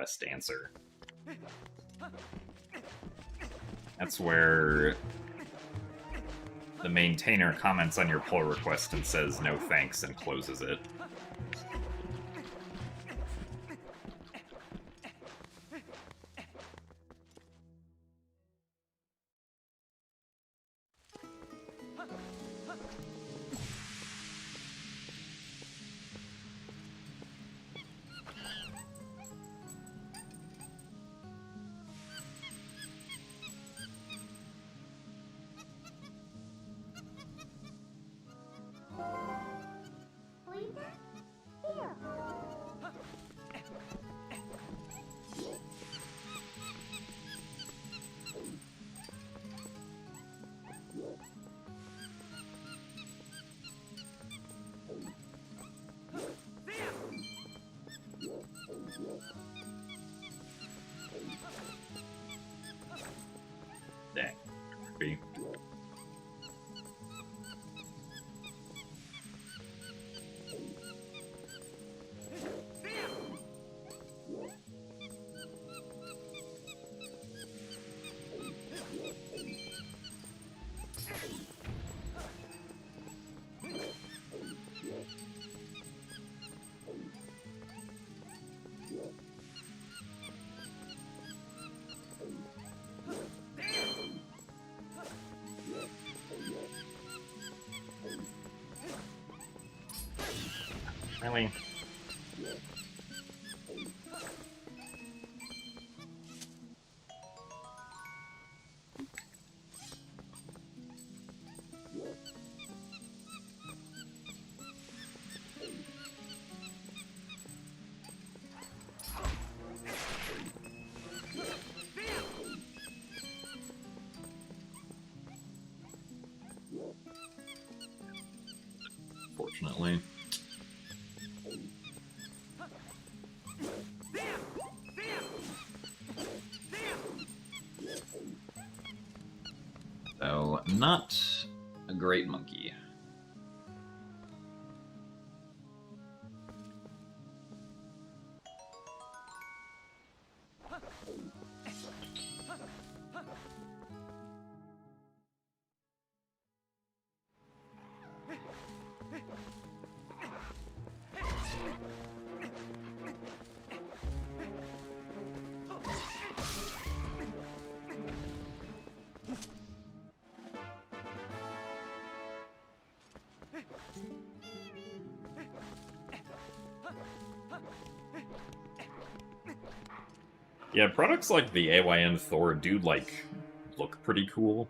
request answer. That's where the maintainer comments on your pull request and says no thanks and closes it. Dang. Be. Really? Fortunately. So, not a great monkey. Yeah, products like the AYN Thor do, like, look pretty cool.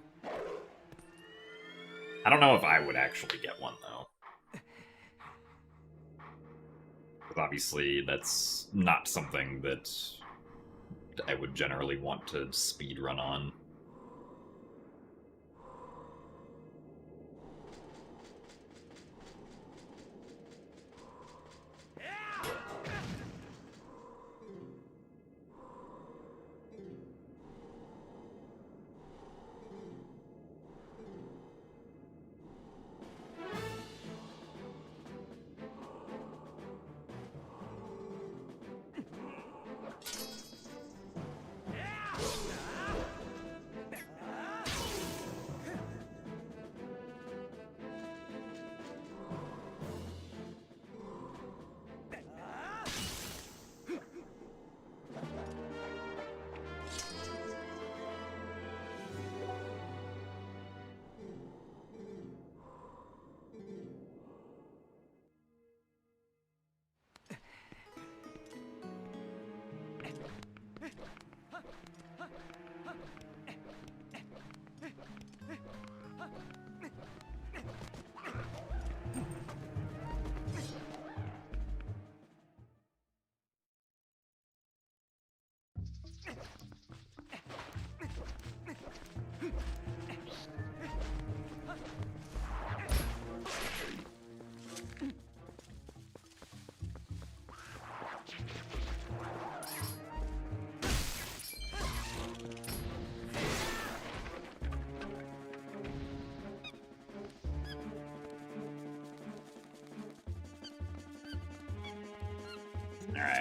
I don't know if I would actually get one, though. Because obviously that's not something that I would generally want to speedrun on.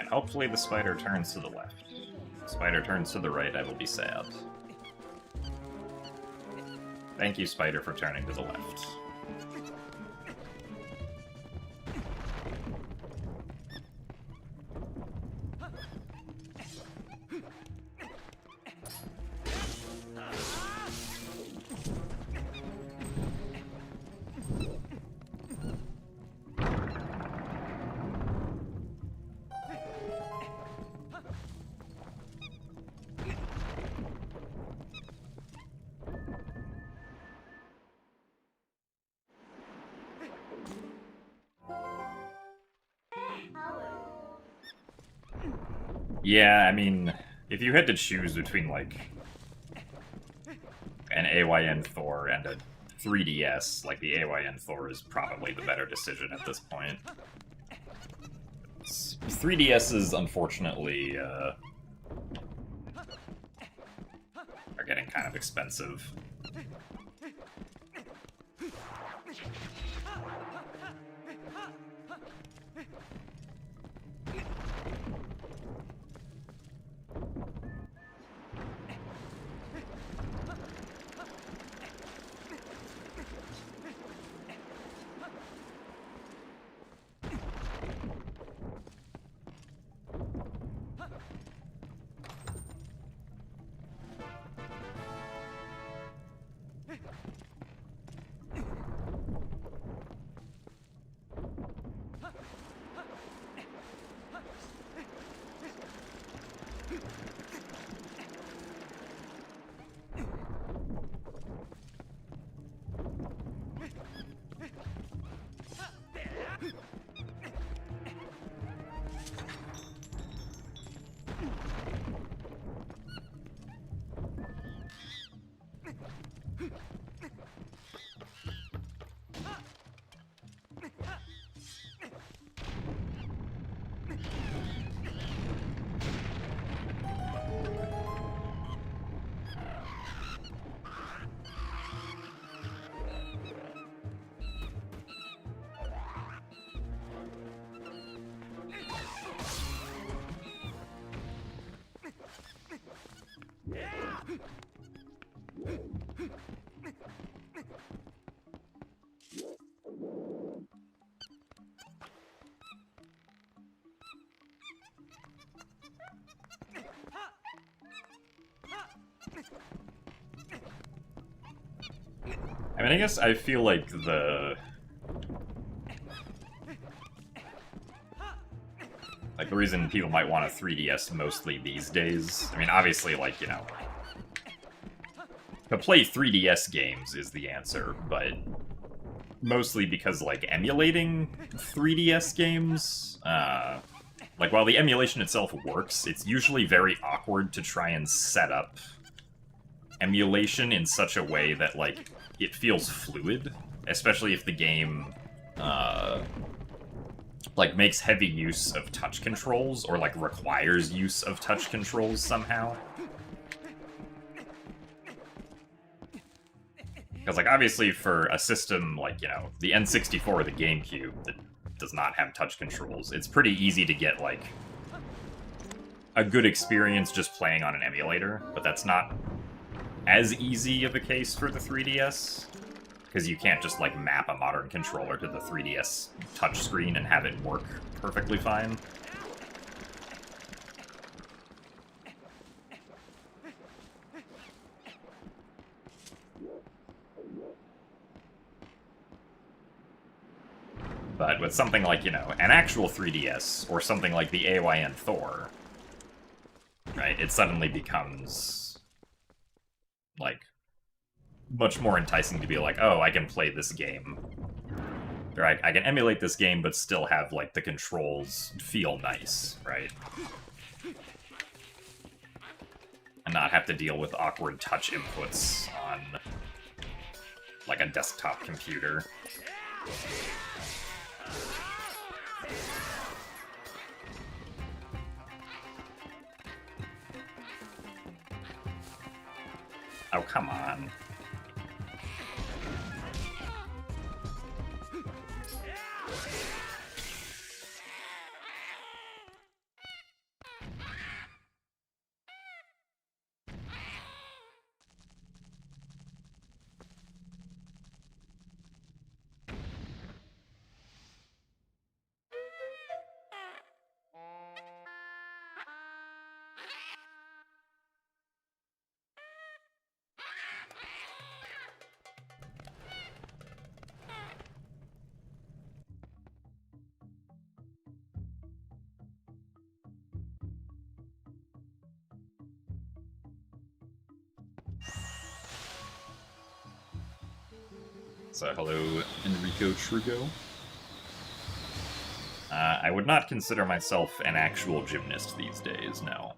Alright, hopefully the spider turns to the left. If the spider turns to the right, I will be sad. Thank you, spider, for turning to the left. Yeah, I mean, if you had to choose between, like, an AYN Thor and a 3DS, like, the AYN Thor is probably the better decision at this point. 3DSs, unfortunately, are getting kind of expensive. I mean, I guess I feel like the reason people might want a 3DS mostly these days, I mean, obviously, like, you know, to play 3DS games is the answer, but mostly because, like, emulating 3DS games, like, while the emulation itself works, it's usually very awkward to try and set up emulation in such a way that, like, it feels fluid, especially if the game, like, makes heavy use of touch controls, or, like, requires use of touch controls somehow. Because, like, obviously for a system like, you know, the N64 or the GameCube that does not have touch controls, it's pretty easy to get, like, a good experience just playing on an emulator, but that's not as easy of a case for the 3DS, because you can't just, like, map a modern controller to the 3DS touchscreen and have it work perfectly fine. But with something like, you know, an actual 3DS, or something like the AYN Thor, right, it suddenly becomes, like, much more enticing to be like, oh, I can play this game. Or I can emulate this game, but still have, like, the controls feel nice, right? And not have to deal with awkward touch inputs on, like, a desktop computer. Oh, come on. So, hello, Enrico Trugo. I would not consider myself an actual gymnast these days, no.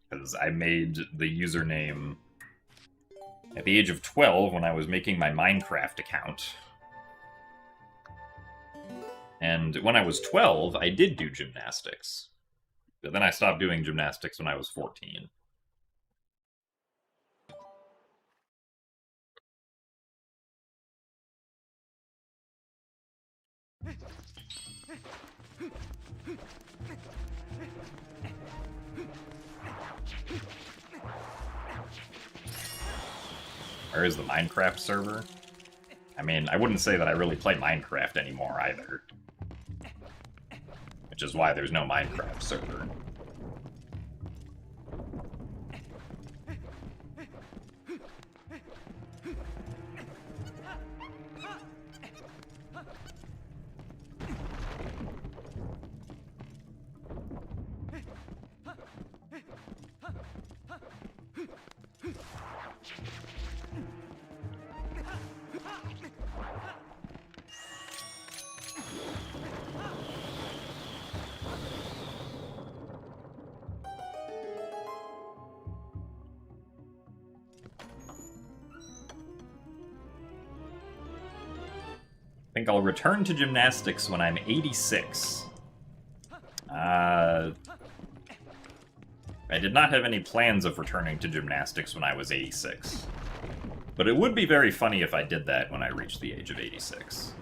Because I made the username at the age of 12 when I was making my Minecraft account. And when I was 12, I did do gymnastics. But then I stopped doing gymnastics when I was 14. Where is the Minecraft server? I mean, I wouldn't say that I really play Minecraft anymore either. Which is why there's no Minecraft server. I think I'll return to gymnastics when I'm 86. I did not have any plans of returning to gymnastics when I was 86. But it would be very funny if I did that when I reached the age of 86.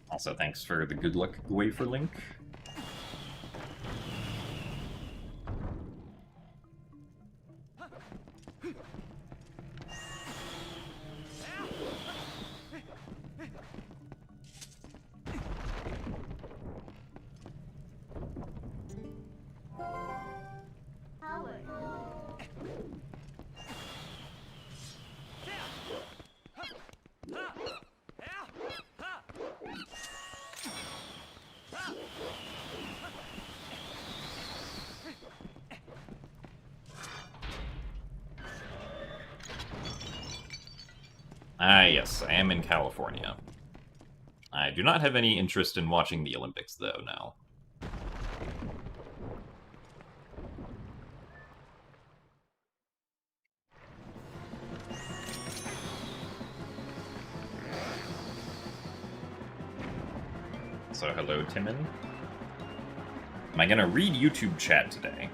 Also, thanks for the good luck wafer link. Yes, I am in California. I do not have any interest in watching the Olympics, though, no. So, hello, Timon. Am I gonna read YouTube chat today?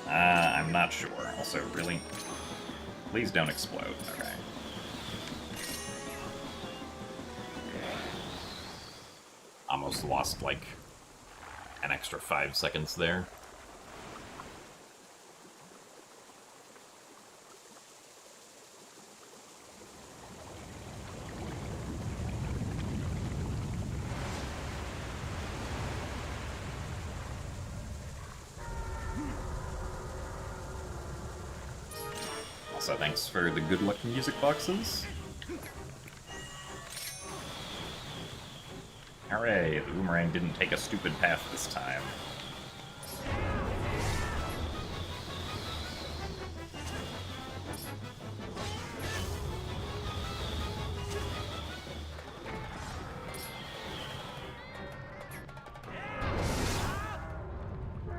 I'm not sure. Also, really? Please don't explode. Okay. Almost lost, like, an extra 5 seconds there. Also, thanks for the good luck music boxes. Hooray, the boomerang didn't take a stupid path this time.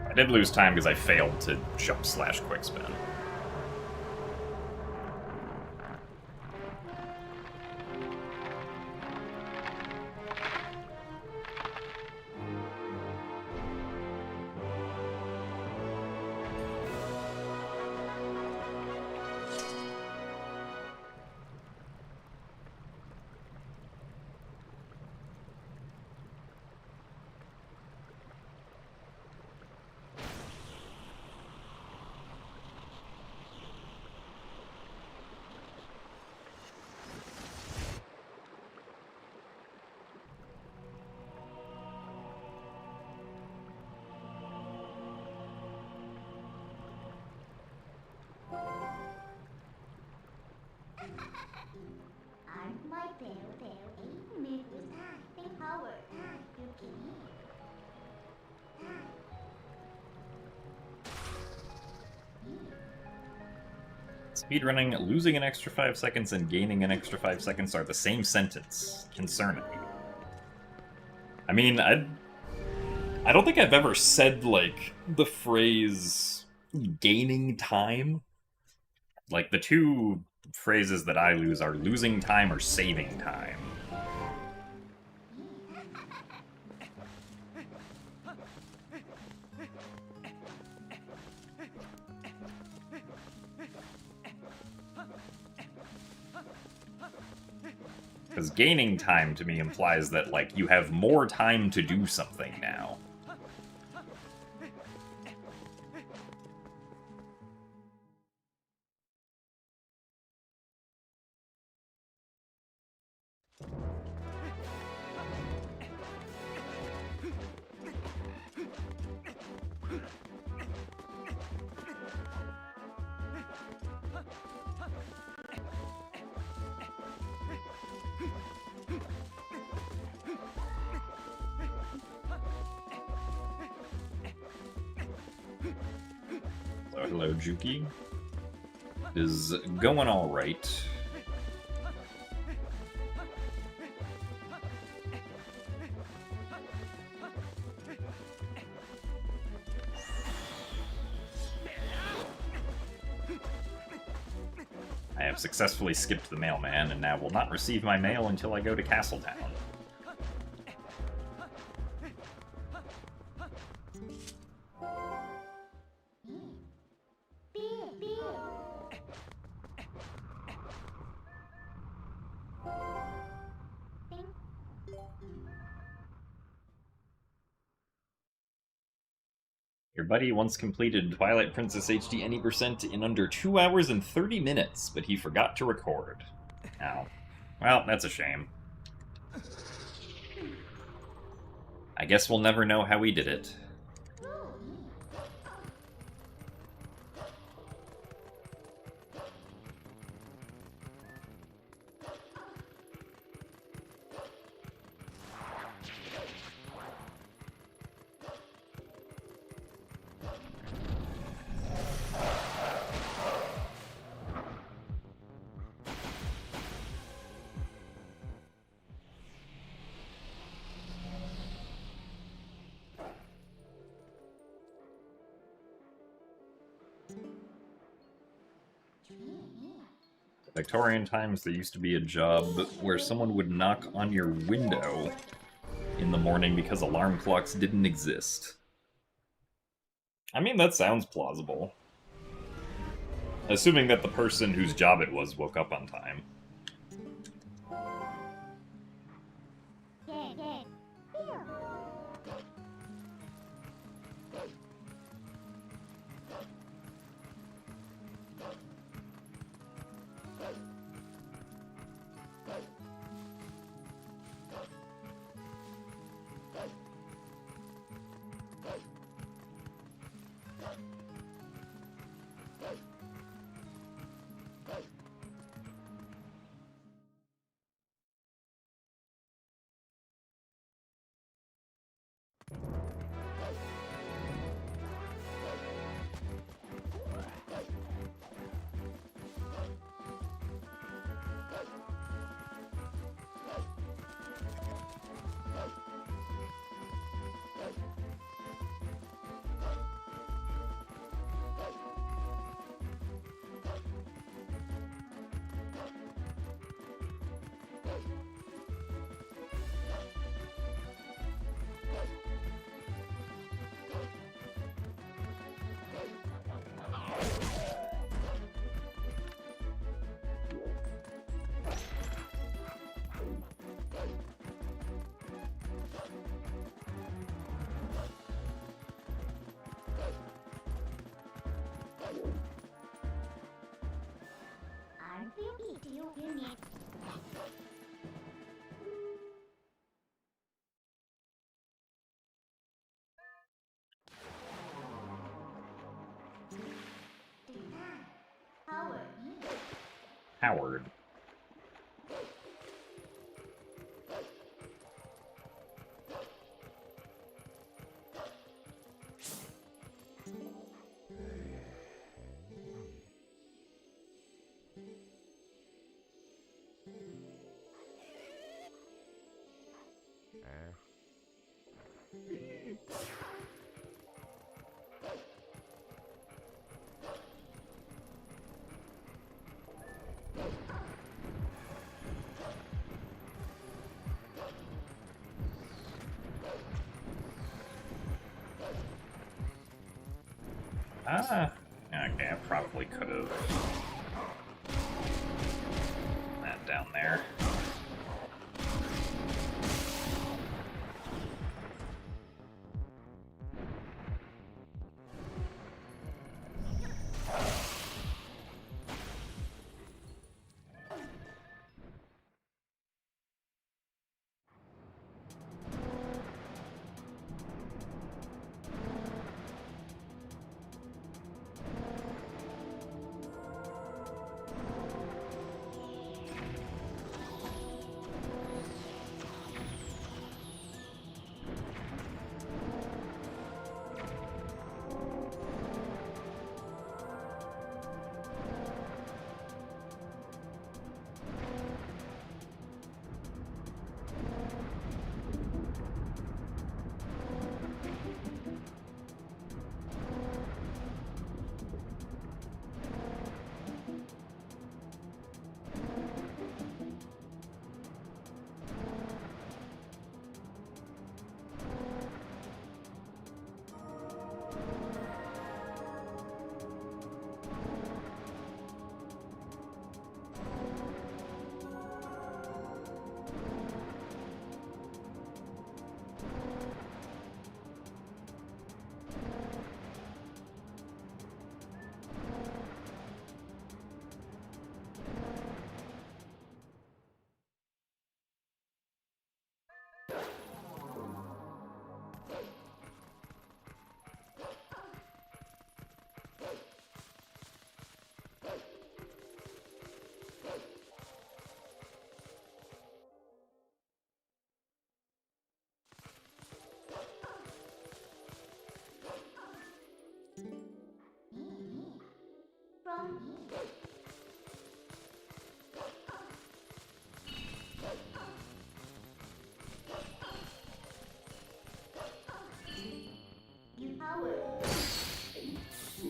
I did lose time because I failed to jump / quick spin. Speedrunning, losing an extra 5 seconds and gaining an extra 5 seconds are the same sentence. Concerning. I mean, I don't think I've ever said, like, the phrase gaining time. Like, the two phrases that I lose are losing time or saving time. Because gaining time to me implies that, like, you have more time to do something now. So, hello, Juki. It is going alright. I have successfully skipped the mailman, and now will not receive my mail until I go to Castletown. Your buddy once completed Twilight Princess HD any percent in under 2 hours and 30 minutes, but he forgot to record. Ow. Well, that's a shame. I guess we'll never know how he did it. Victorian times, there used to be a job where someone would knock on your window in the morning because alarm clocks didn't exist. I mean, that sounds plausible. Assuming that the person whose job it was woke up on time. Howard. Okay, I probably could have that down there.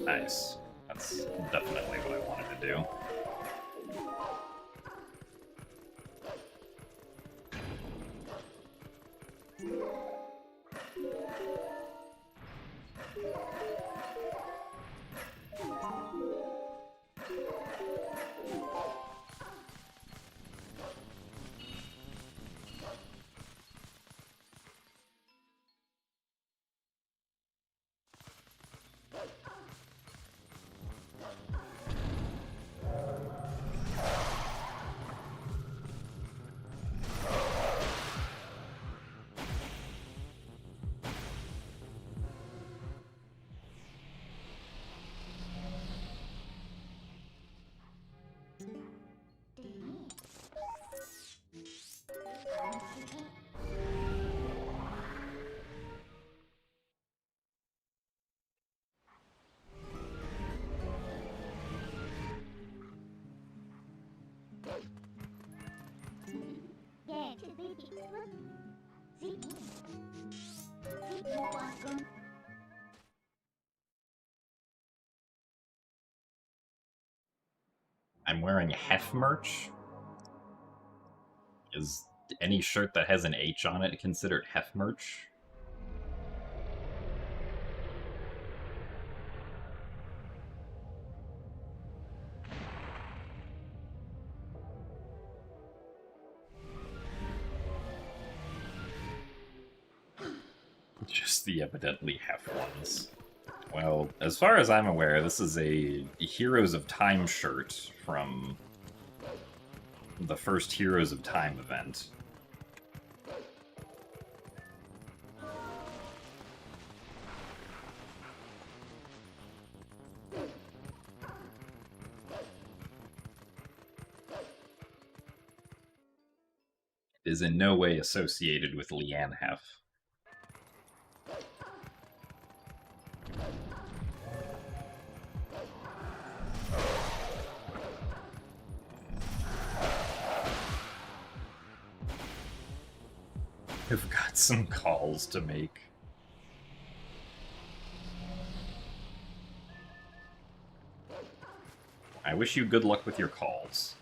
Nice. That's definitely what I wanted to do. I'm wearing Hef merch. Is any shirt that has an H on it considered Hef merch? Just the evidently Hef ones. Well, as far as I'm aware, this is a Heroes of Time shirt from the first Heroes of Time event. It is in no way associated with Leanne Hef. I've got some calls to make. I wish you good luck with your calls.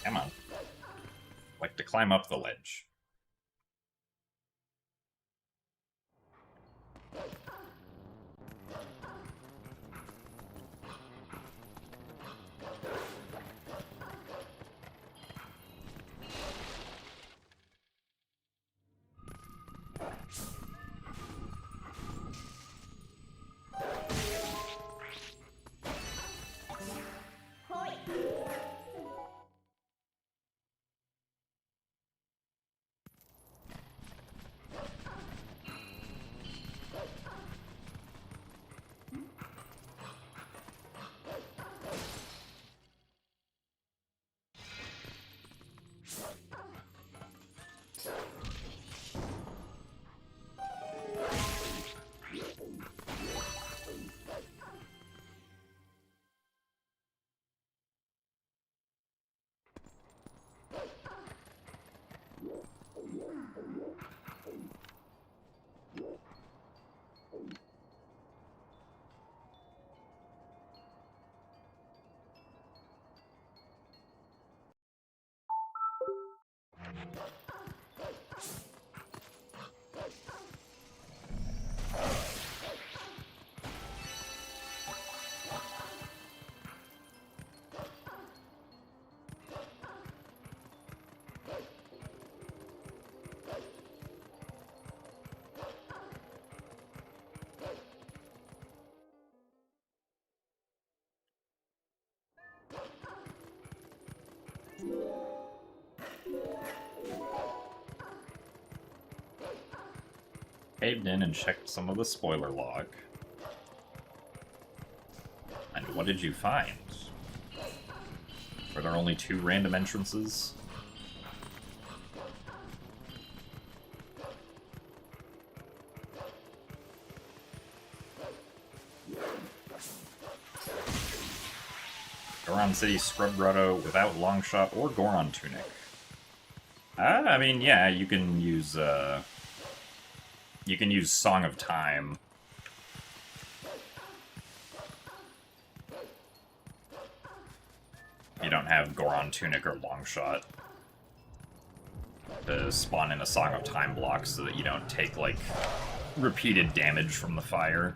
Come on. Like to climb up the ledge. Caved in and checked some of the spoiler log. And what did you find? Were there only 2 random entrances? Goron City Scrub Grotto without Longshot or Goron Tunic. I mean, yeah, you can use Song of Time. You don't have Goron Tunic or Longshot to spawn in a Song of Time block so that you don't take, like, repeated damage from the fire.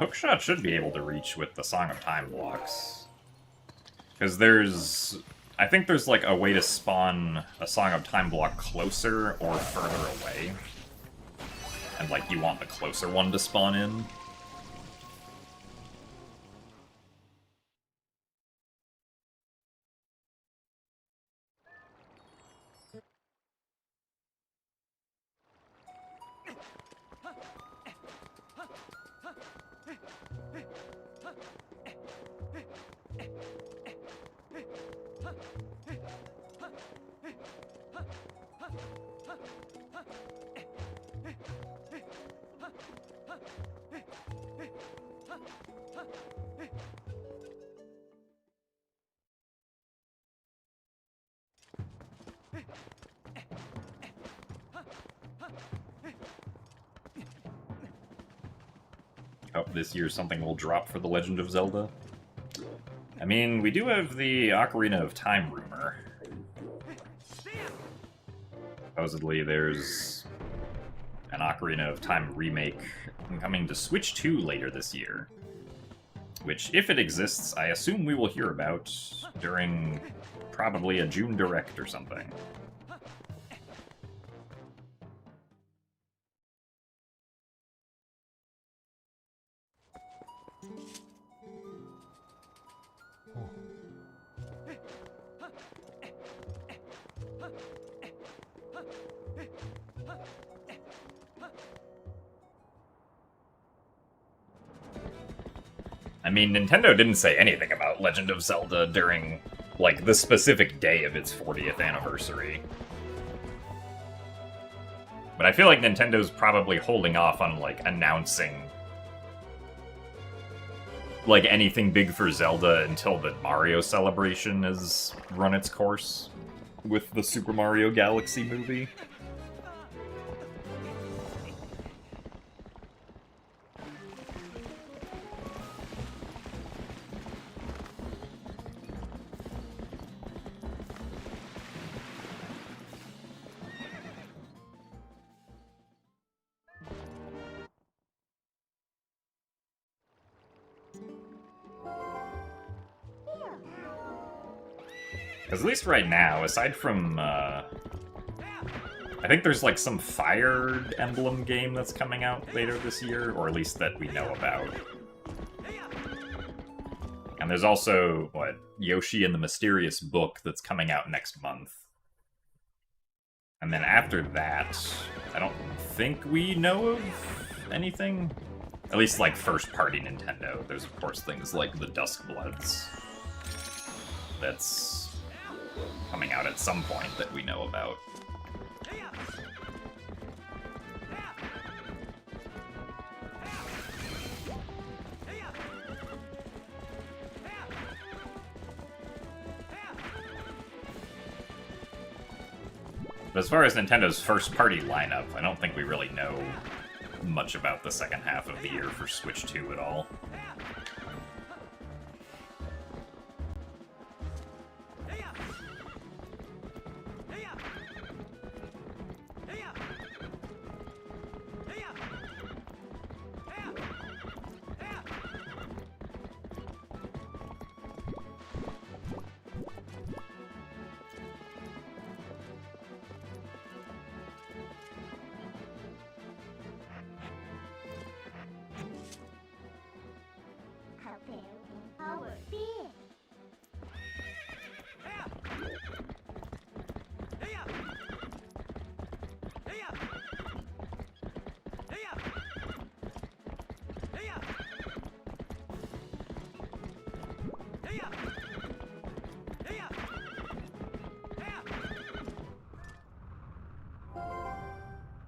Hookshot should be able to reach with the Song of Time blocks. Because there's... I think there's like a way to spawn a Song of Time block closer or further away. And like you want the closer one to spawn in. Oh, this year something will drop for The Legend of Zelda. I mean, we do have the Ocarina of Time rumor. Supposedly there's an Ocarina of Time remake coming to Switch 2 later this year. Which, if it exists, I assume we will hear about during probably a June Direct or something. I mean, Nintendo didn't say anything about Legend of Zelda during, like, the specific day of its 40th anniversary. But I feel like Nintendo's probably holding off on, like, announcing, like, anything big for Zelda until the Mario celebration has run its course with the Super Mario Galaxy movie. Because at least right now, aside from, I think there's like some Fire Emblem game that's coming out later this year, or at least that we know about. And there's also, what, Yoshi and the Mysterious Book that's coming out next month. And then after that, I don't think we know of anything. At least, like, first-party Nintendo. There's, of course, things like the Duskbloods that's coming out at some point that we know about. But as far as Nintendo's first-party lineup, I don't think we really know much about the second half of the year for Switch 2 at all.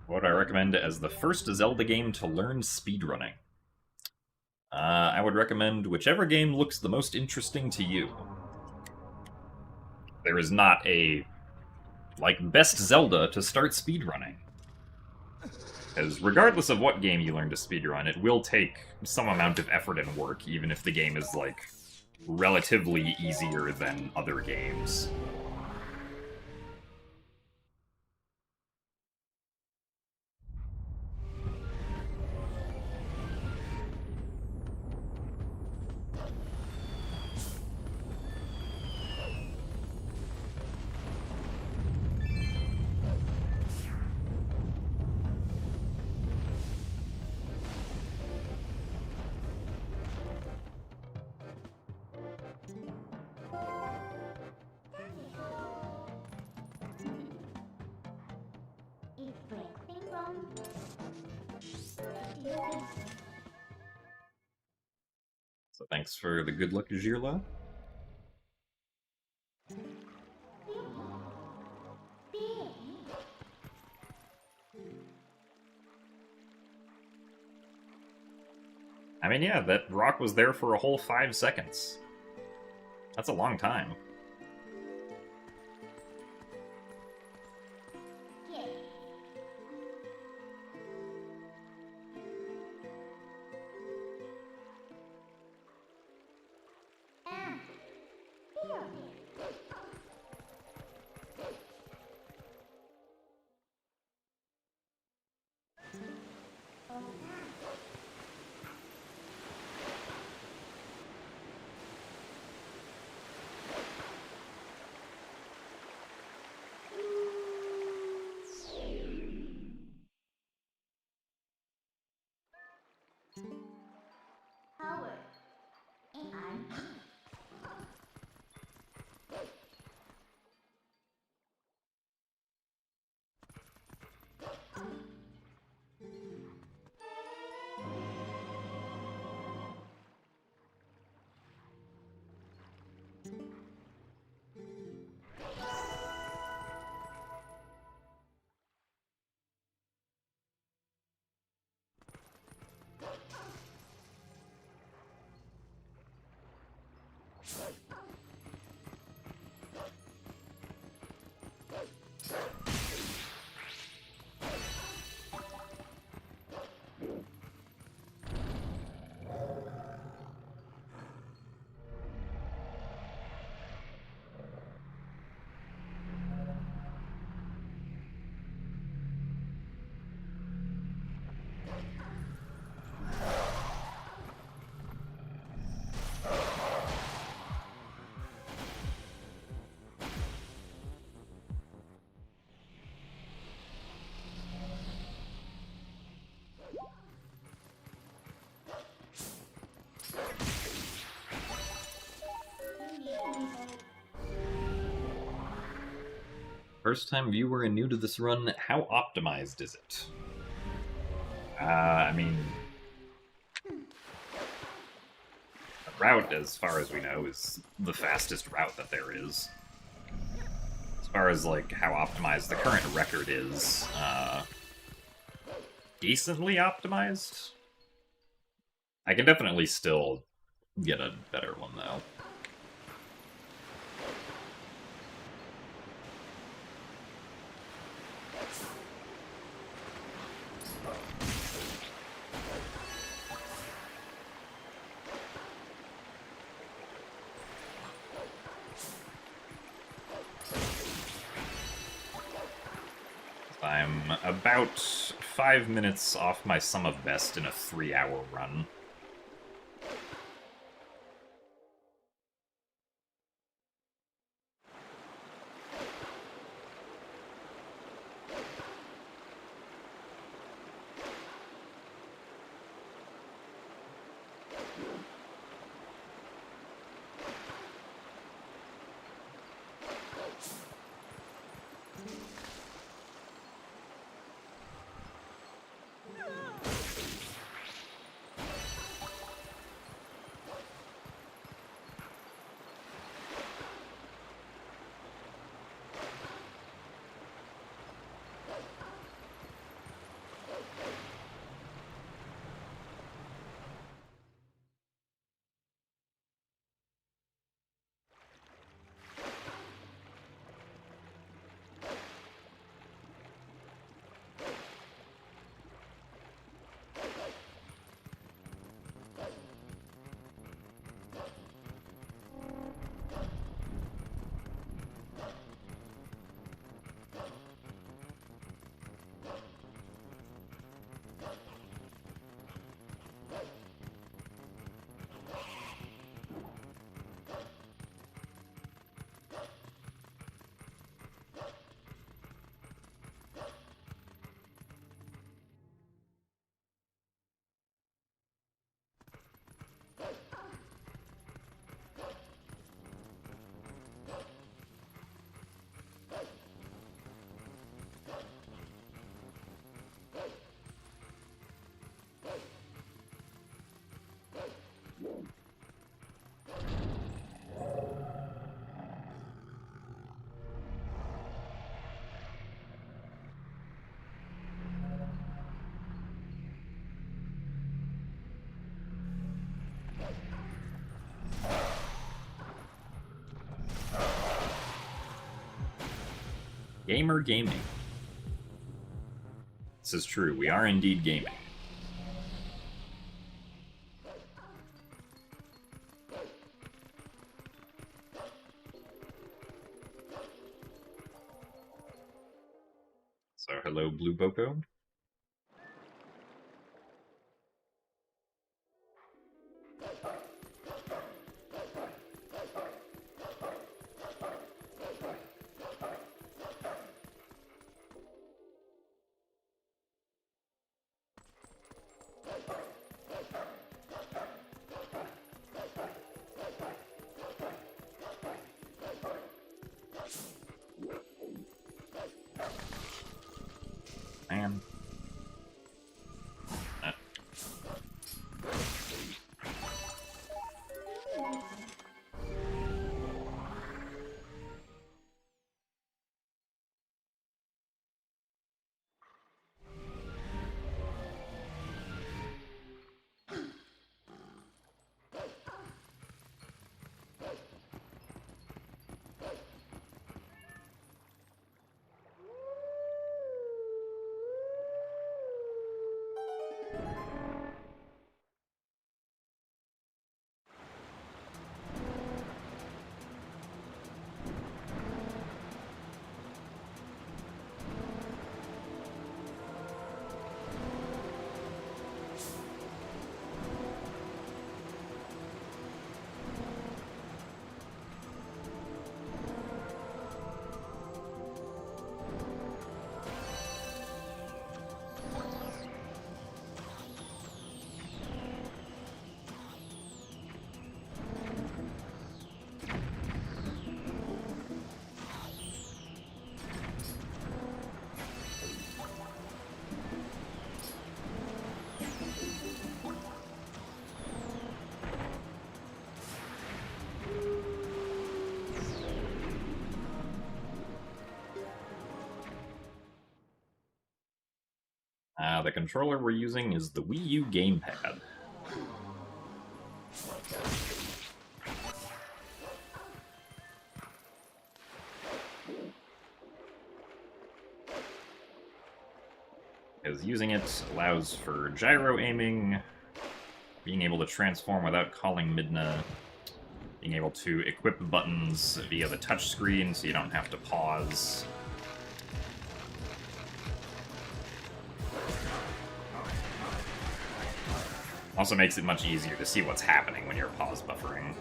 What would I recommend as the first Zelda game to learn speedrunning? I would recommend whichever game looks the most interesting to you. There is not a, like, best Zelda to start speedrunning. Because regardless of what game you learn to speedrun, it will take some amount of effort and work, even if the game is, like, relatively easier than other games. So thanks for the good luck, Jirla. I mean, yeah, that rock was there for a whole 5 seconds. That's a long time. First time viewer and new to this run, how optimized is it? I mean, the route, as far as we know, is the fastest route that there is. As far as, like, how optimized the current record is, decently optimized? I can definitely still get a better one, though. I'm about 5 minutes off my sum of best in a 3-hour run. Gamer gaming. This is true. We are indeed gaming. So, hello, Blue Boko. Man. The controller we're using is the Wii U gamepad. Because using it allows for gyro aiming, being able to transform without calling Midna, being able to equip buttons via the touchscreen so you don't have to pause. Also makes it much easier to see what's happening when you're pause buffering.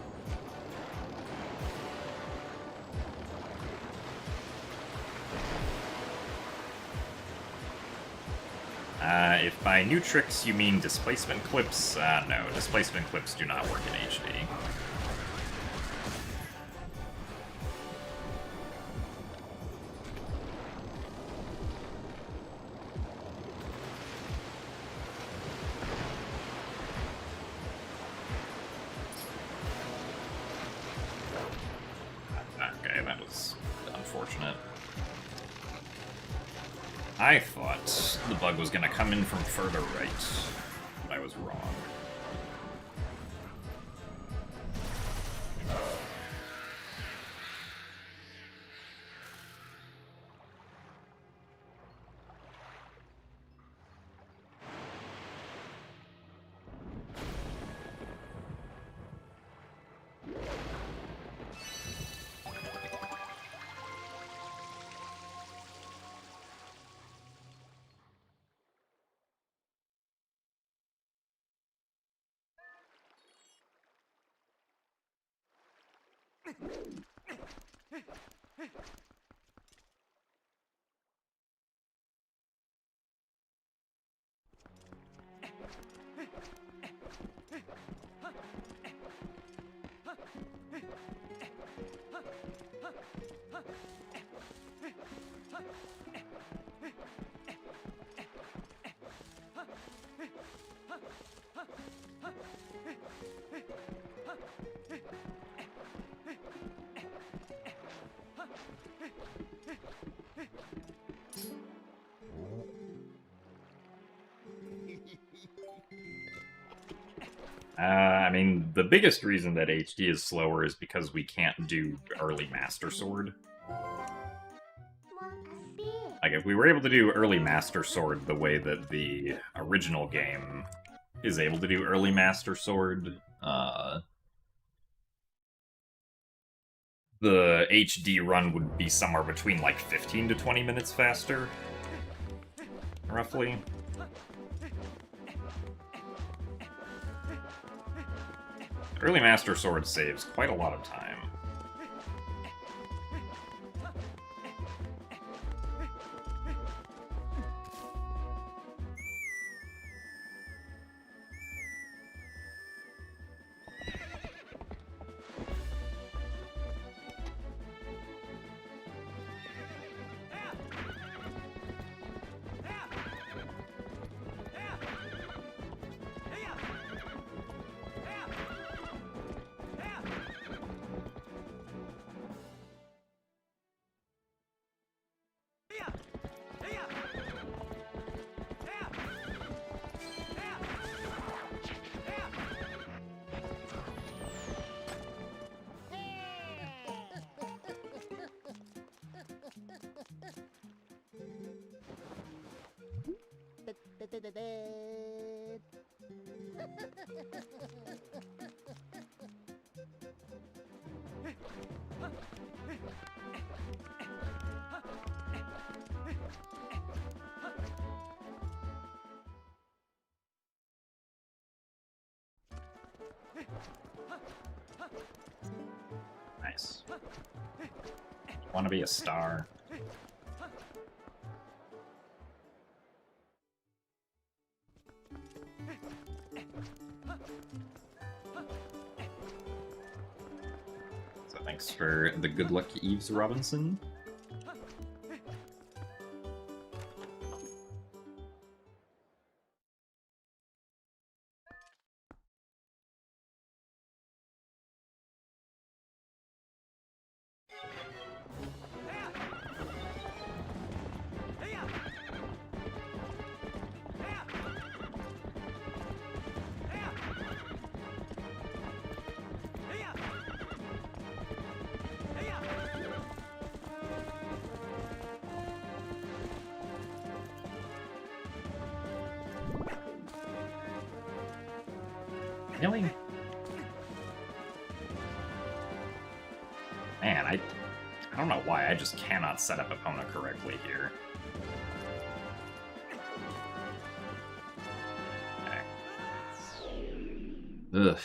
If by new tricks you mean displacement clips, no, displacement clips do not work in HD. Okay, that was unfortunate. I thought the bug was going to come in from further right, but I was wrong. I mean, the biggest reason that HD is slower is because we can't do early Master Sword. Like, if we were able to do early Master Sword the way that the original game is able to do early Master Sword, the HD run would be somewhere between like 15 to 20 minutes faster, roughly. Early Master Sword saves quite a lot of time. Nice. Want to be a star? So thanks for the good luck, Eves Robinson. Really? Man, I don't know why, I just cannot set up Epona correctly here. Okay. Ugh.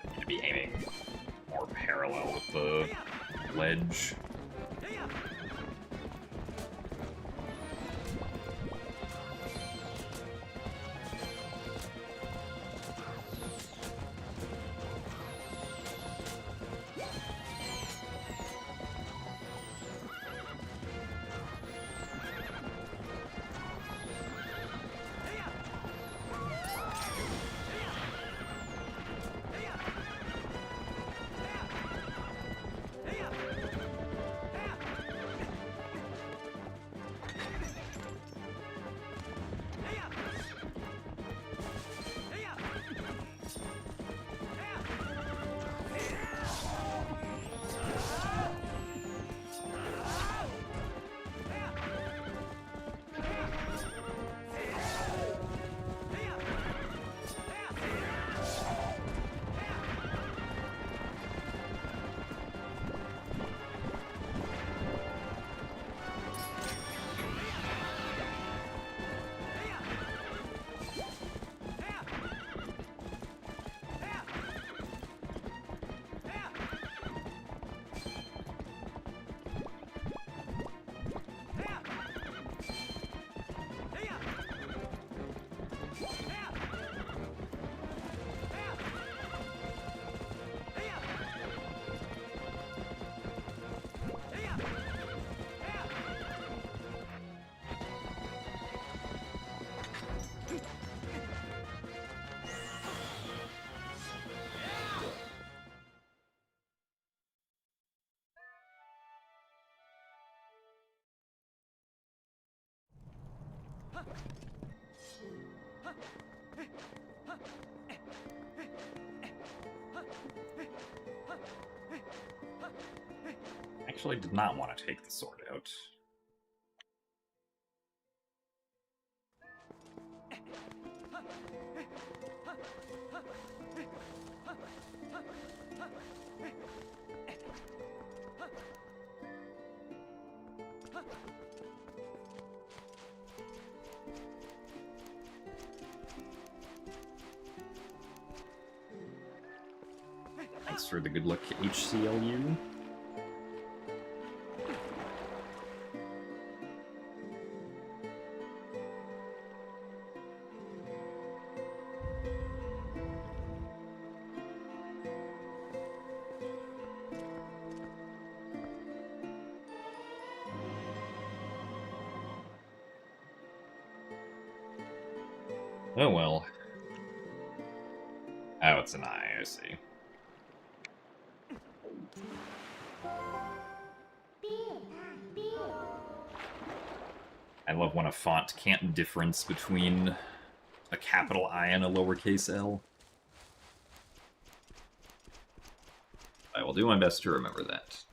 Need to be aiming more parallel with the ledge. Actually, did not want to take the sword out. Thanks for the good luck, HCLU. Oh well. Oh, it's an I see. I love when a font can't difference between a capital I and a lowercase l. I will do my best to remember that.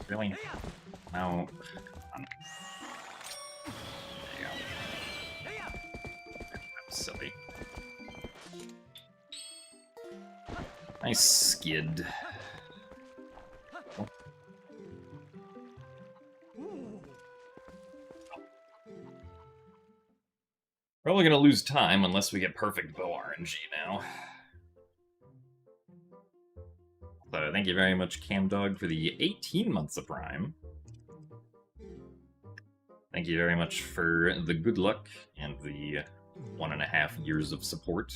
Really? No. There you go. That's silly. Nice skid. Oh. Probably gonna lose time unless we get perfect bow RNG now. So thank you very much, Camdog, for the 18 months of Prime. Thank you very much for the good luck and the 1.5 years of support.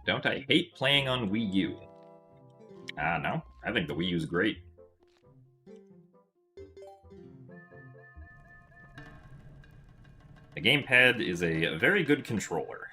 Don't I hate playing on Wii U? No, I think the Wii U's great. The gamepad is a very good controller.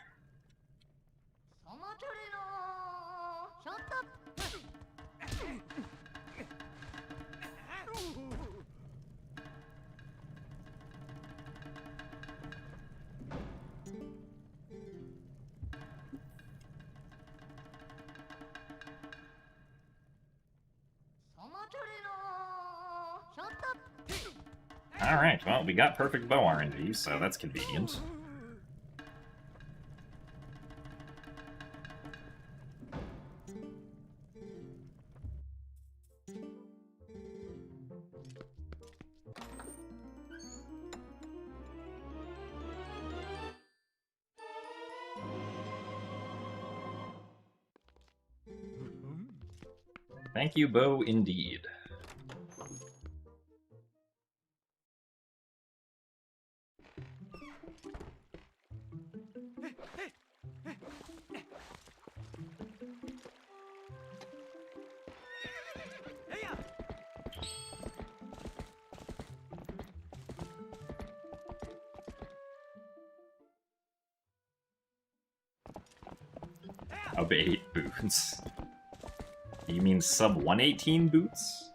Alright, well, we got perfect bow RNG, so that's convenient. Thank you, bow, indeed. Sub 8 boots. You mean sub 118 boots?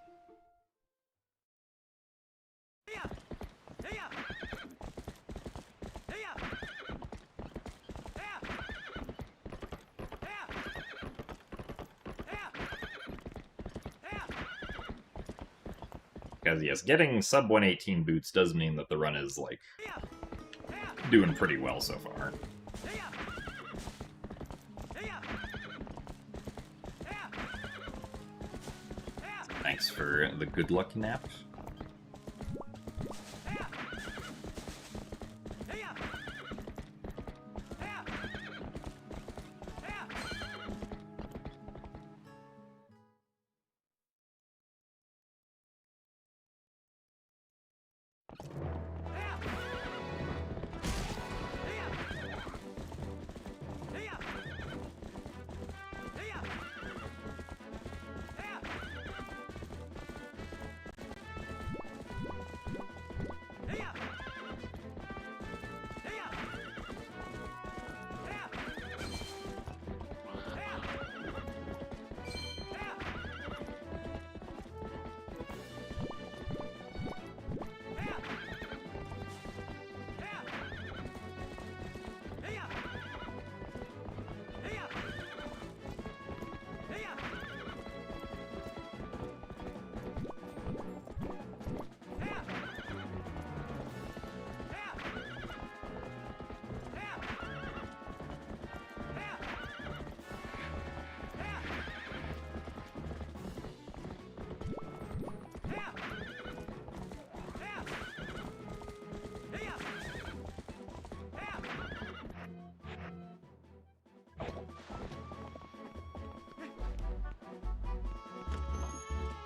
Because yes, getting sub 118 boots does mean that the run is, like, doing pretty well so far. Thanks for the good luck nap.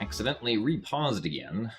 Accidentally repaused again.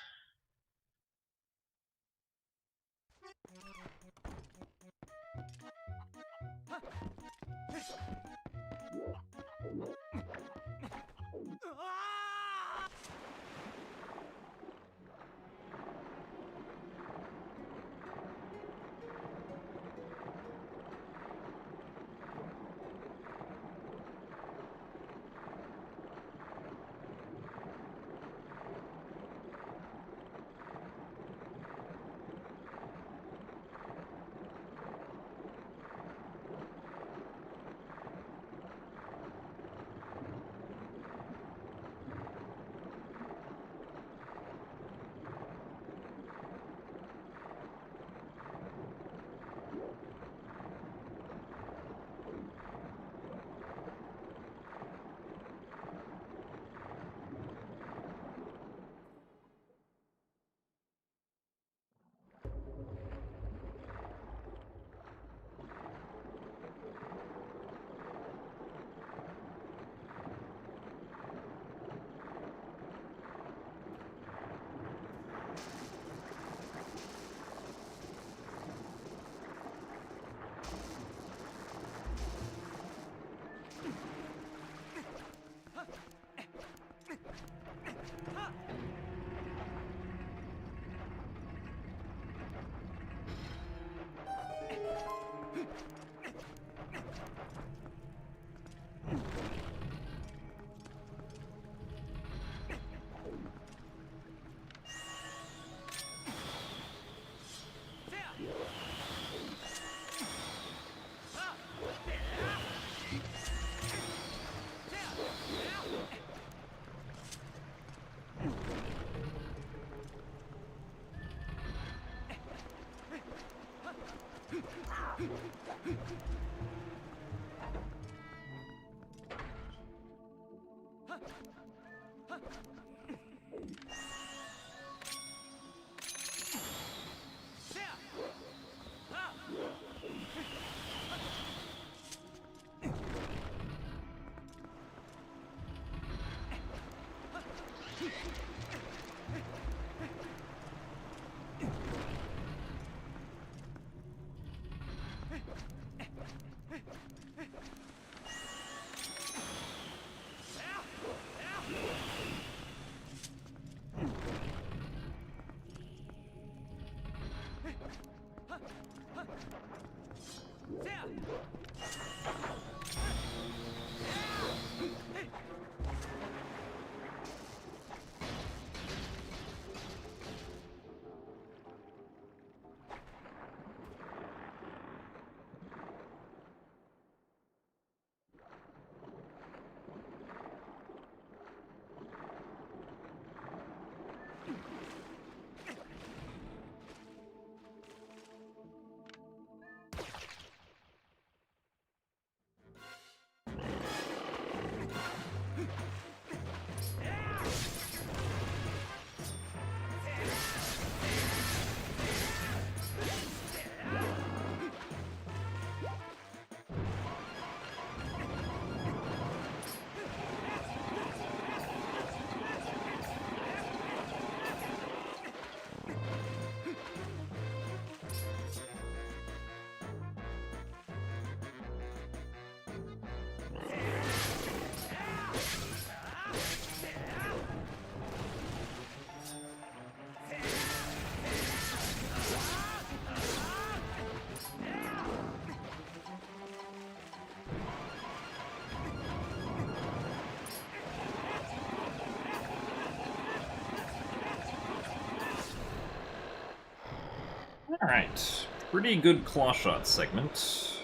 Alright, pretty good Clawshot segment.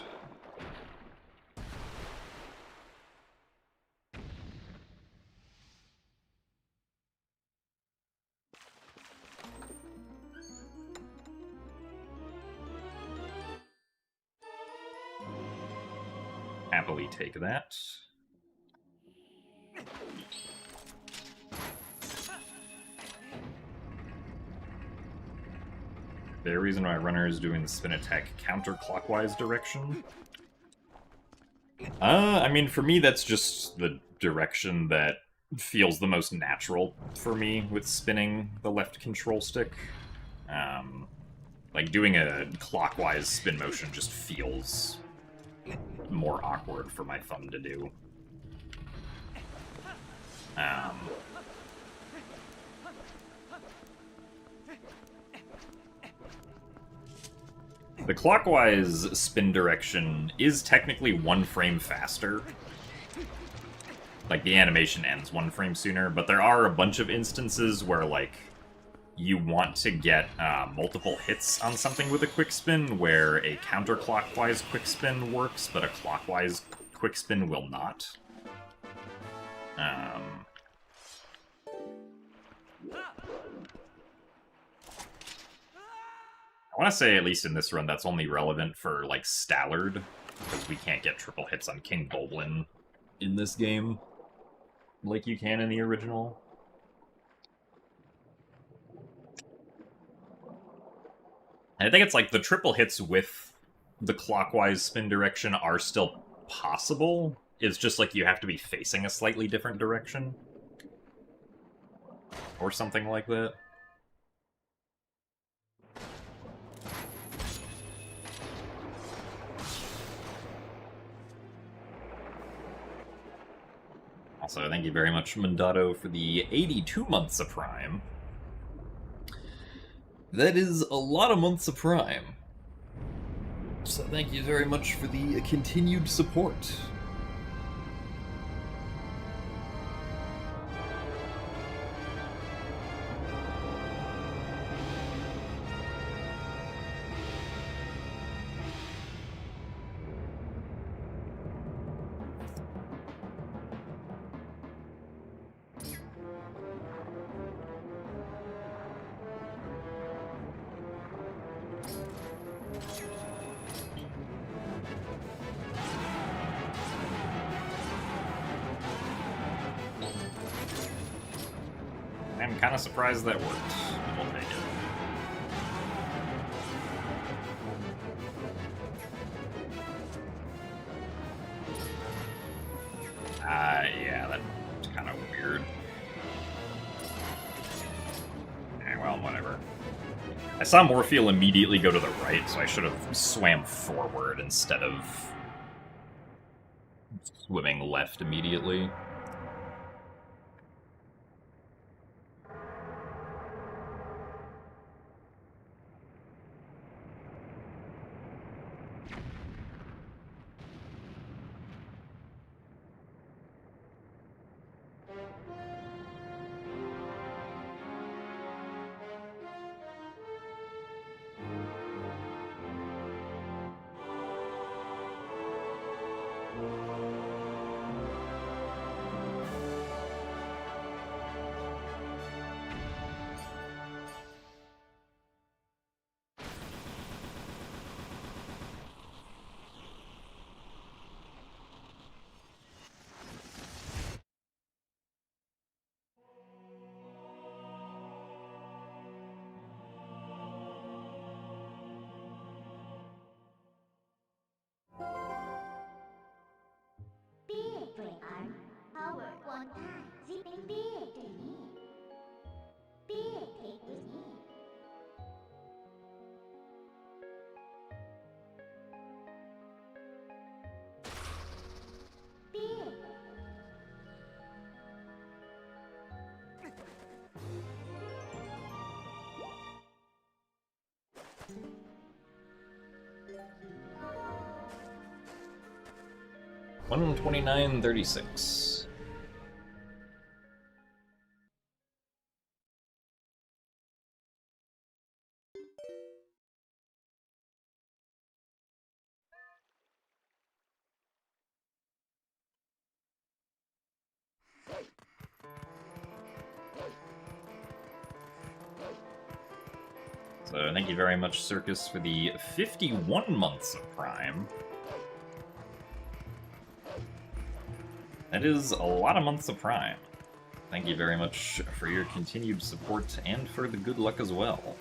Happily take that. The reason why runner is doing the spin attack counterclockwise direction. I mean, for me, that's just the direction that feels the most natural for me with spinning the left control stick. Like, doing a clockwise spin motion just feels more awkward for my thumb to do. The clockwise spin direction is technically 1 frame faster. Like, the animation ends 1 frame sooner, but there are a bunch of instances where, like, you want to get multiple hits on something with a quick spin, where a counterclockwise quick spin works, but a clockwise quick spin will not. I want to say, at least in this run, that's only relevant for, like, Stallard, because we can't get triple hits on King Boblin in this game like you can in the original. And I think it's like the triple hits with the clockwise spin direction are still possible. It's just like you have to be facing a slightly different direction. Or something like that. Also, thank you very much, Mandato, for the 82 months of Prime. That is a lot of months of Prime. So thank you very much for the continued support. kind of surprised that worked. We'll take it. Yeah, that's kind of weird. Well, whatever. I saw Morpheal immediately go to the right, so I should have swam forward instead of swimming left immediately. $129.36. So thank you very much, Circus, for the 51 months of Prime. That is a lot of months of Prime. Thank you very much for your continued support and for the good luck as well.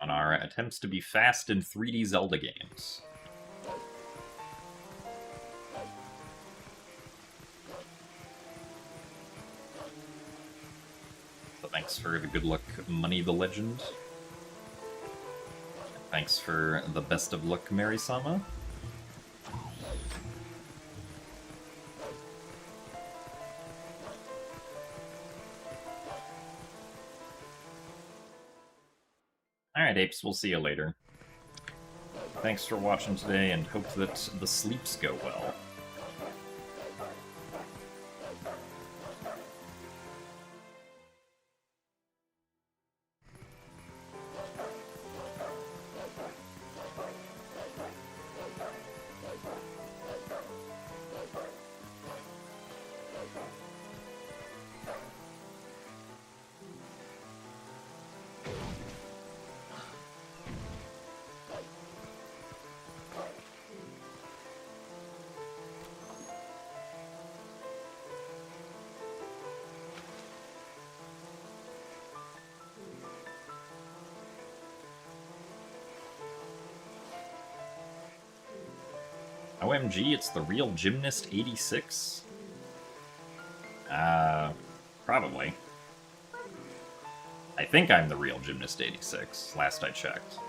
On our attempts to be fast in 3D Zelda games. So thanks for the good luck, Money the Legend. Thanks for the best of luck, Mary-sama. Alright, apes, we'll see you later. Thanks for watching today, and hope that the sleeps go well. OMG, it's the real Gymnast 86? Probably. I think I'm the real Gymnast 86, last I checked.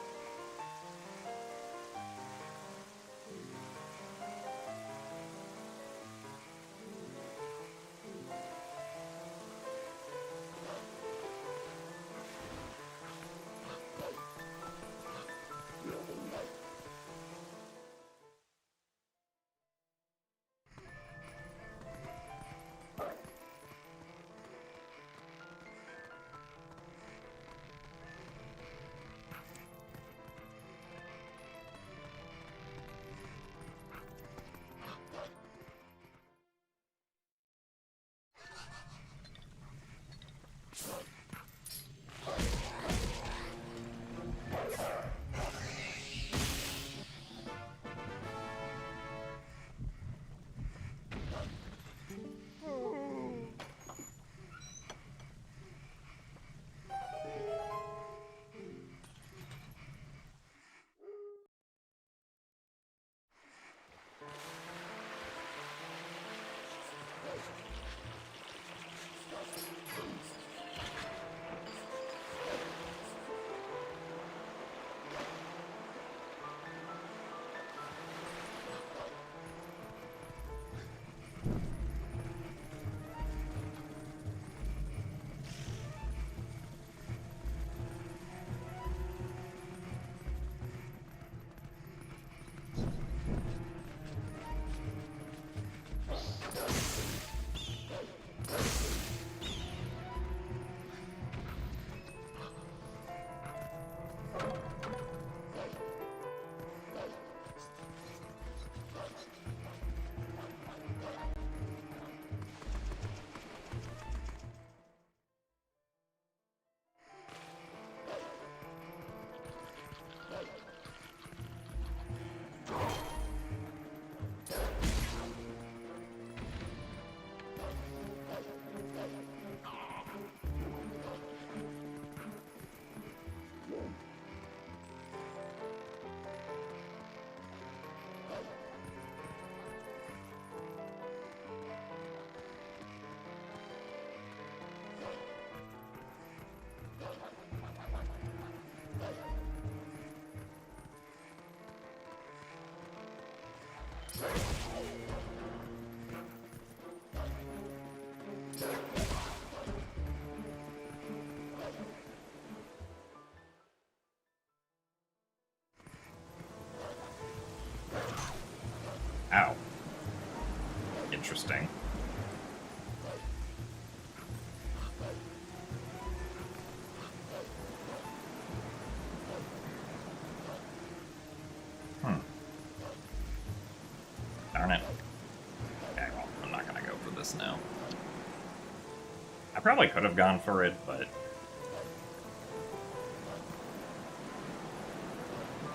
probably could have gone for it, but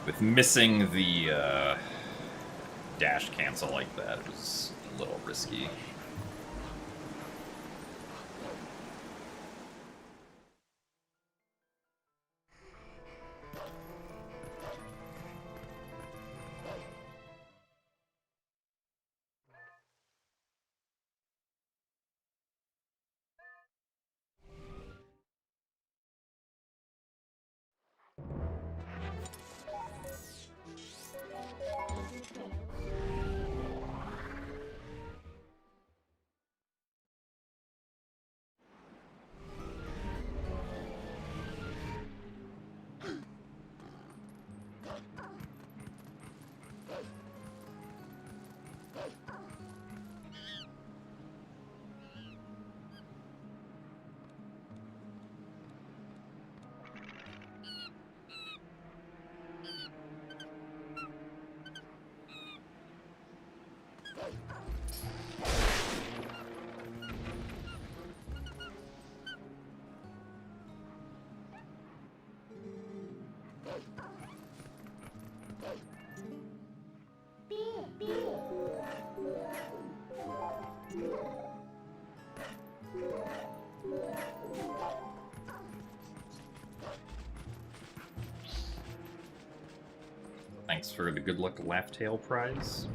with missing the dash cancel like that, it was a little risky. Thanks for the good luck laugh tail prize.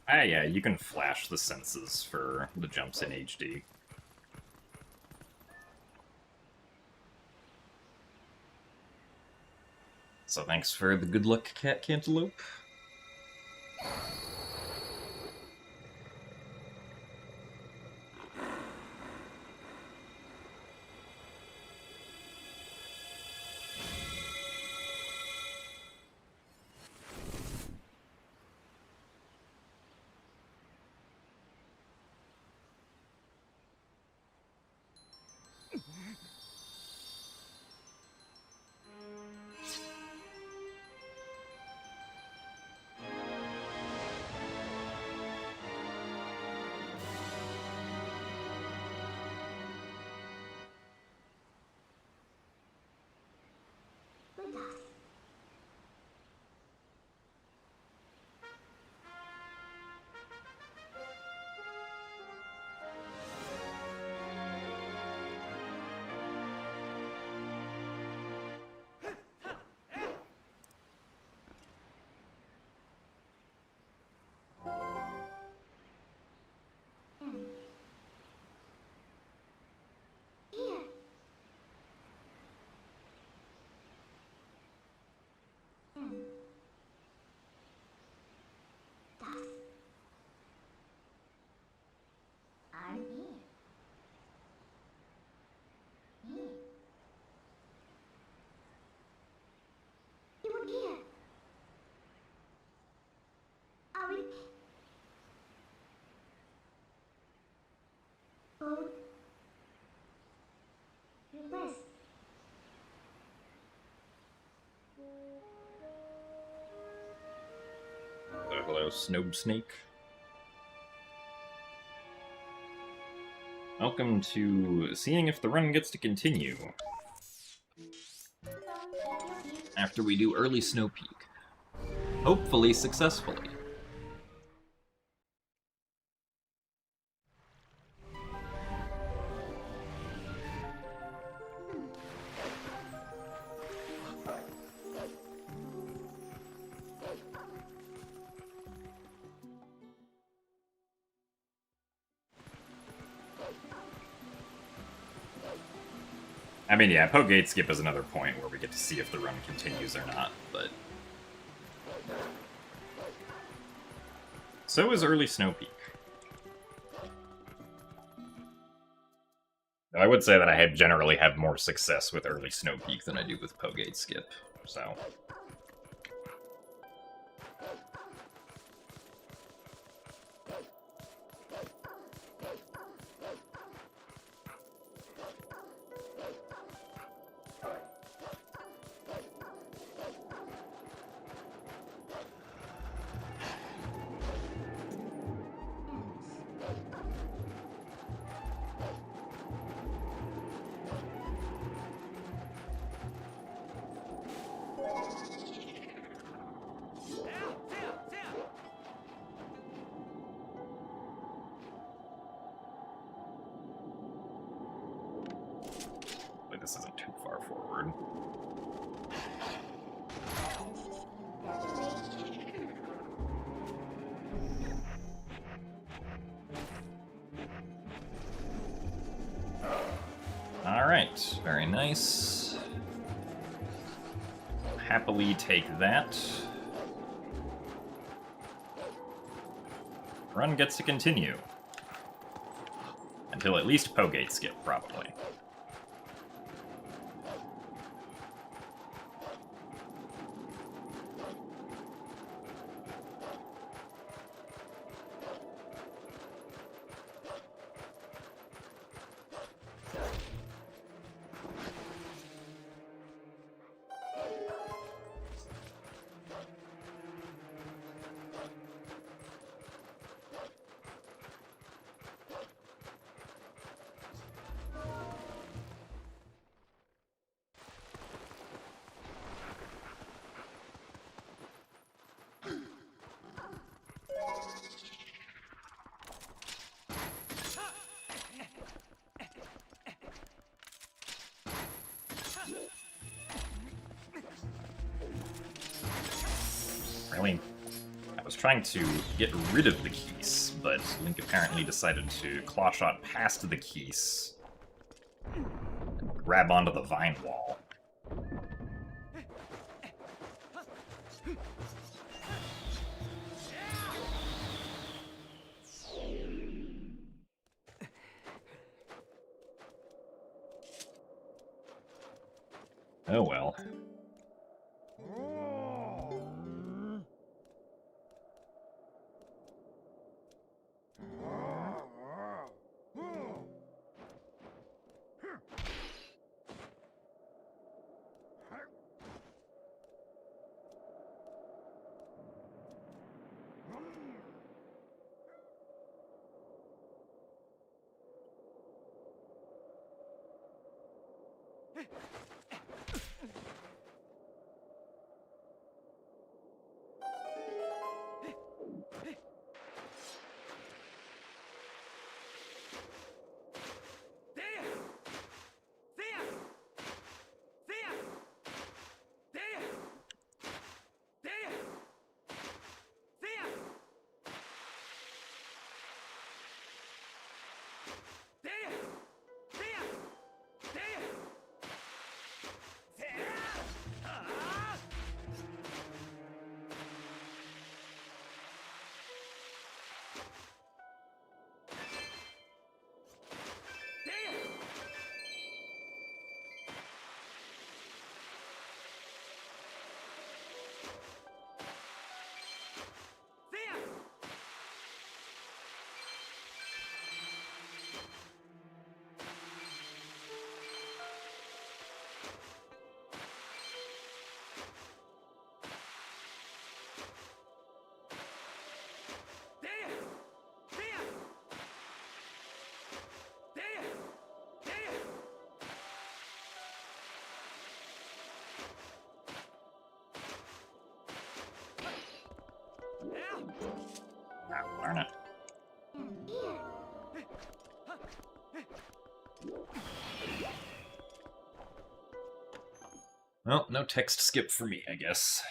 Ah, yeah, you can flash the senses for the jumps in HD. So thanks for the good luck, Cat Cantaloupe. Hello, Snow Snake. Welcome to seeing if the run gets to continue after we do early Snow Peak. Hopefully successfully. I mean, yeah, Pogate Skip is another point where we get to see if the run continues or not, but... So is early Snow Peak. I would say that I generally have more success with early Snow Peak than I do with Pogate Skip, so... This isn't too far forward. Alright, very nice. Happily take that. Run gets to continue. Until at least Pogate Skip, probably. Really? was trying to get rid of the keys, but Link apparently decided to Clawshot past the keys and grab onto the vine wall. Oh well. Ah, darn it. Well, no text skip for me, I guess.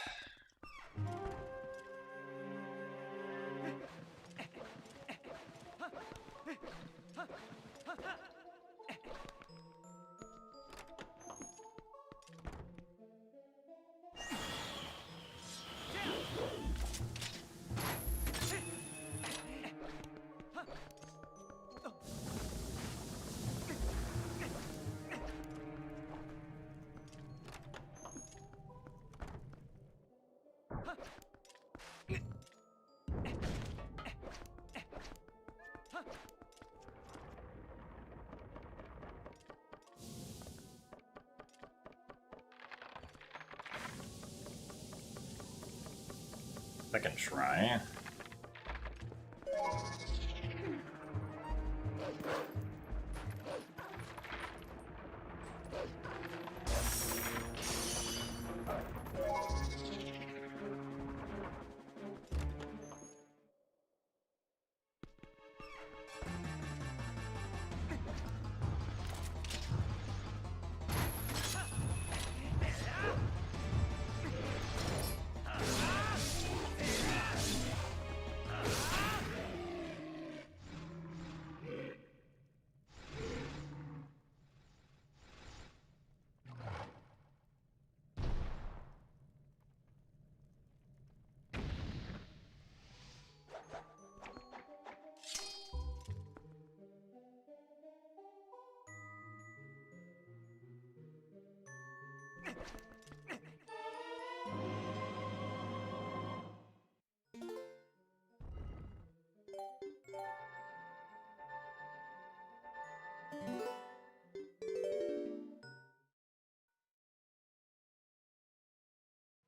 Second try.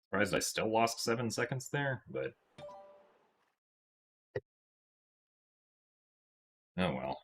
Surprised I still lost 7 seconds there, but... oh well.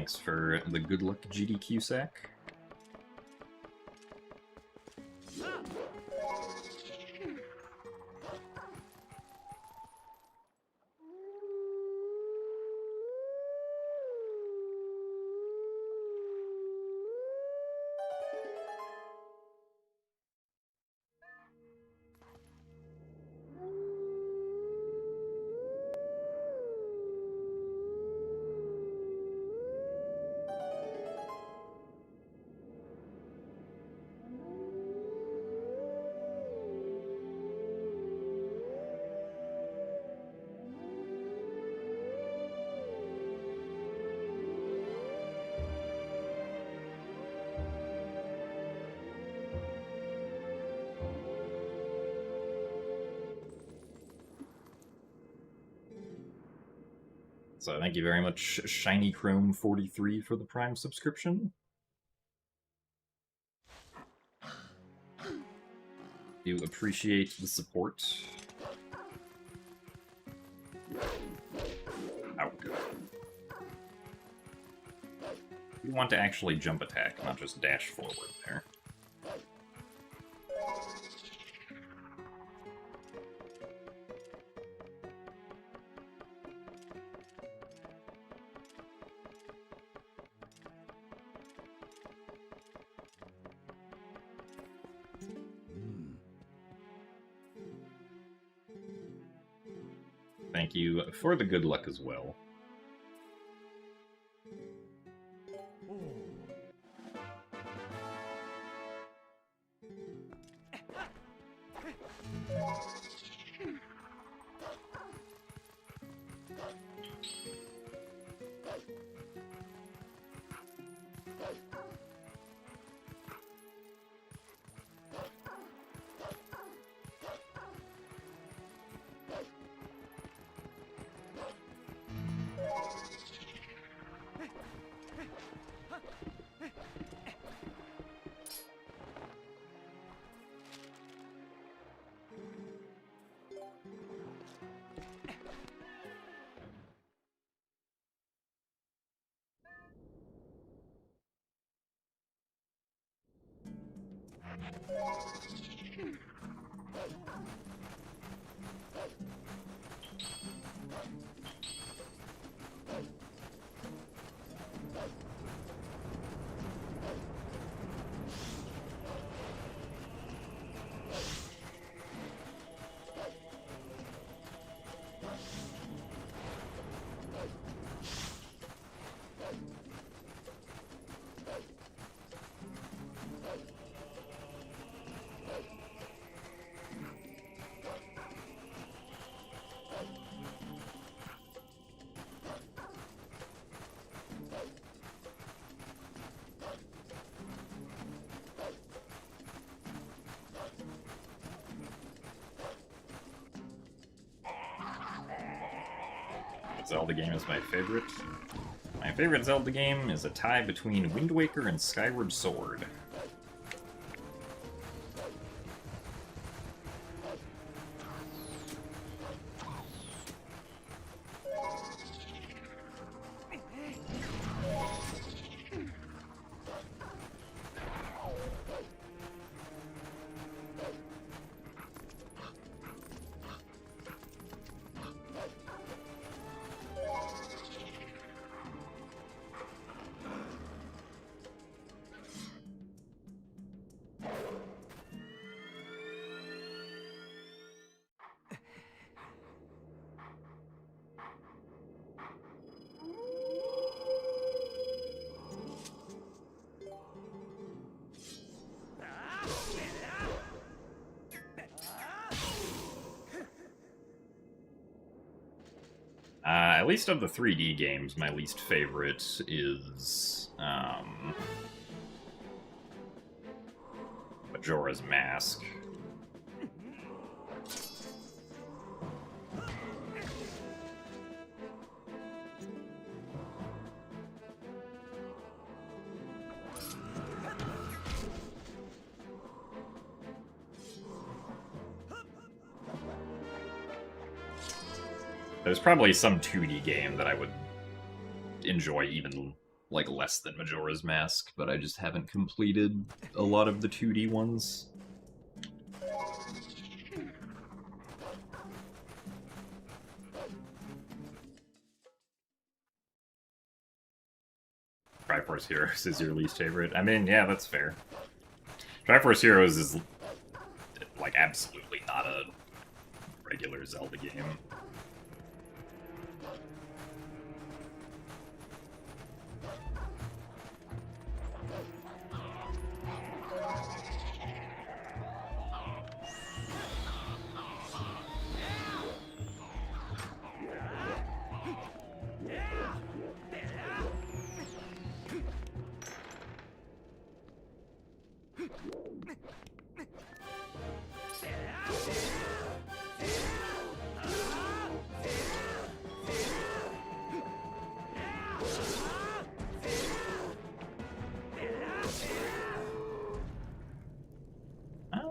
thanks for the good luck, GDQ sack. So thank you very much, Shiny Chrome 43 for the Prime subscription. Do appreciate the support. Ow. You want to actually jump attack, not just dash forward there. Thank you for the good luck as well. Zelda game is my favorite. My favorite Zelda game is a tie between Wind Waker and Skyward Sword. At least of the 3D games, my least favorite is Majora's Mask. There's probably some 2D game that I would enjoy even like less than Majora's Mask, but I just haven't completed a lot of the 2D ones. Triforce Heroes is your least favorite. I mean, yeah, that's fair. Triforce Heroes is like absolutely not a regular Zelda game.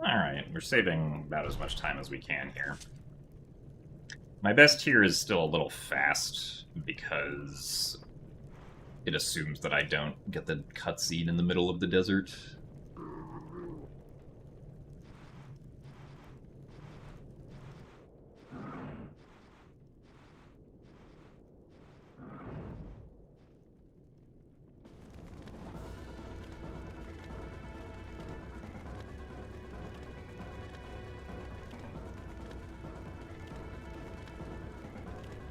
Alright, we're saving about as much time as we can here. My best here is still a little fast, because it assumes that I don't get the cutscene in the middle of the desert.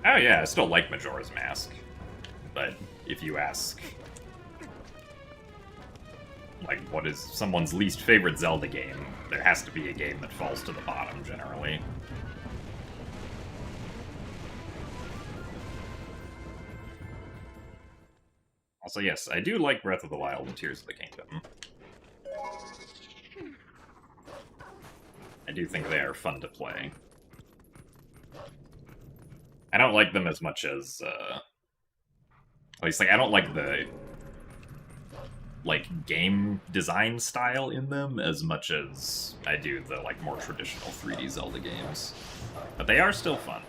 Oh yeah, I still like Majora's Mask. But if you ask, like, what is someone's least favorite Zelda game, there has to be a game that falls to the bottom, generally. Also, yes, I do like Breath of the Wild and Tears of the Kingdom. I do think they are fun to play. I don't like them as much as, at least, like, I don't like the, like, game design style in them as much as I do the, like, more traditional 3D Zelda games. But they are still fun.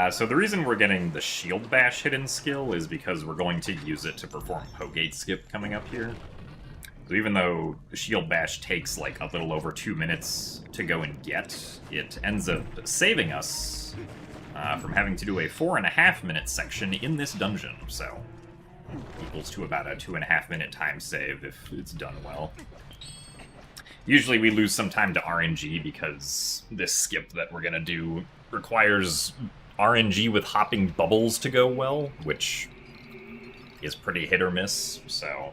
So the reason we're getting the Shield Bash hidden skill is because we're going to use it to perform Pogate Skip coming up here. So even though the Shield Bash takes like a little over 2 minutes to go and get, it ends up saving us from having to do a 4.5 minute section in this dungeon, so equals to about a 2.5 minute time save if it's done well. Usually we lose some time to RNG because this skip that we're gonna do requires RNG with hopping bubbles to go well, which is pretty hit or miss, so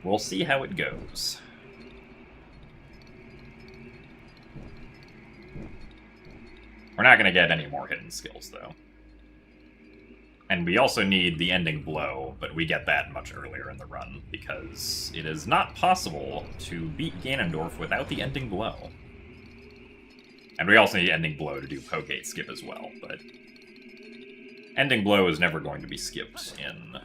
we'll see how it goes. We're not going to get any more hidden skills, though. And we also need the ending blow, but we get that much earlier in the run, because it is not possible to beat Ganondorf without the ending blow. And we also need ending blow to do Pogate Skip as well, but ending blow is never going to be skipped in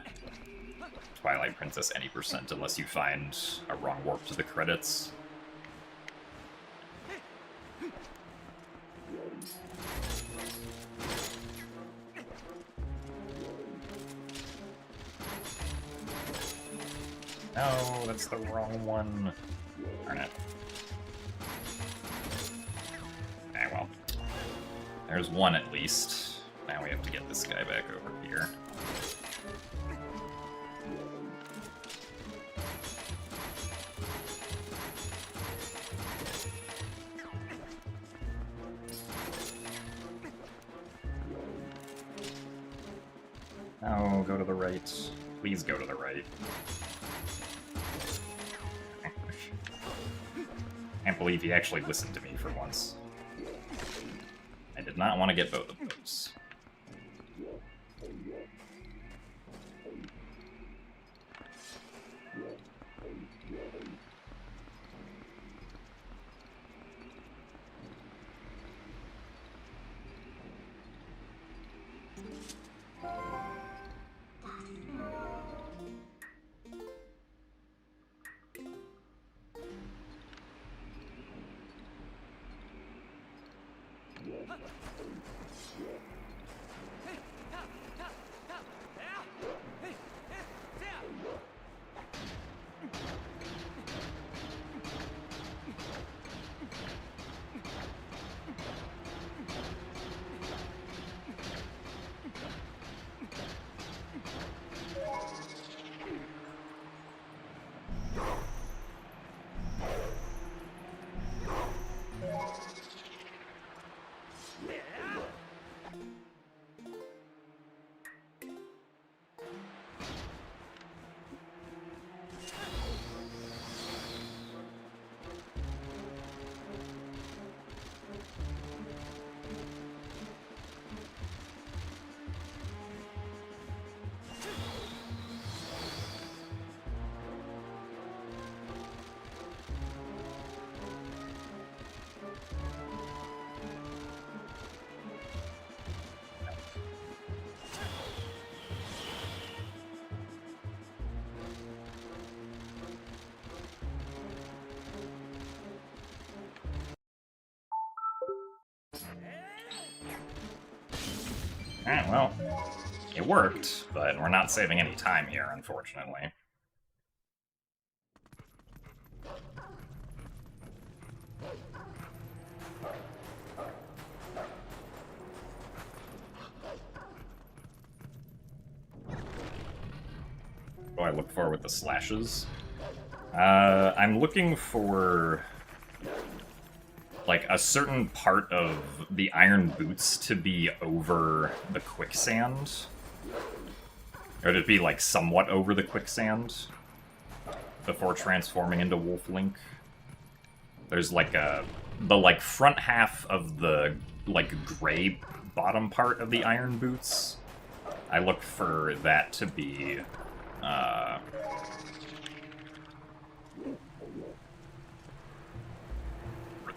Twilight Princess any percent unless you find a wrong warp to the credits. No, that's the wrong one. Darn it. Okay, well. There's one at least. Now we have to get this guy back over here. Oh, go to the right. Please go to the right. Can't believe he actually listened to me for once. I did not want to get both of those. Alright, well, it worked, but we're not saving any time here, unfortunately. What do I look for with the slashes? I'm looking for like a certain part of the iron boots to be over the quicksand, or to be like somewhat over the quicksand before transforming into Wolf Link. There's like the like front half of the like gray bottom part of the iron boots. I look for that to be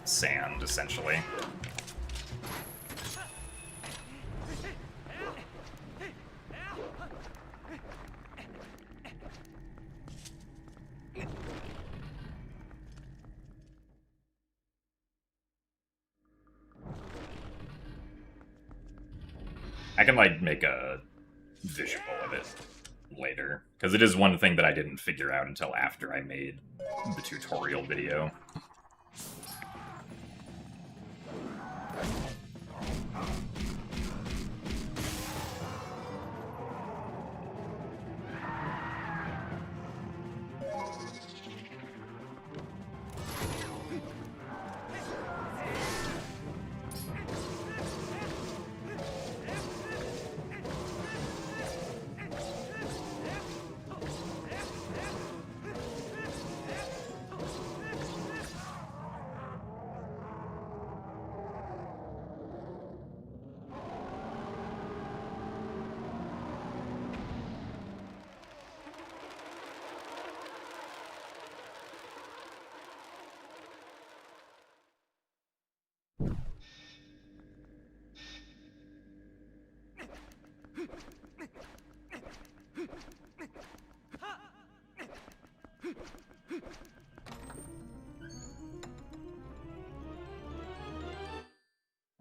sand, essentially. I can, like, make a visual of it later, because it is one thing that I didn't figure out until after I made the tutorial video.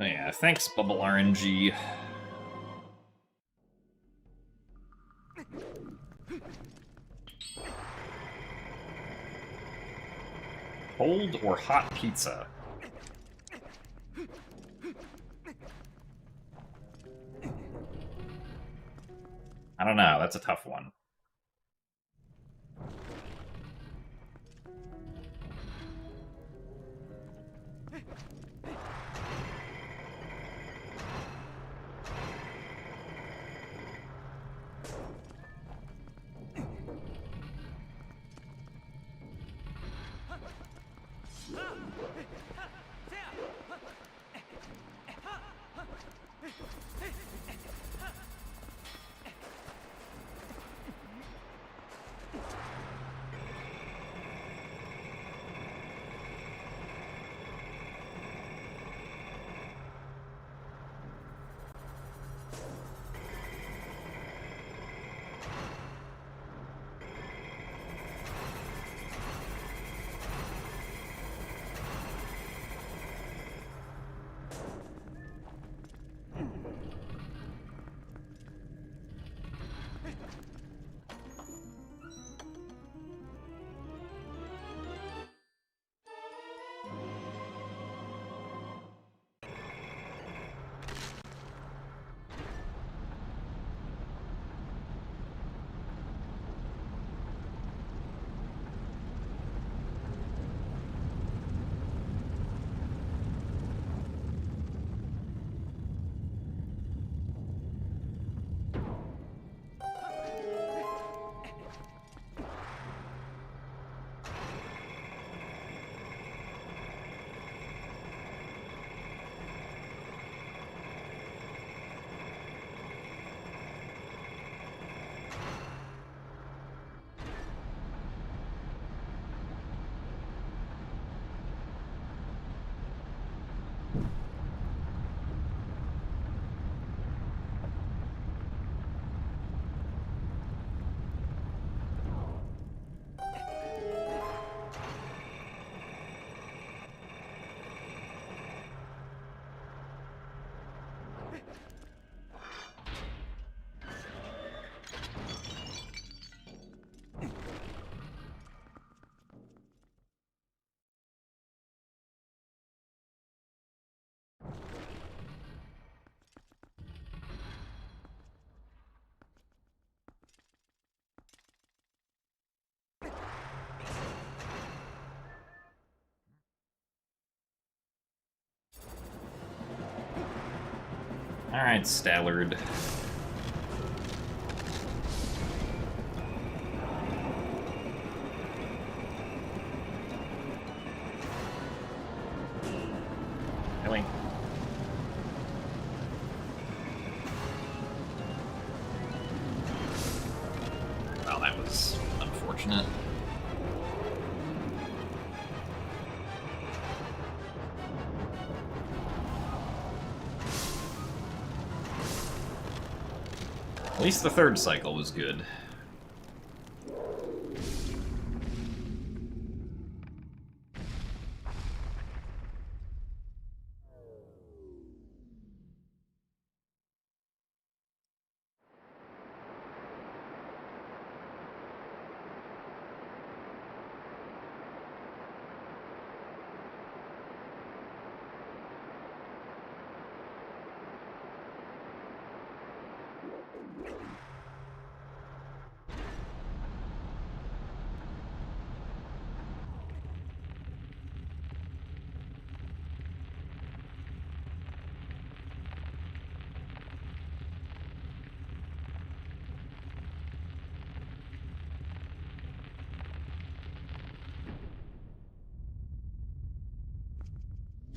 Yeah, thanks, Bubble RNG. Cold or hot pizza? I don't know, that's a tough one. Alright, Stallard. Really? Well, that was unfortunate. At least the third cycle was good.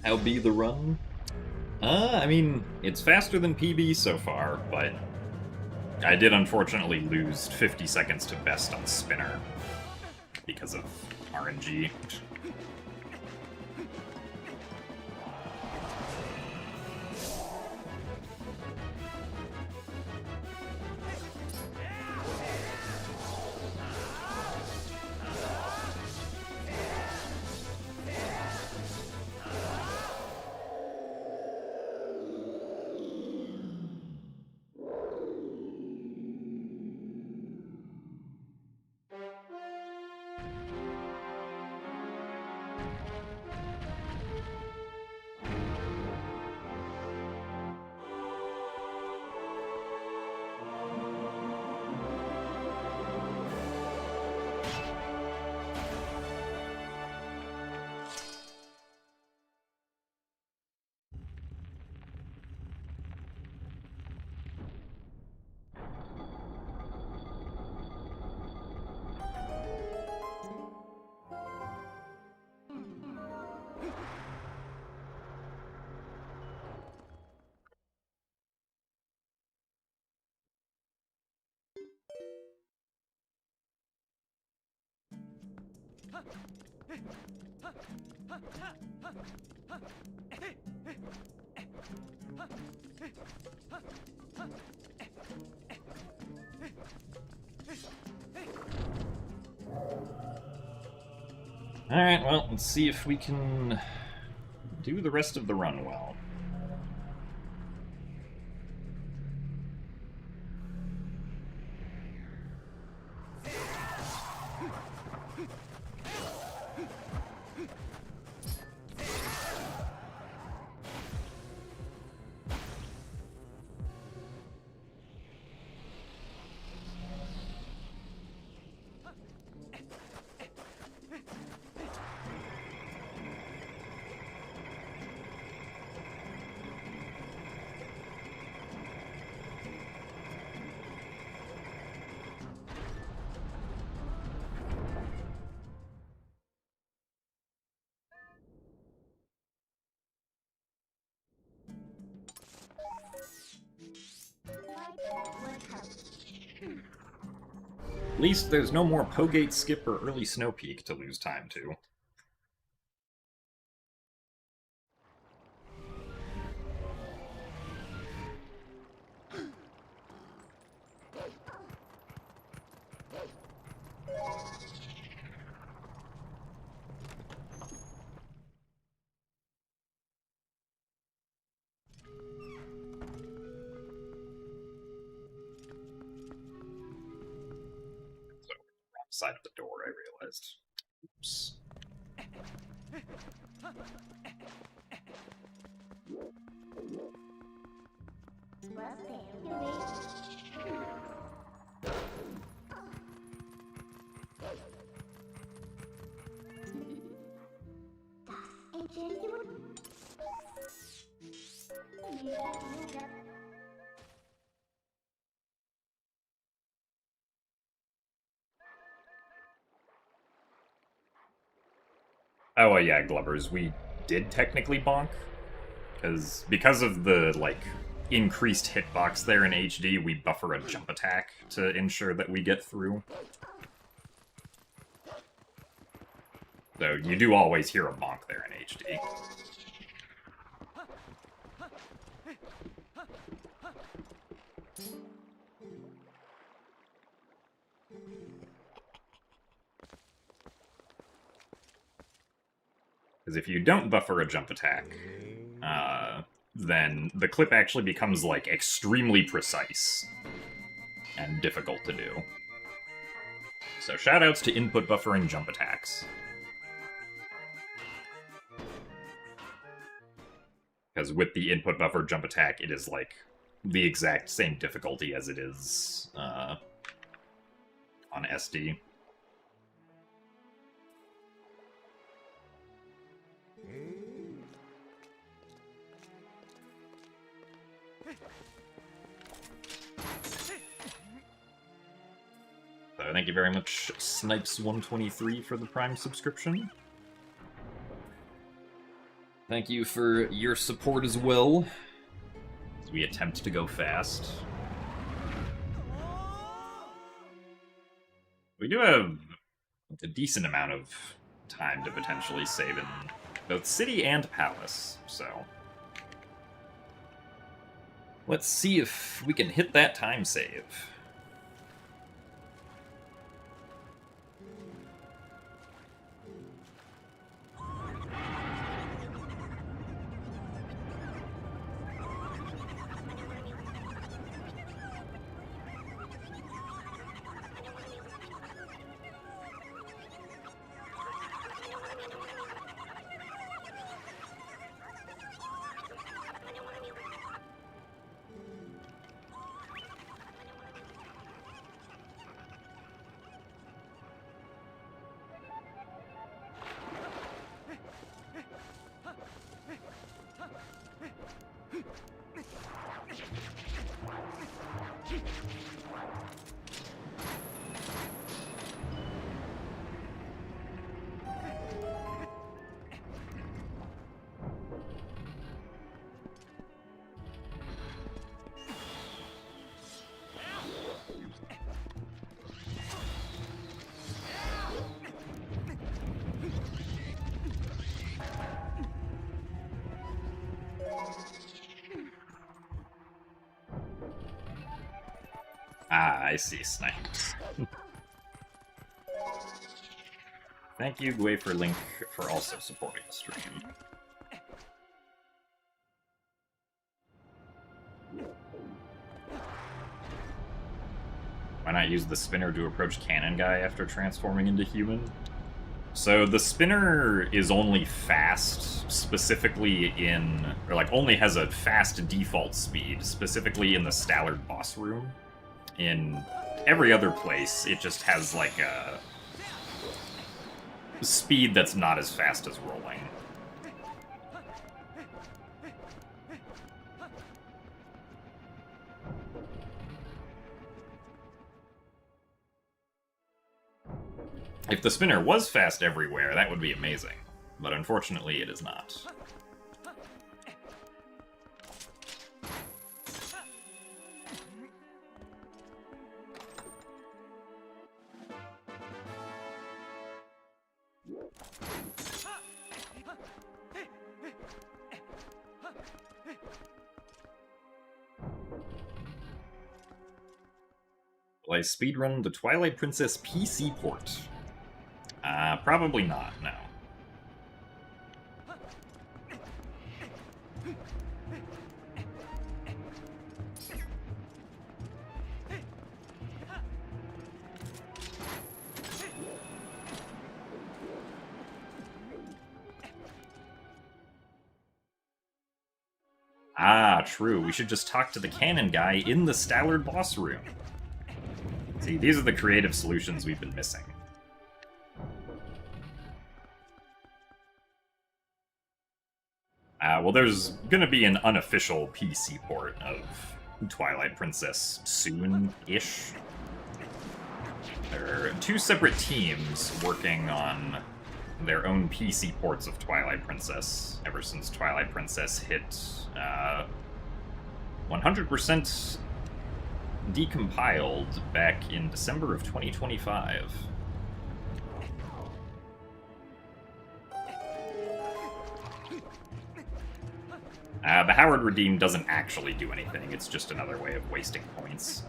How be the run? I mean, it's faster than PB so far, but I did unfortunately lose 50 seconds to best on Spinner because of RNG. Alright, well, let's see if we can do the rest of the run well. At least there's no more Pogate Skip or early Snow Peak to lose time to. Side of the door, I realized. Oops. Oh, well, yeah, Glubbers, we did technically bonk. Because of the, like, increased hitbox there in HD, we buffer a jump attack to ensure that we get through. So you do always hear a bonk there in HD. Because if you don't buffer a jump attack, then the clip actually becomes, like, extremely precise and difficult to do. So shoutouts to input buffering jump attacks. Because with the input buffer jump attack, it is, like, the exact same difficulty as it is on SD. So thank you very much, Snipes123, for the Prime subscription. Thank you for your support as well, as we attempt to go fast. We do have a decent amount of time to potentially save in both City and Palace, so... let's see if we can hit that time save. Ah, I see, Snipes. Thank you, Gwei, for Link, for also supporting the stream. Why not use the spinner to approach Cannon Guy after transforming into human? So the spinner is only fast, specifically in... or, like, only has a fast default speed, specifically in the Stallard boss room. In every other place, it just has, like, a speed that's not as fast as rolling. If the spinner was fast everywhere, that would be amazing. But unfortunately, it is not. Will I speedrun the Twilight Princess PC port? Probably not, no. Ah, true. We should just talk to the Cannon Guy in the Stallard boss room. See, these are the creative solutions we've been missing. Well, there's gonna be an unofficial PC port of Twilight Princess soon-ish. There are two separate teams working on their own PC ports of Twilight Princess ever since Twilight Princess hit 100% decompiled back in December of 2025. The Howard Redeem doesn't actually do anything, it's just another way of wasting points.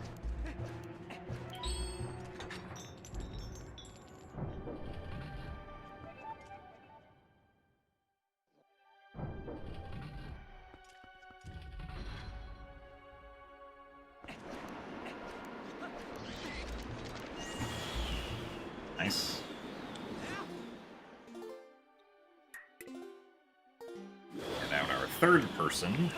Nice. Get out our third person.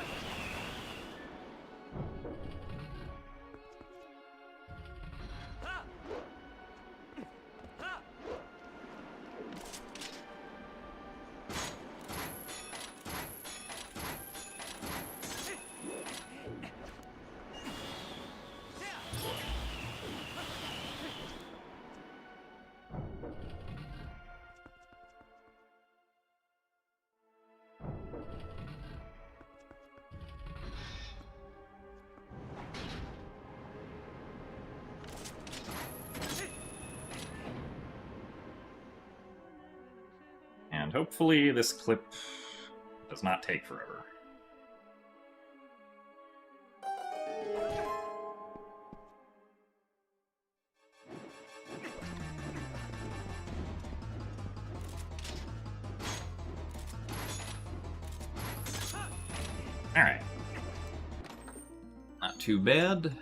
And hopefully this clip does not take forever. Alright. Not too bad.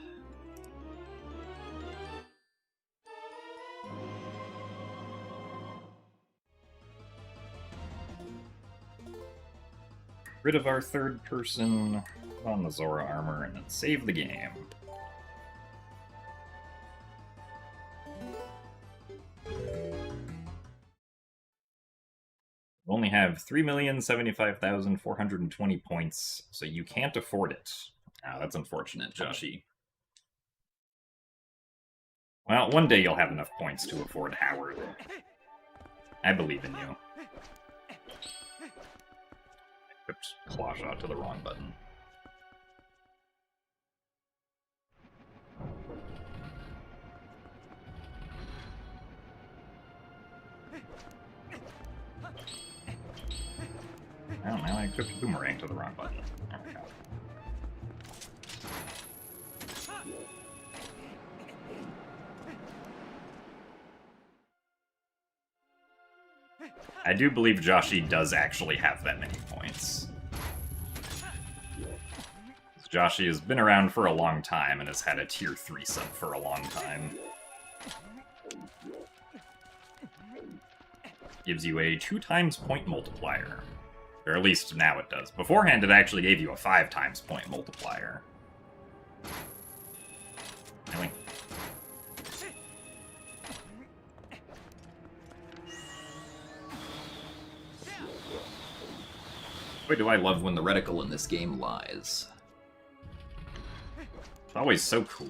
Rid of our third person on the Zora armor and then save the game. You only have 3,075,420 points, so you can't afford it. Ah, that's unfortunate, Joshy. Well, one day you'll have enough points to afford Howard. I believe in you. Oops, Clawshot to the wrong button. Oh, now I equipped Boomerang to the wrong button. There we go. I do believe Joshy does actually have that many points. Joshy has been around for a long time and has had a tier 3 sub for a long time. Gives you a 2 times point multiplier. Or at least now it does. Beforehand it actually gave you a 5 times point multiplier. Really? Boy, do I love when the reticle in this game lies. It's always so cool.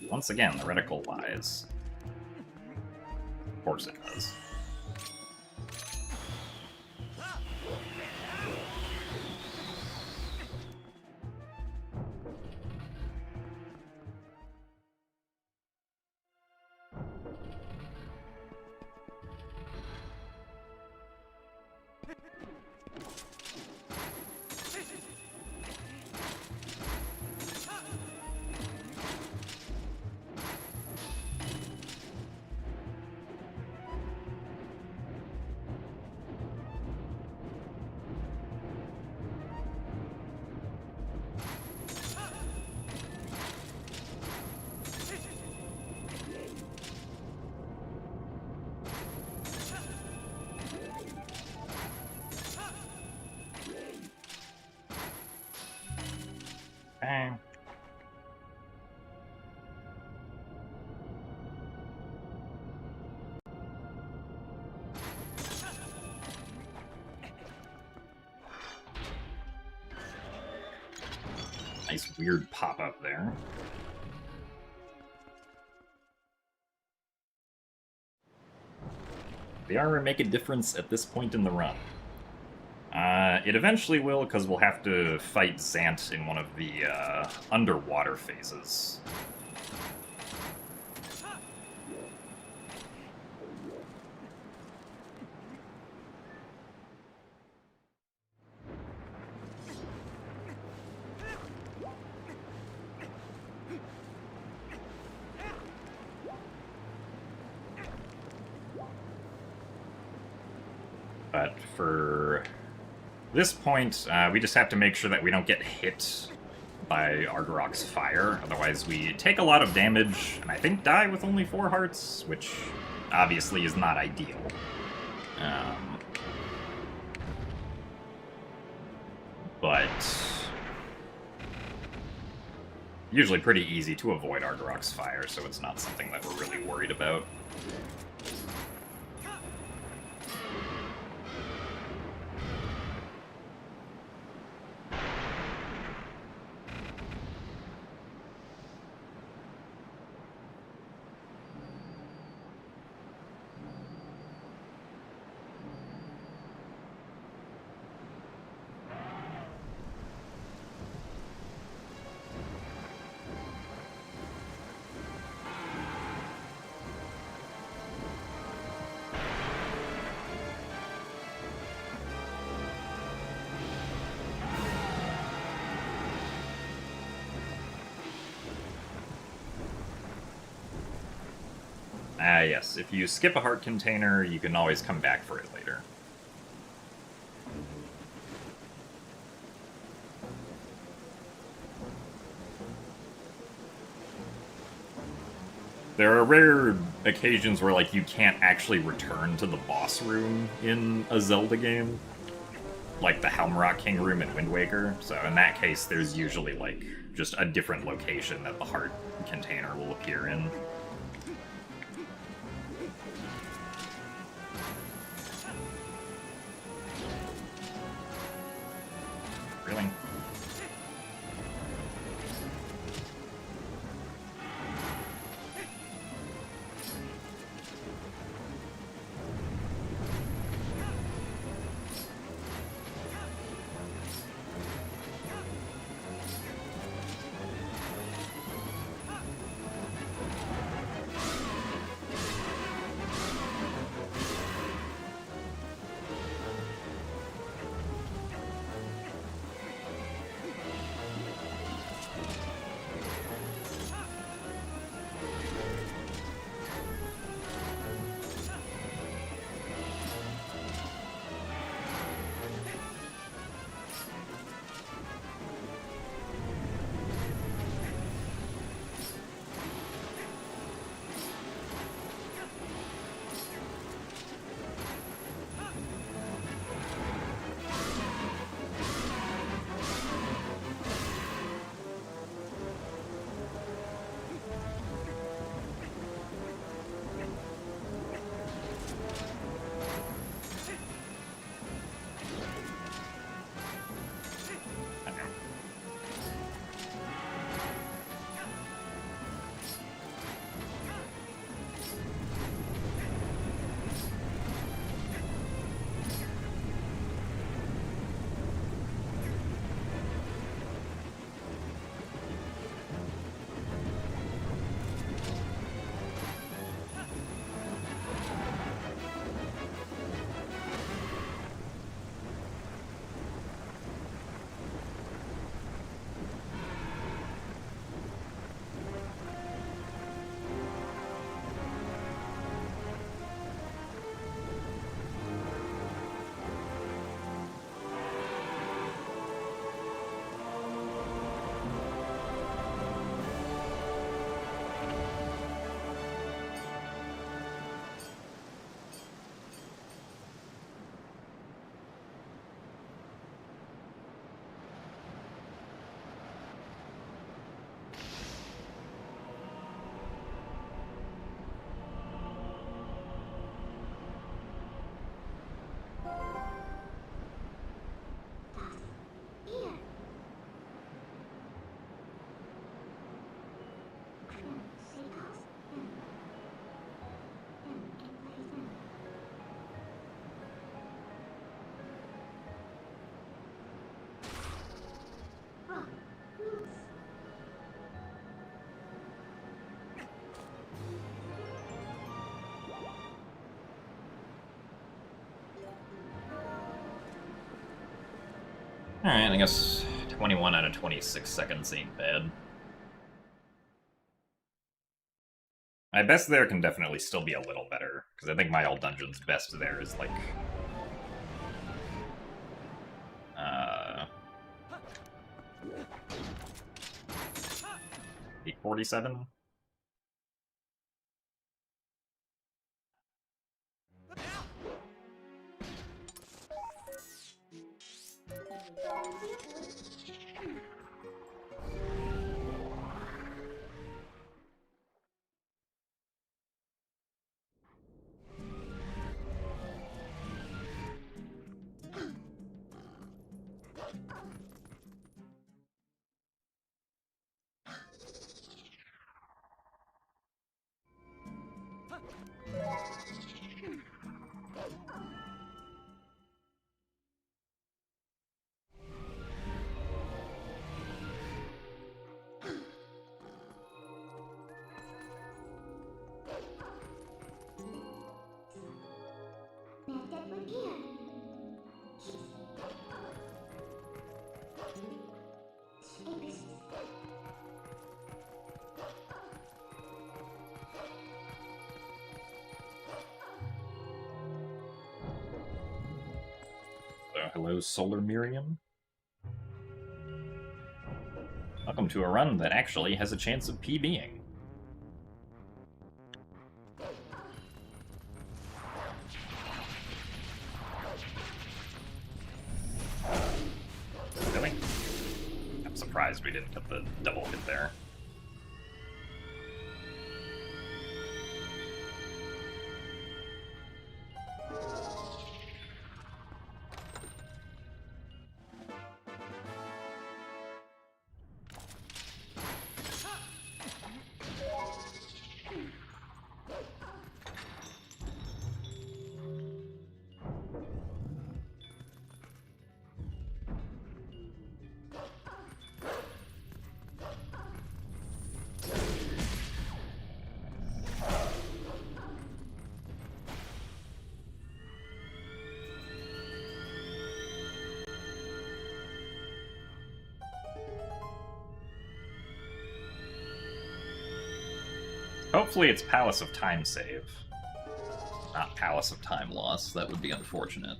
Once again, the reticle lies. Of course it does. Okay. Nice weird pop-up there. The armor make a difference at this point in the run? It eventually will, because we'll have to fight Zant in one of the underwater phases. But for this point, we just have to make sure that we don't get hit by Argarok's fire. Otherwise, we take a lot of damage, and I think die with only 4 hearts, which obviously is not ideal. But usually pretty easy to avoid Argarok's fire, so it's not something that we're really worried about. Yes, if you skip a heart container, you can always come back for it later. There are rare occasions where, like, you can't actually return to the boss room in a Zelda game. Like the Helmrock King room in Wind Waker. So in that case, there's usually, like, just a different location that the heart container will appear in. Really? Alright, I guess 21 out of 26 seconds ain't bad. My best there can definitely still be a little better, because I think my all dungeon's best there is like... 847? Hello, Solar Miriam. Welcome to a run that actually has a chance of PBing. Really? I'm surprised we didn't get the double hit there. Hopefully it's Palace of Time save. Not Palace of Time loss. That would be unfortunate.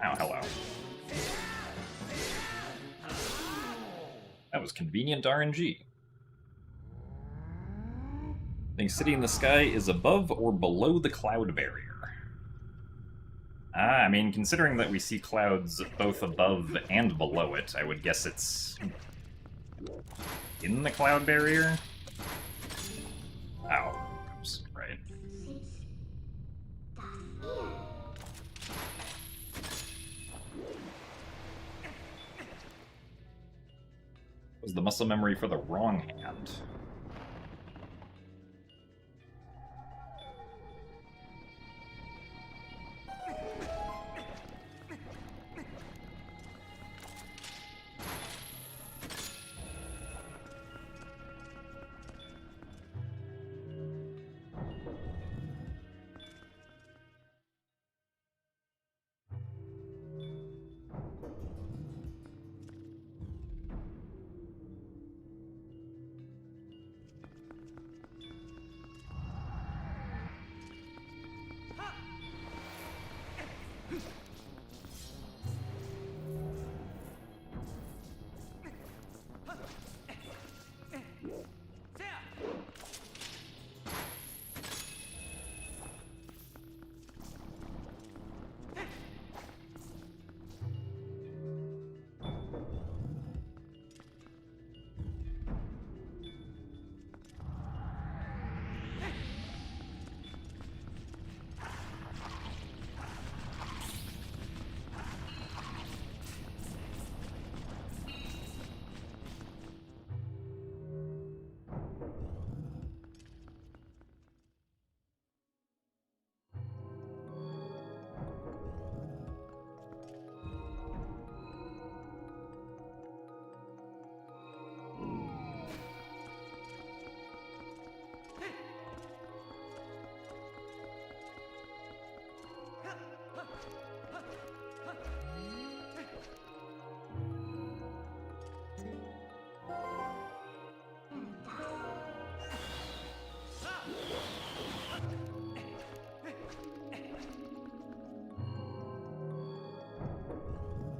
Oh, hello. That was convenient RNG. I think City in the Sky is above or below the cloud barrier. I mean, considering that we see clouds both above and below it, I would guess it's in the cloud barrier? Oh, oops, right. Was the muscle memory for the wrong hand?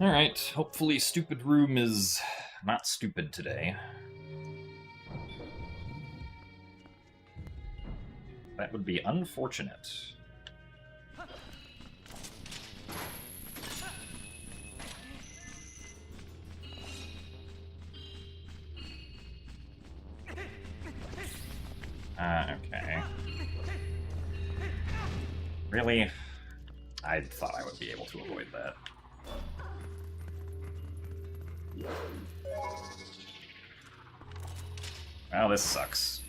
Alright, hopefully Stupid Room is not stupid today. That would be unfortunate. Okay. Really? I thought I would be able to avoid that. Well, this sucks.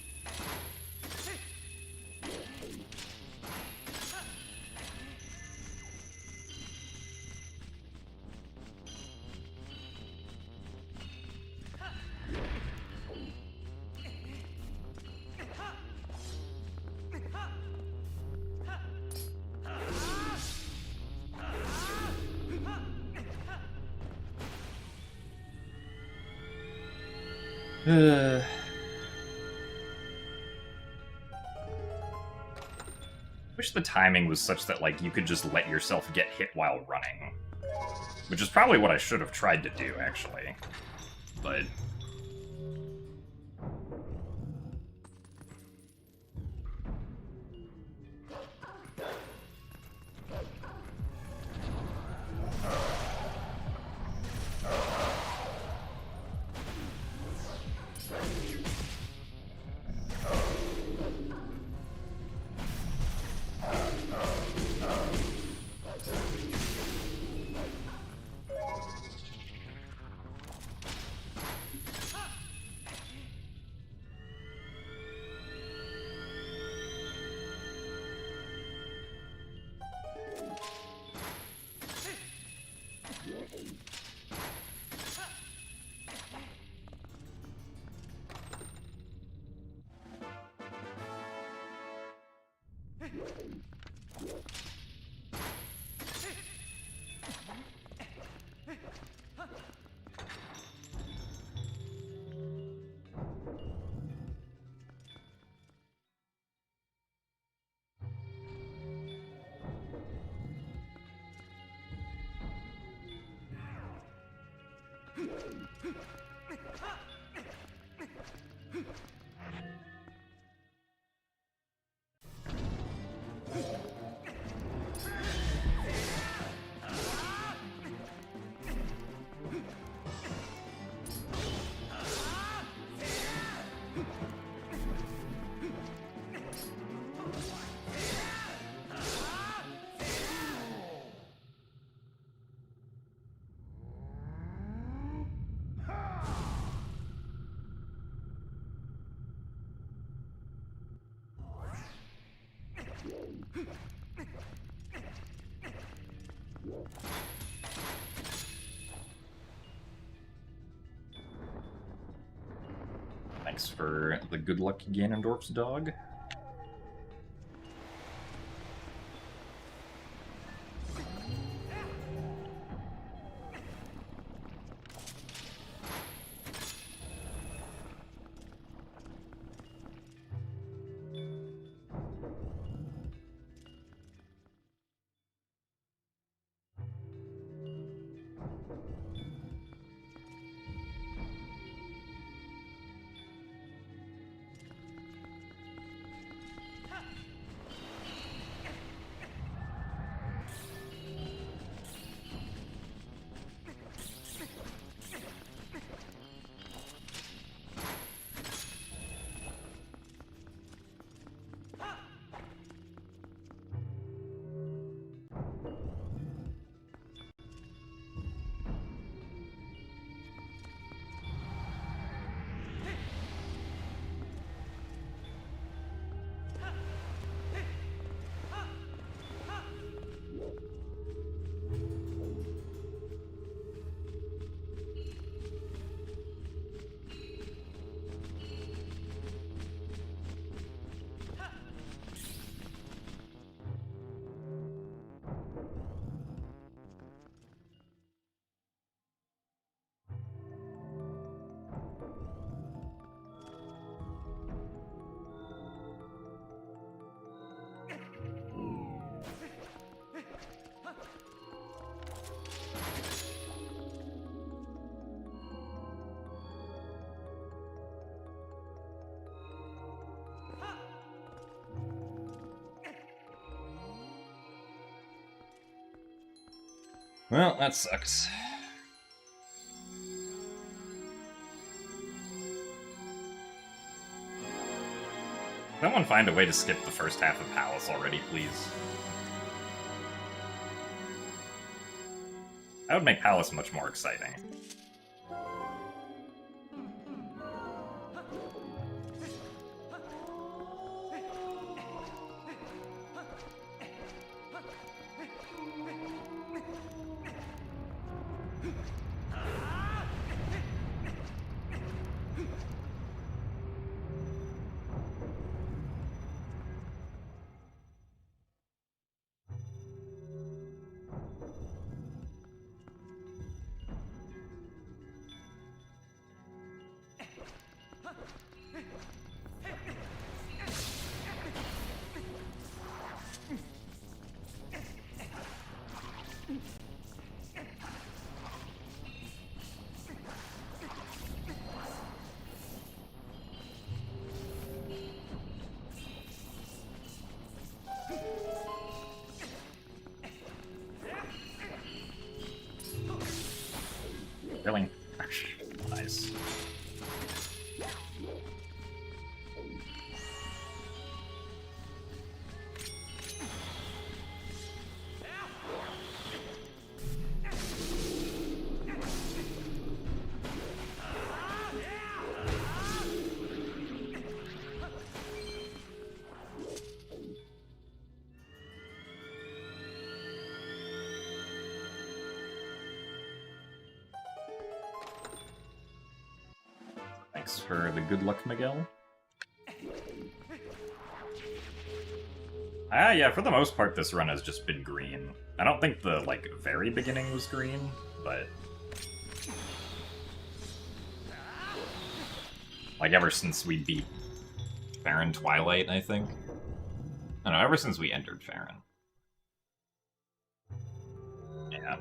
Wish the timing was such that, like, you could just let yourself get hit while running. Which is probably what I should have tried to do, actually. But... Thanks for the good luck, Ganondorf's dog. Well, that sucks. Someone find a way to skip the first half of Palace already, please. That would make Palace much more exciting. Really? Nice. Thanks for the good luck, Miguel. Yeah, for the most part, this run has just been green. I don't think the, like, very beginning was green, but... like, ever since we beat Farron Twilight, I think? I don't know, ever since we entered Farron. Yeah.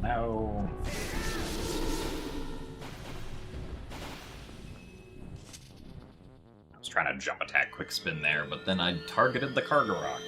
No. I was trying to jump attack quick spin there, but then I targeted the Cargo Rock.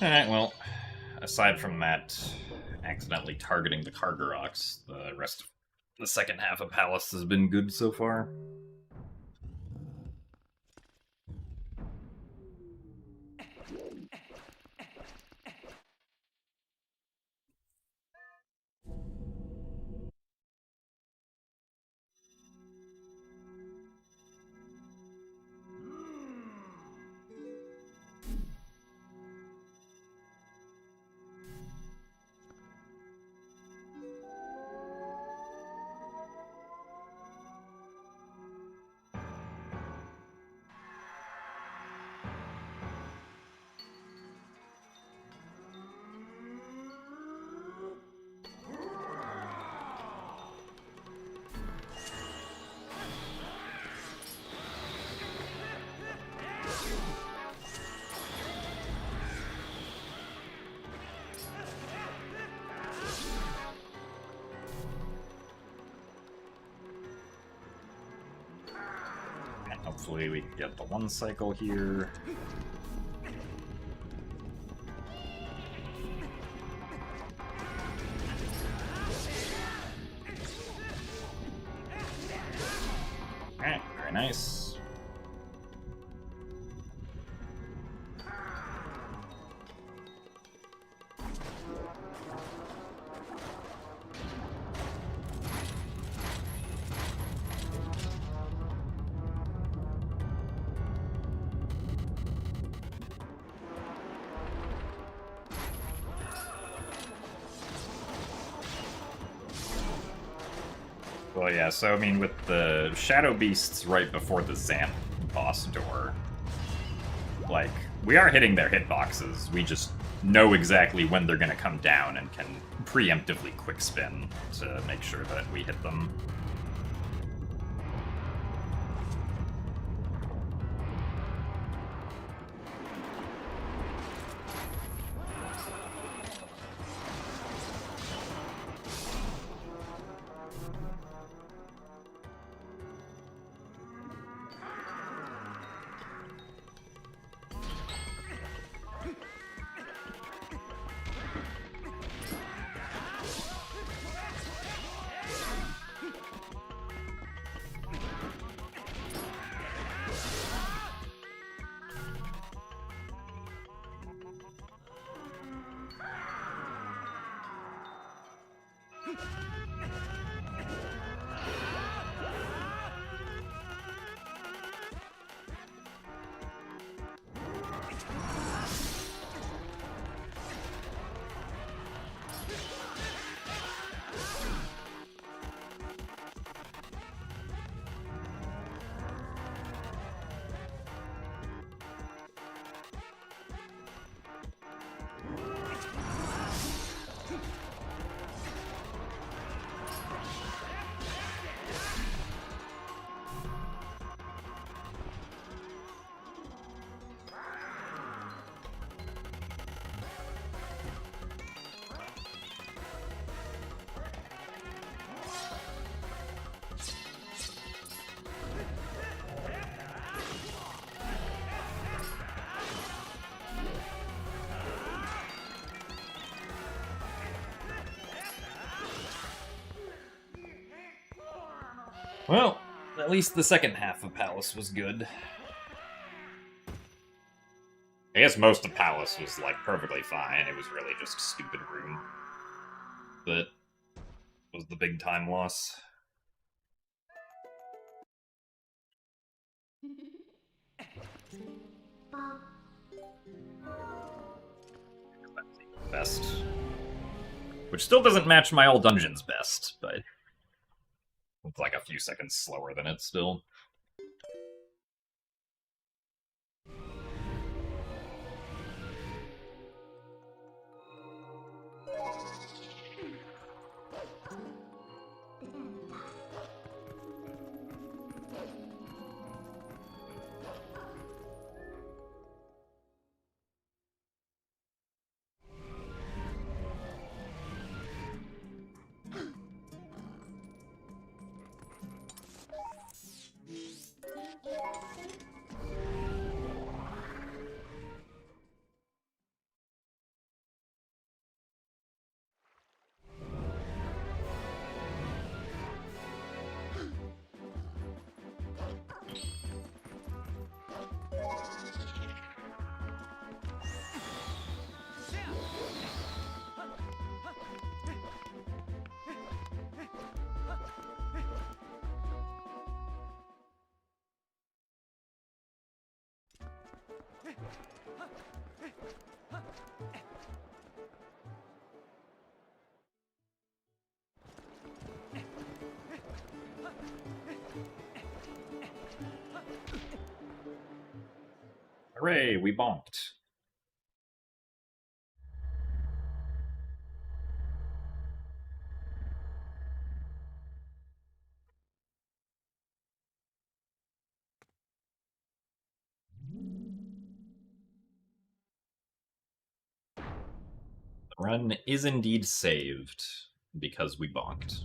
Alright, well, aside from that accidentally targeting the Kargaroks, the rest of the second half of Palace has been good so far. Hopefully we can get the one cycle here. Alright, very nice. Well, yeah, so I mean, with the Shadow Beasts right before the Xanth boss door, like, we are hitting their hitboxes. We just know exactly when they're gonna come down and can preemptively quick spin to make sure that we hit them. Well, at least the second half of Palace was good. I guess most of Palace was, like, perfectly fine. It was really just a stupid room that was the big time loss. Best. Which still doesn't match my all dungeons best, but it's like a few seconds slower than it still. Hooray, we bonked. The run is indeed saved because we bonked.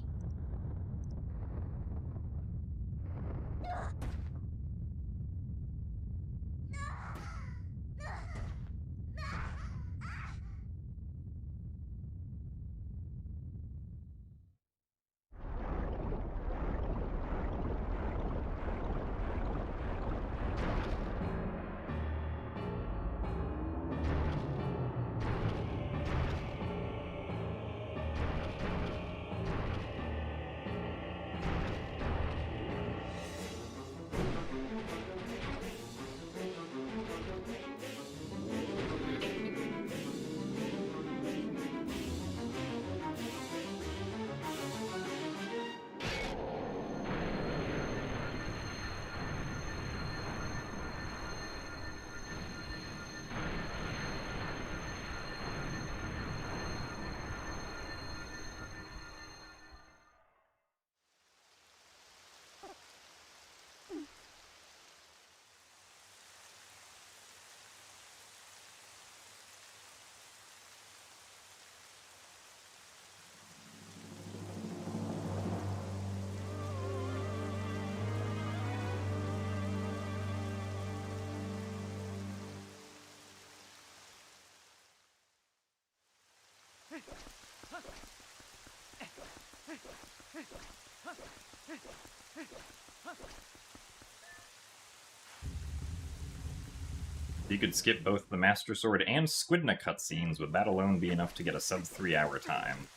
You could skip both the Master Sword and Squidna cutscenes, would that alone be enough to get a sub 3-hour time?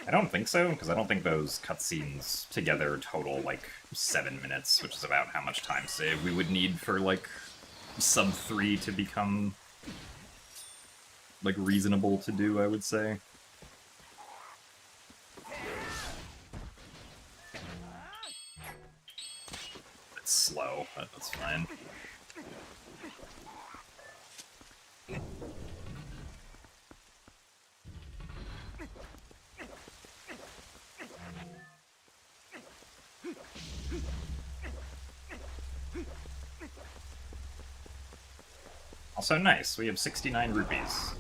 I don't think so, because I don't think those cutscenes together total like 7 minutes, which is about how much time save we would need for like sub 3 to become like reasonable to do, I would say. It's slow, but that's fine. Also nice, we have 69 rupees.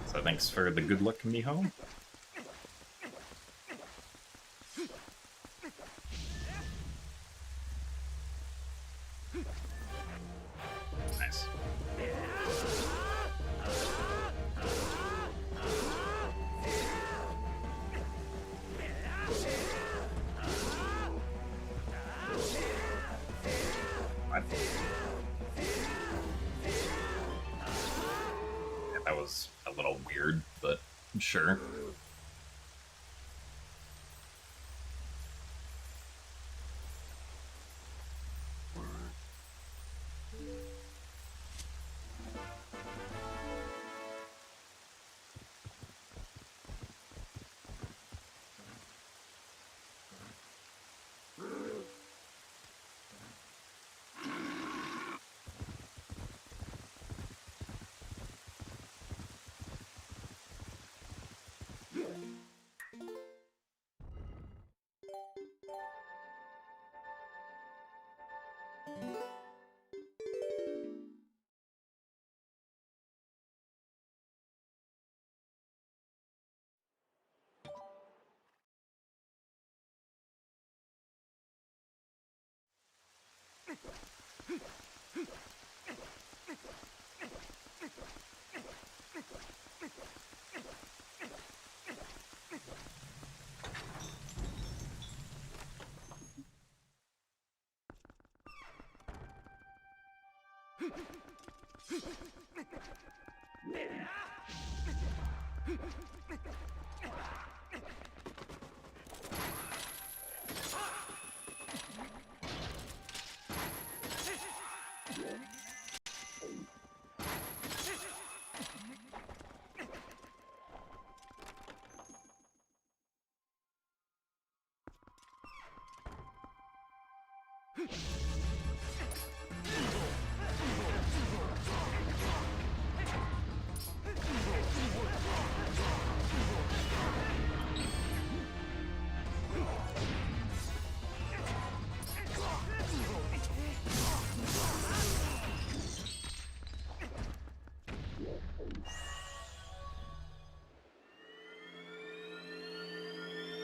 So thanks for the good luck, Miho. Nice. Yeah, that was a little weird, but sure.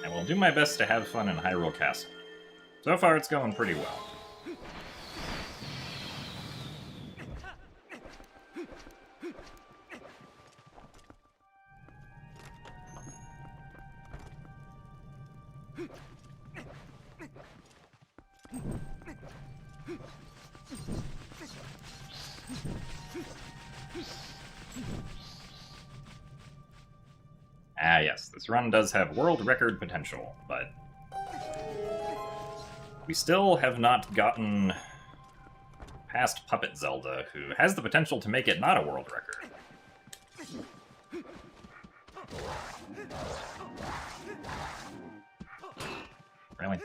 I will do my best to have fun in Hyrule Castle. So far, it's going pretty well. Ah, yes, this run does have world record potential, but we still have not gotten past Puppet Zelda, who has the potential to make it not a world record. Really?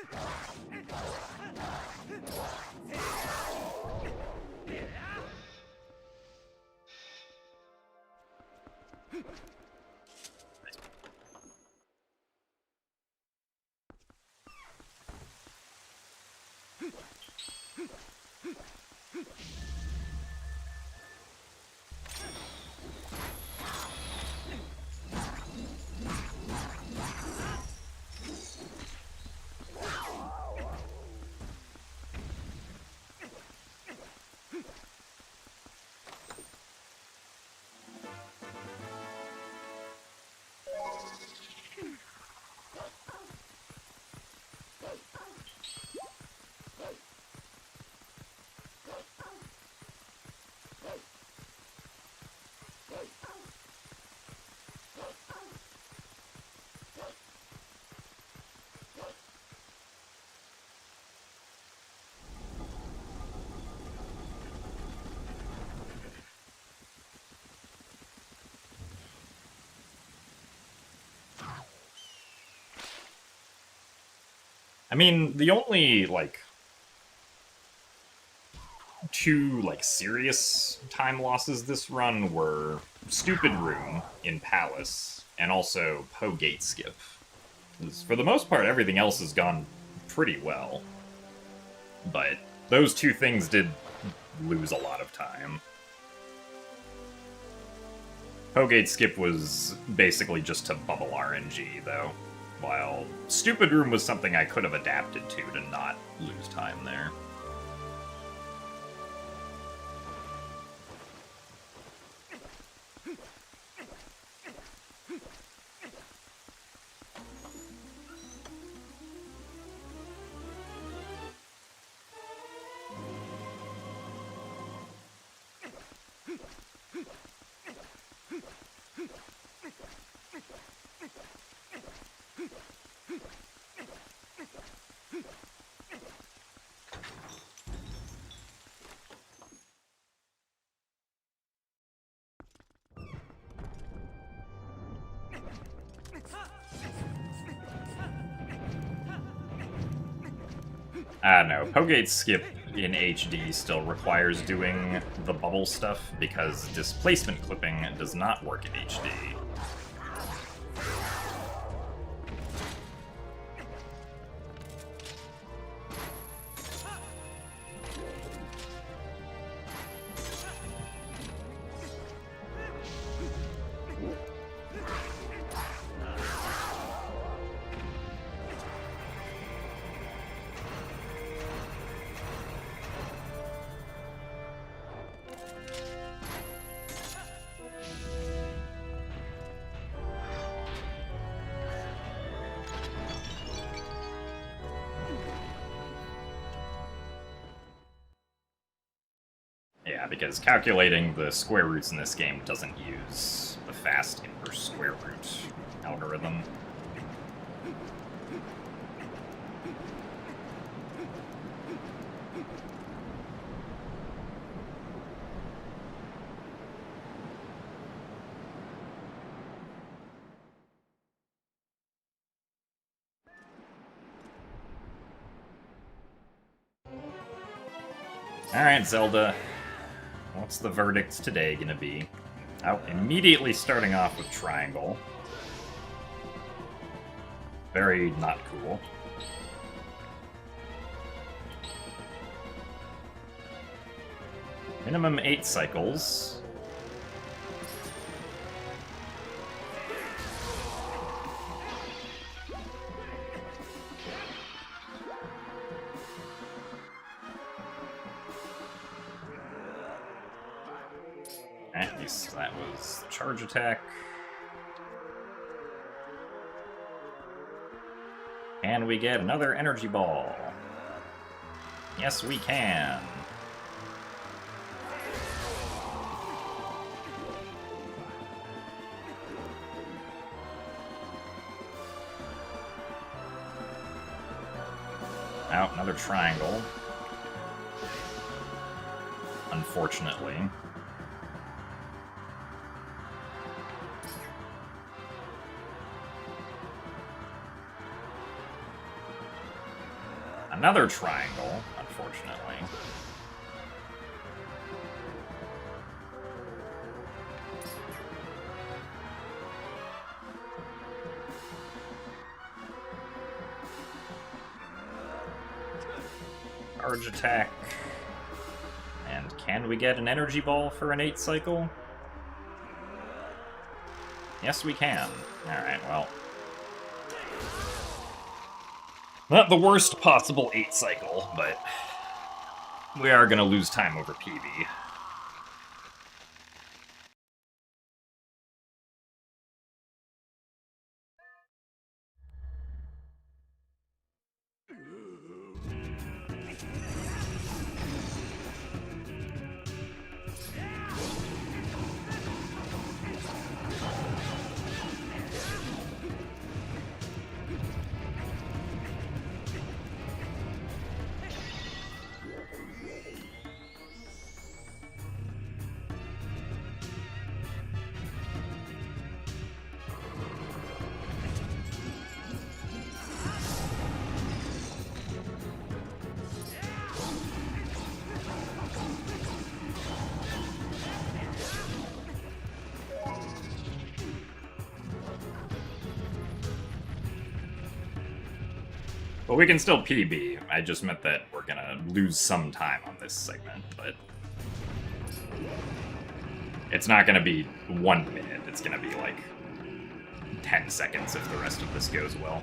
I mean, the only, two, serious time losses this run were Stupid Room in Palace, and also Gate Skip. 'Cause for the most part, everything else has gone pretty well. But those two things did lose a lot of time. Gate Skip was basically just to bubble RNG, though. While Stupid Room was something I could have adapted to not lose time there. No, Gate Skip in HD still requires doing the bubble stuff because displacement clipping does not work in HD. Yeah, because calculating the square roots in this game doesn't use the fast inverse square root algorithm. Alright, Zelda. What's the verdict today gonna be? Oh, immediately starting off with triangle. Very not cool. Minimum 8 cycles. At least that was charge attack. Can we get another energy ball? Yes, we can. Oh, another triangle. Unfortunately. Another triangle, unfortunately. Charge attack. And can we get an energy ball for an 8 cycle? Yes, we can. Alright, well. Not the worst possible 8 cycle, but we are going to lose time over PB. Well, we can still PB. I just meant that we're gonna lose some time on this segment, but it's not gonna be 1 minute. It's gonna be like 10 seconds if the rest of this goes well.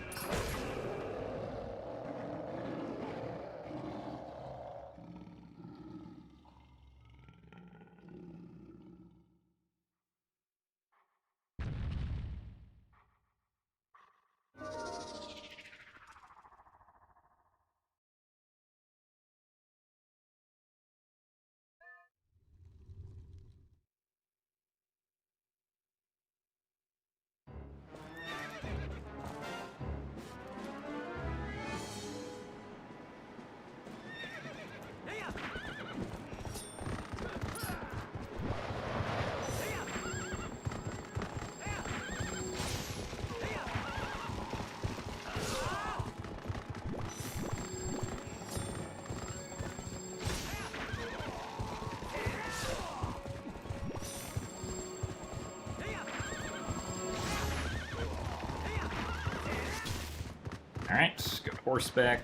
Alright, go horseback.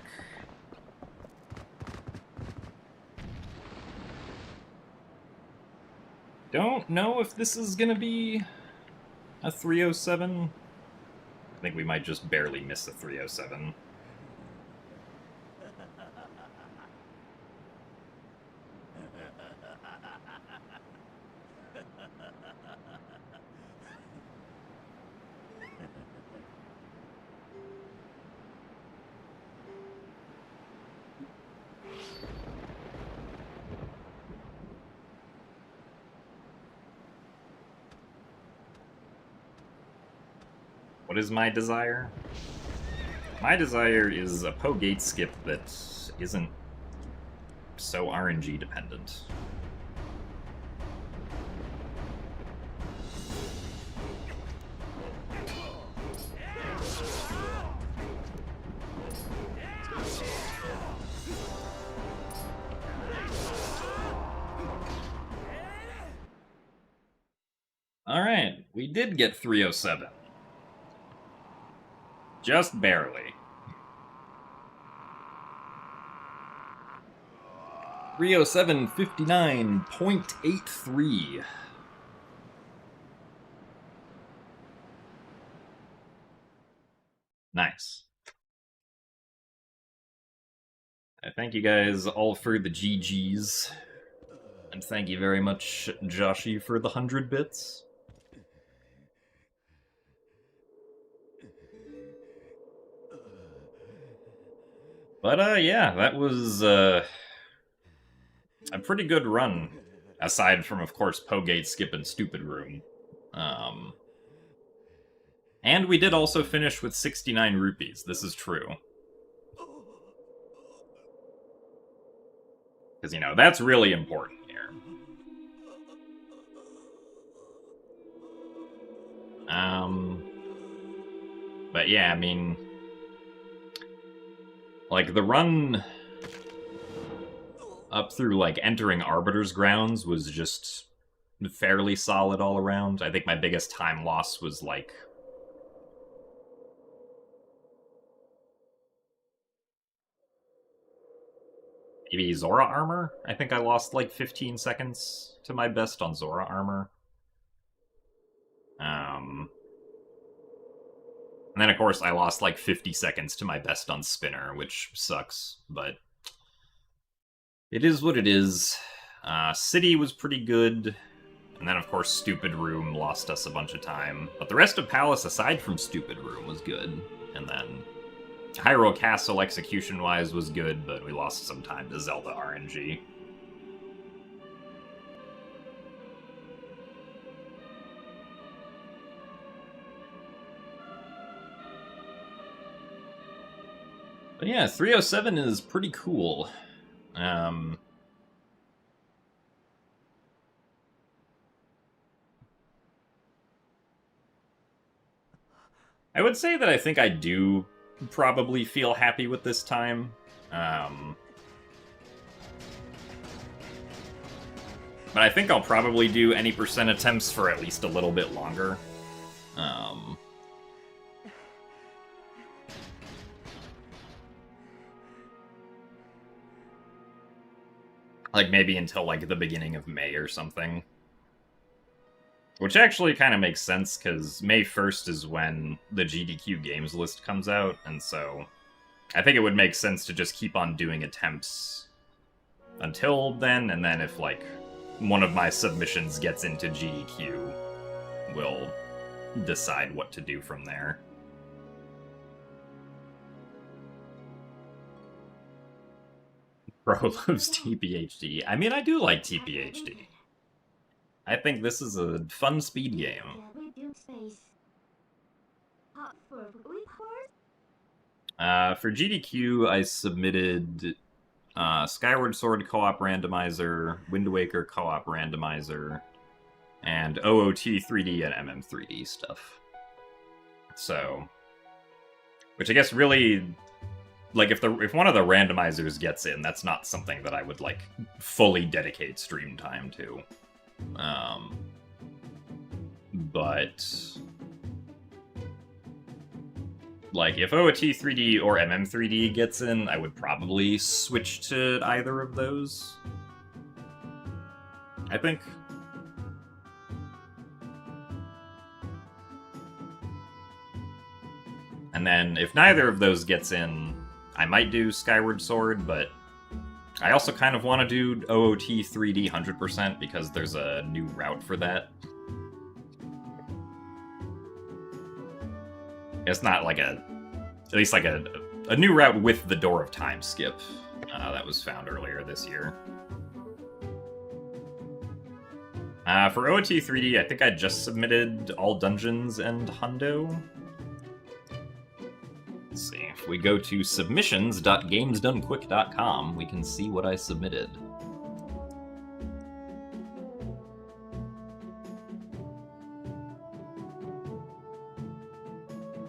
Don't know if this is gonna be a 307. I think we might just barely miss the 307. What is my desire? My desire is a gate skip that isn't so RNG dependent. Alright, we did get 307. Just barely. 307.59.83. Nice. I thank you guys all for the GGs. And thank you very much, Joshy, for the 100 bits. But, yeah, that was, a pretty good run. Aside from, of course, Pogate, Skip, and Stupid Room. And we did also finish with 69 rupees. This is true. Because, you know, that's really important here. But yeah, I mean... like, the run up through, like, entering Arbiter's Grounds was just fairly solid all around. I think my biggest time loss was, like... maybe Zora Armor? I think I lost, like, 15 seconds to my best on Zora Armor. And then, of course, I lost, like, 50 seconds to my best on Spinner, which sucks, but... it is what it is. City was pretty good. And then, of course, Stupid Room lost us a bunch of time. But the rest of Palace, aside from Stupid Room, was good. And then Hyrule Castle, execution-wise, was good, but we lost some time to Zelda RNG. But yeah, 307 is pretty cool. I would say that I think I do probably feel happy with this time. But I think I'll probably do any percent attempts for at least a little bit longer. Like, maybe until, like, the beginning of May or something. Which actually kind of makes sense, because May 1st is when the GDQ games list comes out, and so I think it would make sense to just keep on doing attempts until then, and then if, like, one of my submissions gets into GDQ, we'll decide what to do from there. Bro loves TPHD. I mean, I do like TPHD. I think this is a fun speed game. For GDQ, I submitted Skyward Sword Co-op Randomizer, Wind Waker Co-op Randomizer, and OOT 3D and MM3D stuff. So, which I guess really, like, if one of the randomizers gets in, that's not something that I would, like, fully dedicate stream time to. But like, if OOT 3D or MM 3D gets in, I would probably switch to either of those, I think. And then, if neither of those gets in, I might do Skyward Sword, but I also kind of want to do OOT 3D 100% because there's a new route for that. It's not like at least like a new route with the Door of Time skip that was found earlier this year. For OOT 3D, I think I just submitted all dungeons and Hundo. Let's see. If we go to submissions.gamesdonequick.com, we can see what I submitted.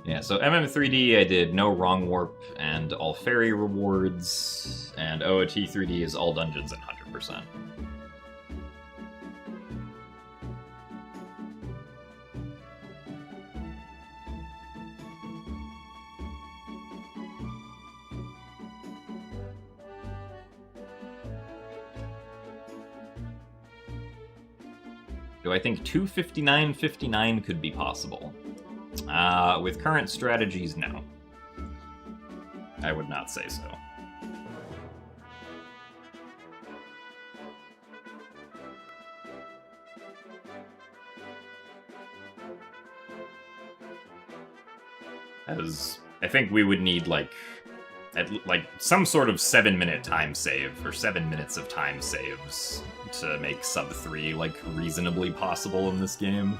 Yeah, so MM3D, I did no wrong warp and all fairy rewards, and OOT3D is all dungeons and 100%. Do I think 259.59 could be possible? With current strategies, no. I would not say so. As I think we would need like some sort of 7-minute time save or 7 minutes of time saves to make sub 3 like reasonably possible in this game.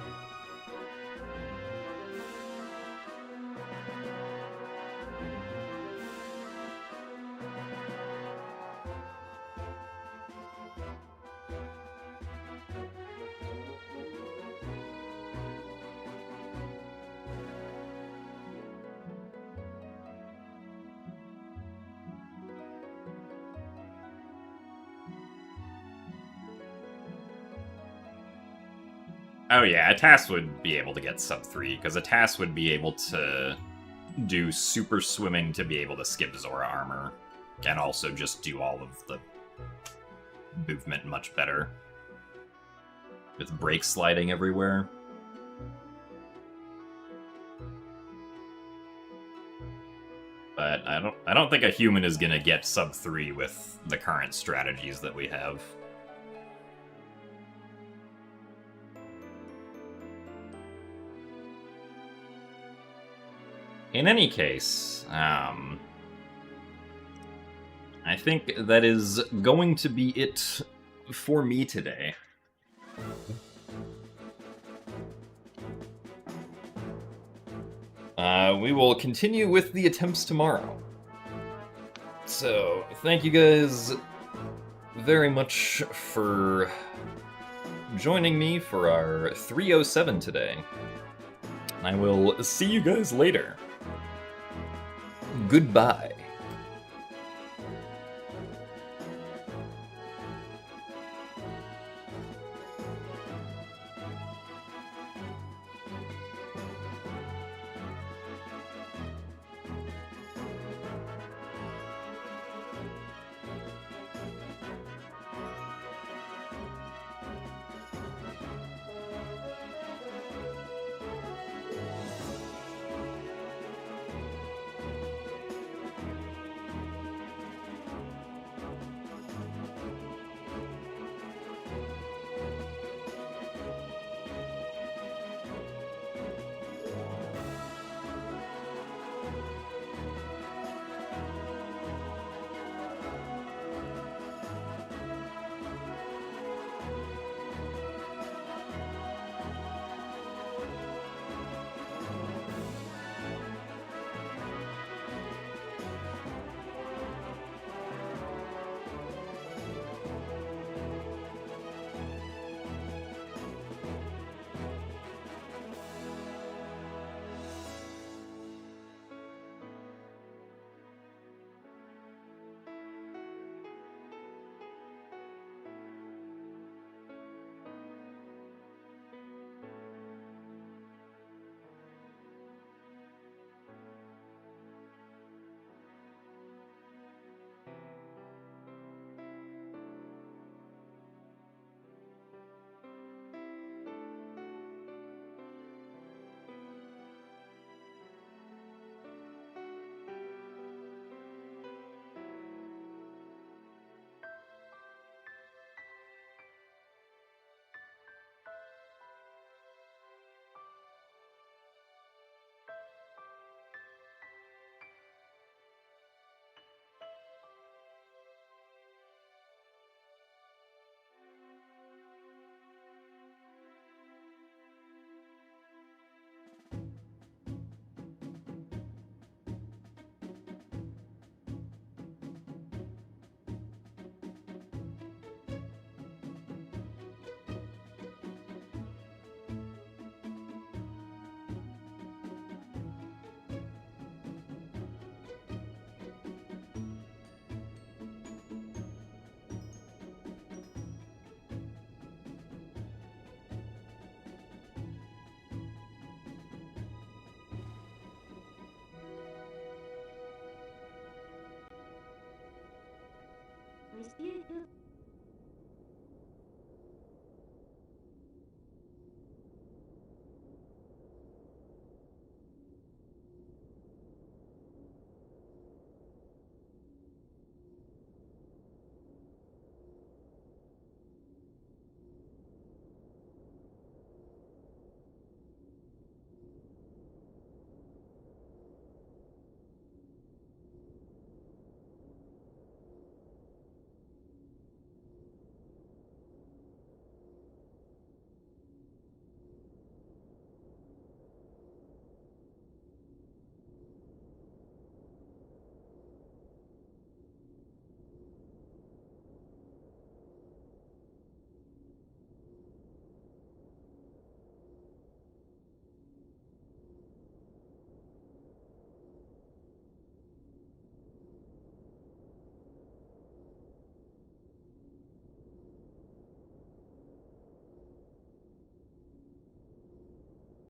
Oh yeah, a task would be able to get sub 3, because a task would be able to do super swimming to be able to skip Zora armor, and also just do all of the movement much better. With brake sliding everywhere. But I don't think a human is gonna get sub 3 with the current strategies that we have. In any case, I think that is going to be it for me today. We will continue with the attempts tomorrow. So, thank you guys very much for joining me for our 307 today. I will see you guys later. Goodbye. Speedrun.